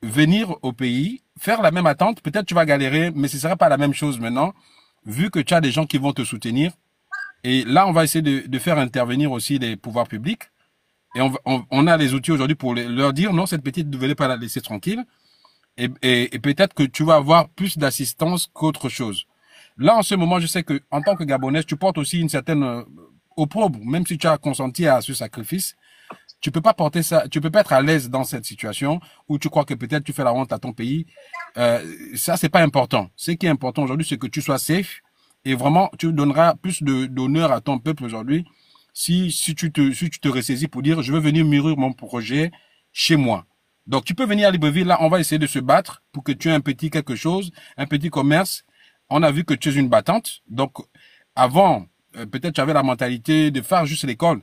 venir au pays, faire la même attente. Peut-être tu vas galérer, mais ce ne sera pas la même chose maintenant, vu que tu as des gens qui vont te soutenir. Et là, on va essayer de faire intervenir aussi les pouvoirs publics. Et on a les outils aujourd'hui pour leur dire, non, cette petite, ne devez pas la laisser tranquille. Et peut-être que tu vas avoir plus d'assistance qu'autre chose. Là, en ce moment, je sais que en tant que Gabonaise, tu portes aussi une certaine opprobre, même si tu as consenti à ce sacrifice. Tu peux pas porter ça, tu peux pas être à l'aise dans cette situation où tu crois que peut-être tu fais la honte à ton pays. Ça, c'est pas important. Ce qui est important aujourd'hui, c'est que tu sois safe et vraiment, tu donneras plus d'honneur à ton peuple aujourd'hui si tu te ressaisis pour dire, je veux venir mûrir mon projet chez moi. Donc, tu peux venir à Libreville. Là, on va essayer de se battre pour que tu aies un petit quelque chose, un petit commerce. On a vu que tu es une battante. Donc, avant, peut-être tu avais la mentalité de faire juste l'école.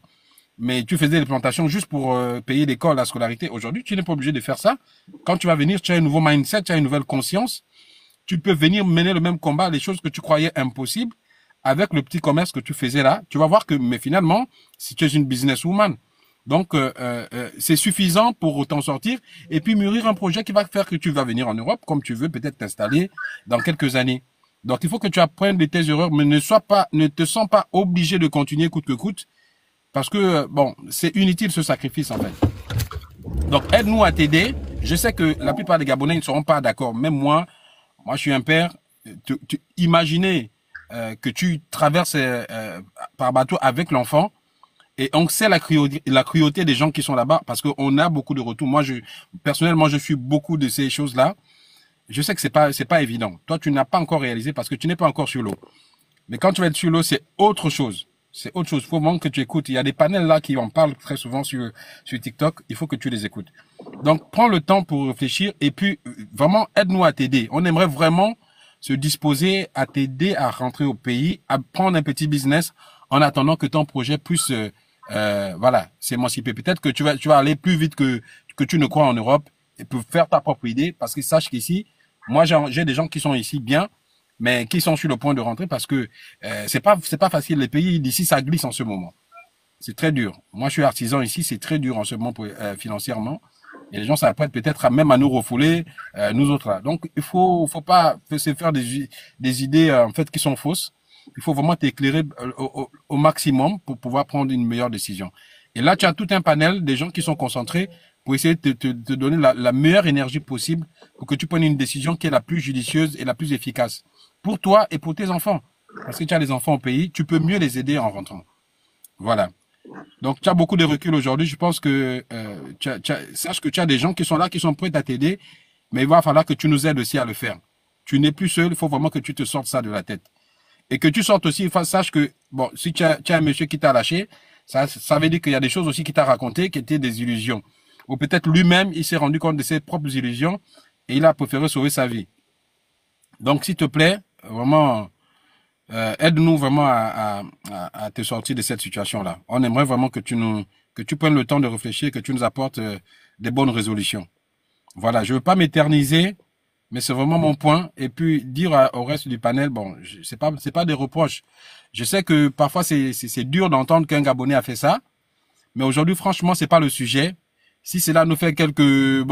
Mais tu faisais des plantations juste pour payer l'école, la scolarité. Aujourd'hui, tu n'es pas obligé de faire ça. Quand tu vas venir, tu as un nouveau mindset, tu as une nouvelle conscience. Tu peux venir mener le même combat, les choses que tu croyais impossibles, avec le petit commerce que tu faisais là. Tu vas voir que, mais finalement, si tu es une businesswoman, donc c'est suffisant pour t'en sortir et puis mûrir un projet qui va faire que tu vas venir en Europe, comme tu veux, peut-être t'installer dans quelques années. Donc, il faut que tu apprennes de tes erreurs, mais ne te sens pas obligé de continuer coûte que coûte. Parce que, bon, c'est inutile ce sacrifice, en fait. Donc, aide-nous à t'aider. Je sais que la plupart des Gabonais ne seront pas d'accord. Même moi, je suis un père. Imaginez que tu traverses par bateau avec l'enfant et on sait la cruauté des gens qui sont là-bas parce qu'on a beaucoup de retours. Moi, personnellement, je suis beaucoup de ces choses-là. Je sais que c'est pas évident. Toi, tu n'as pas encore réalisé parce que tu n'es pas encore sur l'eau. Mais quand tu vas être sur l'eau, c'est autre chose. C'est autre chose. Il faut vraiment que tu écoutes. Il y a des panels là qui en parlent très souvent sur TikTok. Il faut que tu les écoutes. Donc, prends le temps pour réfléchir et puis vraiment aide-nous à t'aider. On aimerait vraiment se disposer à t'aider à rentrer au pays, à prendre un petit business en attendant que ton projet puisse, voilà, s'émanciper. Peut-être que tu vas aller plus vite que tu ne crois en Europe et peux faire ta propre idée, parce que sache qu'ici, moi, j'ai des gens qui sont ici bien, mais qui sont sur le point de rentrer parce que c'est pas facile. Les pays d'ici, ça glisse en ce moment. C'est très dur. Moi, je suis artisan ici, c'est très dur en ce moment financièrement. Et les gens s'apprêtent peut-être même à nous refouler, nous autres là. Donc, il faut pas se faire des idées en fait qui sont fausses. Il faut vraiment t'éclairer au maximum pour pouvoir prendre une meilleure décision. Et là, tu as tout un panel des gens qui sont concentrés pour essayer de te donner la meilleure énergie possible pour que tu prennes une décision qui est la plus judicieuse et la plus efficace pour toi et pour tes enfants. Parce que tu as des enfants au pays, tu peux mieux les aider en rentrant. Voilà. Donc, tu as beaucoup de recul aujourd'hui. Je pense que sache que tu as des gens qui sont là, qui sont prêts à t'aider, mais il va falloir que tu nous aides aussi à le faire. Tu n'es plus seul, il faut vraiment que tu te sortes ça de la tête. Et que tu sortes aussi, sache que, bon, si tu as un monsieur qui t'a lâché, ça veut dire qu'il y a des choses aussi qu'il t'a racontées qui étaient des illusions. Ou peut-être lui-même, il s'est rendu compte de ses propres illusions et il a préféré sauver sa vie. Donc, s'il te plaît, vraiment, aide-nous vraiment à te sortir de cette situation-là. On aimerait vraiment que tu prennes le temps de réfléchir, que tu nous apportes des bonnes résolutions. Voilà, je veux pas m'éterniser, mais c'est vraiment mon point. Et puis, dire au reste du panel, bon, c'est pas des reproches. Je sais que parfois, c'est dur d'entendre qu'un Gabonais a fait ça, mais aujourd'hui, franchement, c'est pas le sujet. Si cela nous fait quelques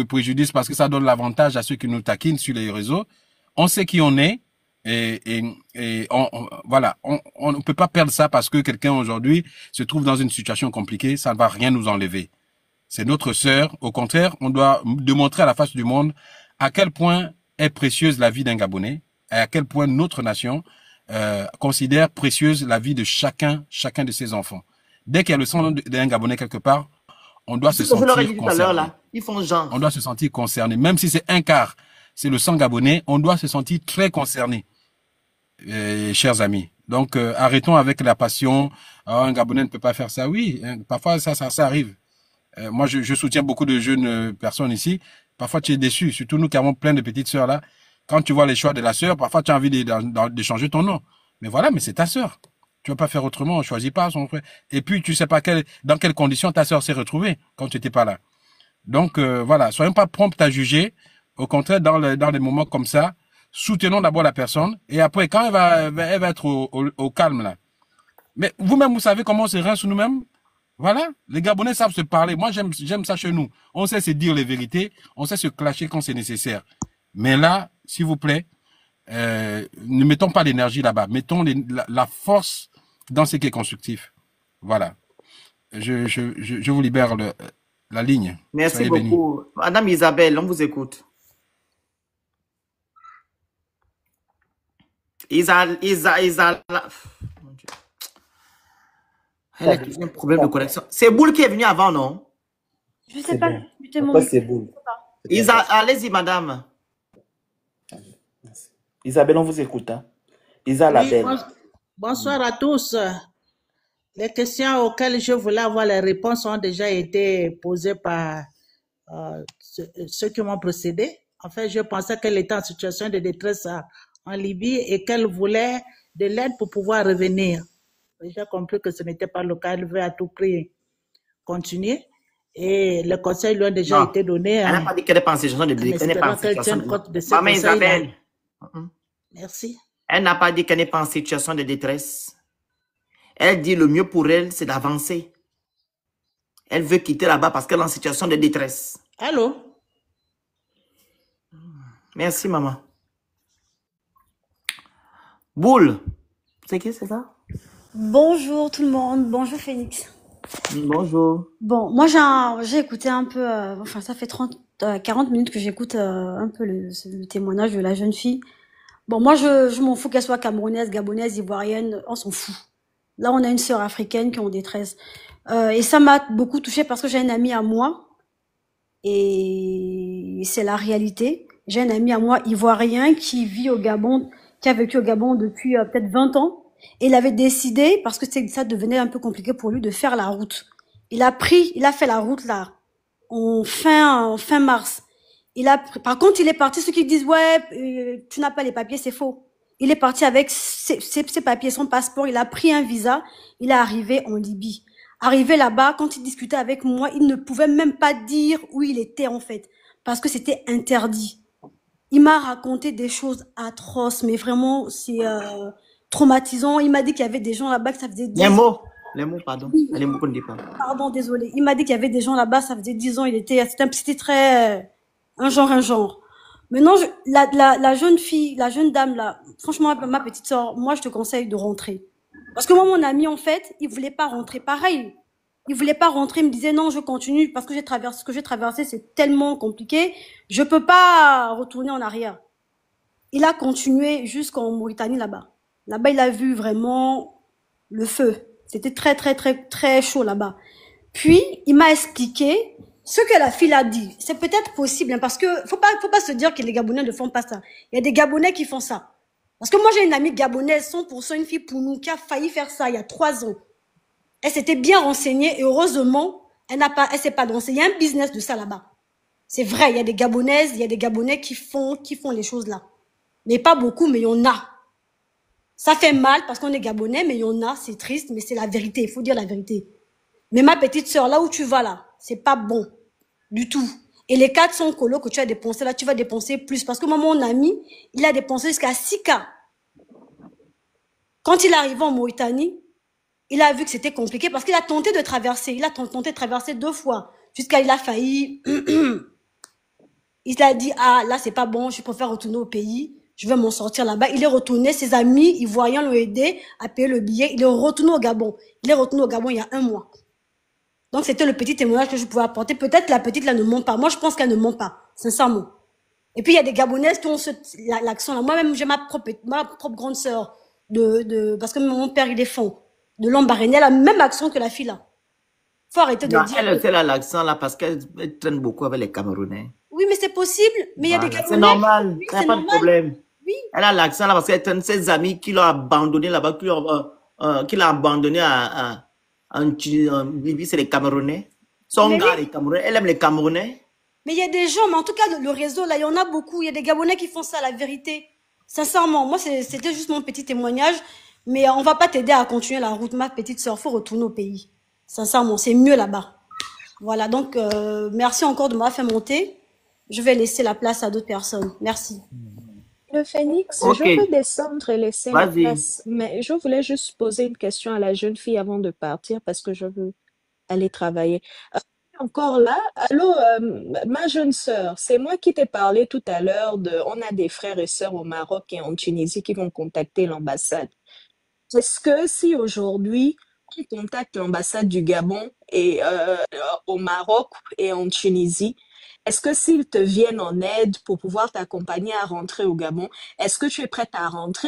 préjudices parce que ça donne l'avantage à ceux qui nous taquinent sur les réseaux, on sait qui on est et voilà, on ne peut pas perdre ça parce que quelqu'un aujourd'hui se trouve dans une situation compliquée, ça ne va rien nous enlever. C'est notre sœur. Au contraire, on doit démontrer à la face du monde à quel point est précieuse la vie d'un Gabonais et à quel point notre nation considère précieuse la vie de chacun de ses enfants. Dès qu'il y a le sang d'un Gabonais quelque part, on doit se sentir concerné. Ils font genre. On doit se sentir concerné. Même si c'est un quart, c'est le sang gabonais, on doit se sentir très concerné, chers amis. Donc, arrêtons avec la passion. Oh, un Gabonais ne peut pas faire ça. Oui, parfois, ça arrive. Moi, je soutiens beaucoup de jeunes personnes ici. Parfois, tu es déçu. Surtout nous qui avons plein de petites sœurs là. Quand tu vois les choix de la sœur, parfois, tu as envie de changer ton nom. Mais voilà, mais c'est ta sœur. Tu vas pas faire autrement, on choisit pas son frère. Et puis, tu sais pas dans quelles conditions ta sœur s'est retrouvée quand tu étais pas là. Donc, voilà, soyons pas prompts à juger. Au contraire, dans des moments comme ça, soutenons d'abord la personne. Et après, quand elle va être au calme, là. Mais vous-même, vous savez comment on se rince nous-mêmes? Voilà. Les Gabonais savent se parler. Moi, j'aime ça chez nous. On sait se dire les vérités. On sait se clasher quand c'est nécessaire. Mais là, s'il vous plaît, ne mettons pas l'énergie là-bas. Mettons la force dans ce qui est constructif. Voilà. Je vous libère la ligne. Merci Soyez beaucoup. bénis. Madame Isabelle, on vous écoute. Elle a toujours un problème de connexion. C'est Boule qui est venu avant, non? Je sais pas. Pourquoi c'est Boule? Allez-y, madame. Isabelle, on vous écoute. Hein? Isa la Oui, belle. bonsoir à tous. Les questions auxquelles je voulais avoir les réponses ont déjà été posées par ceux qui m'ont précédé. En fait, je pensais qu'elle était en situation de détresse en Libye et qu'elle voulait de l'aide pour pouvoir revenir. J'ai compris que ce n'était pas le cas. Elle veut à tout prix continuer. Et les conseils lui ont déjà été donnés. Elle n'a pas dit qu'elle est pas en situation de détresse. Elle n'est pas en situation de détresse. Maman Isabelle. Merci. Elle n'a pas dit qu'elle n'est pas en situation de détresse. Elle dit le mieux pour elle, c'est d'avancer. Elle veut quitter là-bas parce qu'elle est en situation de détresse. Allô? Merci, maman. Boule. C'est qui, c'est ça? Bonjour tout le monde. Bonjour Phoenix. Bonjour. Bon, moi j'ai écouté un peu, enfin ça fait 40 minutes que j'écoute un peu le témoignage de la jeune fille. Bon, moi je m'en fous qu'elle soit camerounaise, gabonaise, ivoirienne, on s'en fout. Là, on a une sœur africaine qui est en détresse. Et ça m'a beaucoup touchée parce que j'ai un ami à moi, et c'est la réalité. J'ai un ami à moi ivoirien qui vit au Gabon, qui a vécu au Gabon depuis peut-être 20 ans. Et il avait décidé, parce que ça devenait un peu compliqué pour lui, de faire la route. Il a fait la route là, en fin mars. Par contre, il est parti, ceux qui disent, ouais, tu n'as pas les papiers, c'est faux. Il est parti avec ses papiers, son passeport, il a pris un visa, il est arrivé en Libye. Arrivé là-bas, quand il discutait avec moi, il ne pouvait même pas dire où il était en fait, parce que c'était interdit. Il m'a raconté des choses atroces, mais vraiment, c'est traumatisant. Il m'a dit qu'il y avait des gens là-bas que ça faisait 10 ans. Les mots, pardon. Oui, Les mots qu'on ne dit pas. pardon, désolé. Il m'a dit qu'il y avait des gens là-bas, ça faisait 10 ans, c'était très, un genre. Maintenant, la jeune fille, la jeune dame là, franchement, ma petite sœur, moi, je te conseille de rentrer. Parce que moi, mon ami, en fait, il voulait pas rentrer. Pareil. Il voulait pas rentrer, il me disait non, je continue parce que ce que j'ai traversé, c'est tellement compliqué. Je peux pas retourner en arrière. Il a continué jusqu'en Mauritanie là-bas. Là-bas, il a vu vraiment le feu. C'était très, très, très, très chaud là-bas. Puis, il m'a expliqué ce que la fille a dit. C'est peut-être possible, hein, parce que faut pas se dire que les Gabonais ne font pas ça. Il y a des Gabonais qui font ça. Parce que moi, j'ai une amie gabonaise, 100% une fille pour nous, qui a failli faire ça il y a 3 ans. Elle s'était bien renseignée et heureusement, elle s'est pas lancée. Il y a un business de ça là-bas. C'est vrai, il y a des Gabonaises, il y a des Gabonais qui font les choses là. Mais pas beaucoup, mais il y en a. Ça fait mal parce qu'on est Gabonais, mais il y en a, c'est triste, mais c'est la vérité, il faut dire la vérité. Mais ma petite sœur, là où tu vas là, c'est pas bon du tout. Et les 400 colos que tu as dépensés là, tu vas dépenser plus. Parce que moi, mon ami, il a dépensé jusqu'à 6K. Quand il est arrivé en Mauritanie, il a vu que c'était compliqué parce qu'il a tenté de traverser. Il a tenté de traverser 2 fois. Jusqu'à il a failli. Il a dit, ah, là, c'est pas bon, je préfère retourner au pays. Je vais m'en sortir là-bas. Il est retourné, ses amis ivoiriens l'ont aidé à payer le billet. Il est retourné au Gabon. Il est retourné au Gabon il y a 1 mois. Donc, c'était le petit témoignage que je pouvais apporter. Peut-être la petite, là, ne ment pas. Moi, je pense qu'elle ne ment pas, sincèrement. Et puis, il y a des Gabonaises qui ont l'accent là. Moi-même, j'ai ma propre grande sœur parce que mon père, il est fond. De Lambaréné, elle a le même accent que la fille là. Faut arrêter de dire. Elle a l'accent là parce qu'elle traîne beaucoup avec les Camerounais. Oui, mais c'est possible. Mais il y a des Gabonais. C'est normal. Oui, Il n'y a c'est pas de normal. problème. Oui. Elle a l'accent là parce qu'elle traîne ses amis qui l'ont abandonné là-bas, qui l'ont abandonné en Libye, c'est les Camerounais. Son Mais gars, oui. les Camerounais. Elle aime les Camerounais. Mais il y a des gens, mais en tout cas, le réseau, là, il y en a beaucoup. Il y a des Gabonais qui font ça, la vérité. Sincèrement, moi, c'était juste mon petit témoignage. Mais on va pas t'aider à continuer la route, ma petite sœur. Faut retourner au pays. Sincèrement, c'est mieux là-bas. Voilà, donc, merci encore de m'avoir fait monter. Je vais laisser la place à d'autres personnes. Merci. Le Phénix, Ok. je peux descendre et laisser la Vas-y. place, mais je voulais juste poser une question à la jeune fille avant de partir parce que je veux aller travailler. Encore là, allô, ma jeune sœur, c'est moi qui t'ai parlé tout à l'heure on a des frères et sœurs au Maroc et en Tunisie qui vont contacter l'ambassade. Est-ce que si aujourd'hui on contacte l'ambassade du Gabon et au Maroc et en Tunisie, est-ce que s'ils te viennent en aide pour pouvoir t'accompagner à rentrer au Gabon, est-ce que tu es prête à rentrer?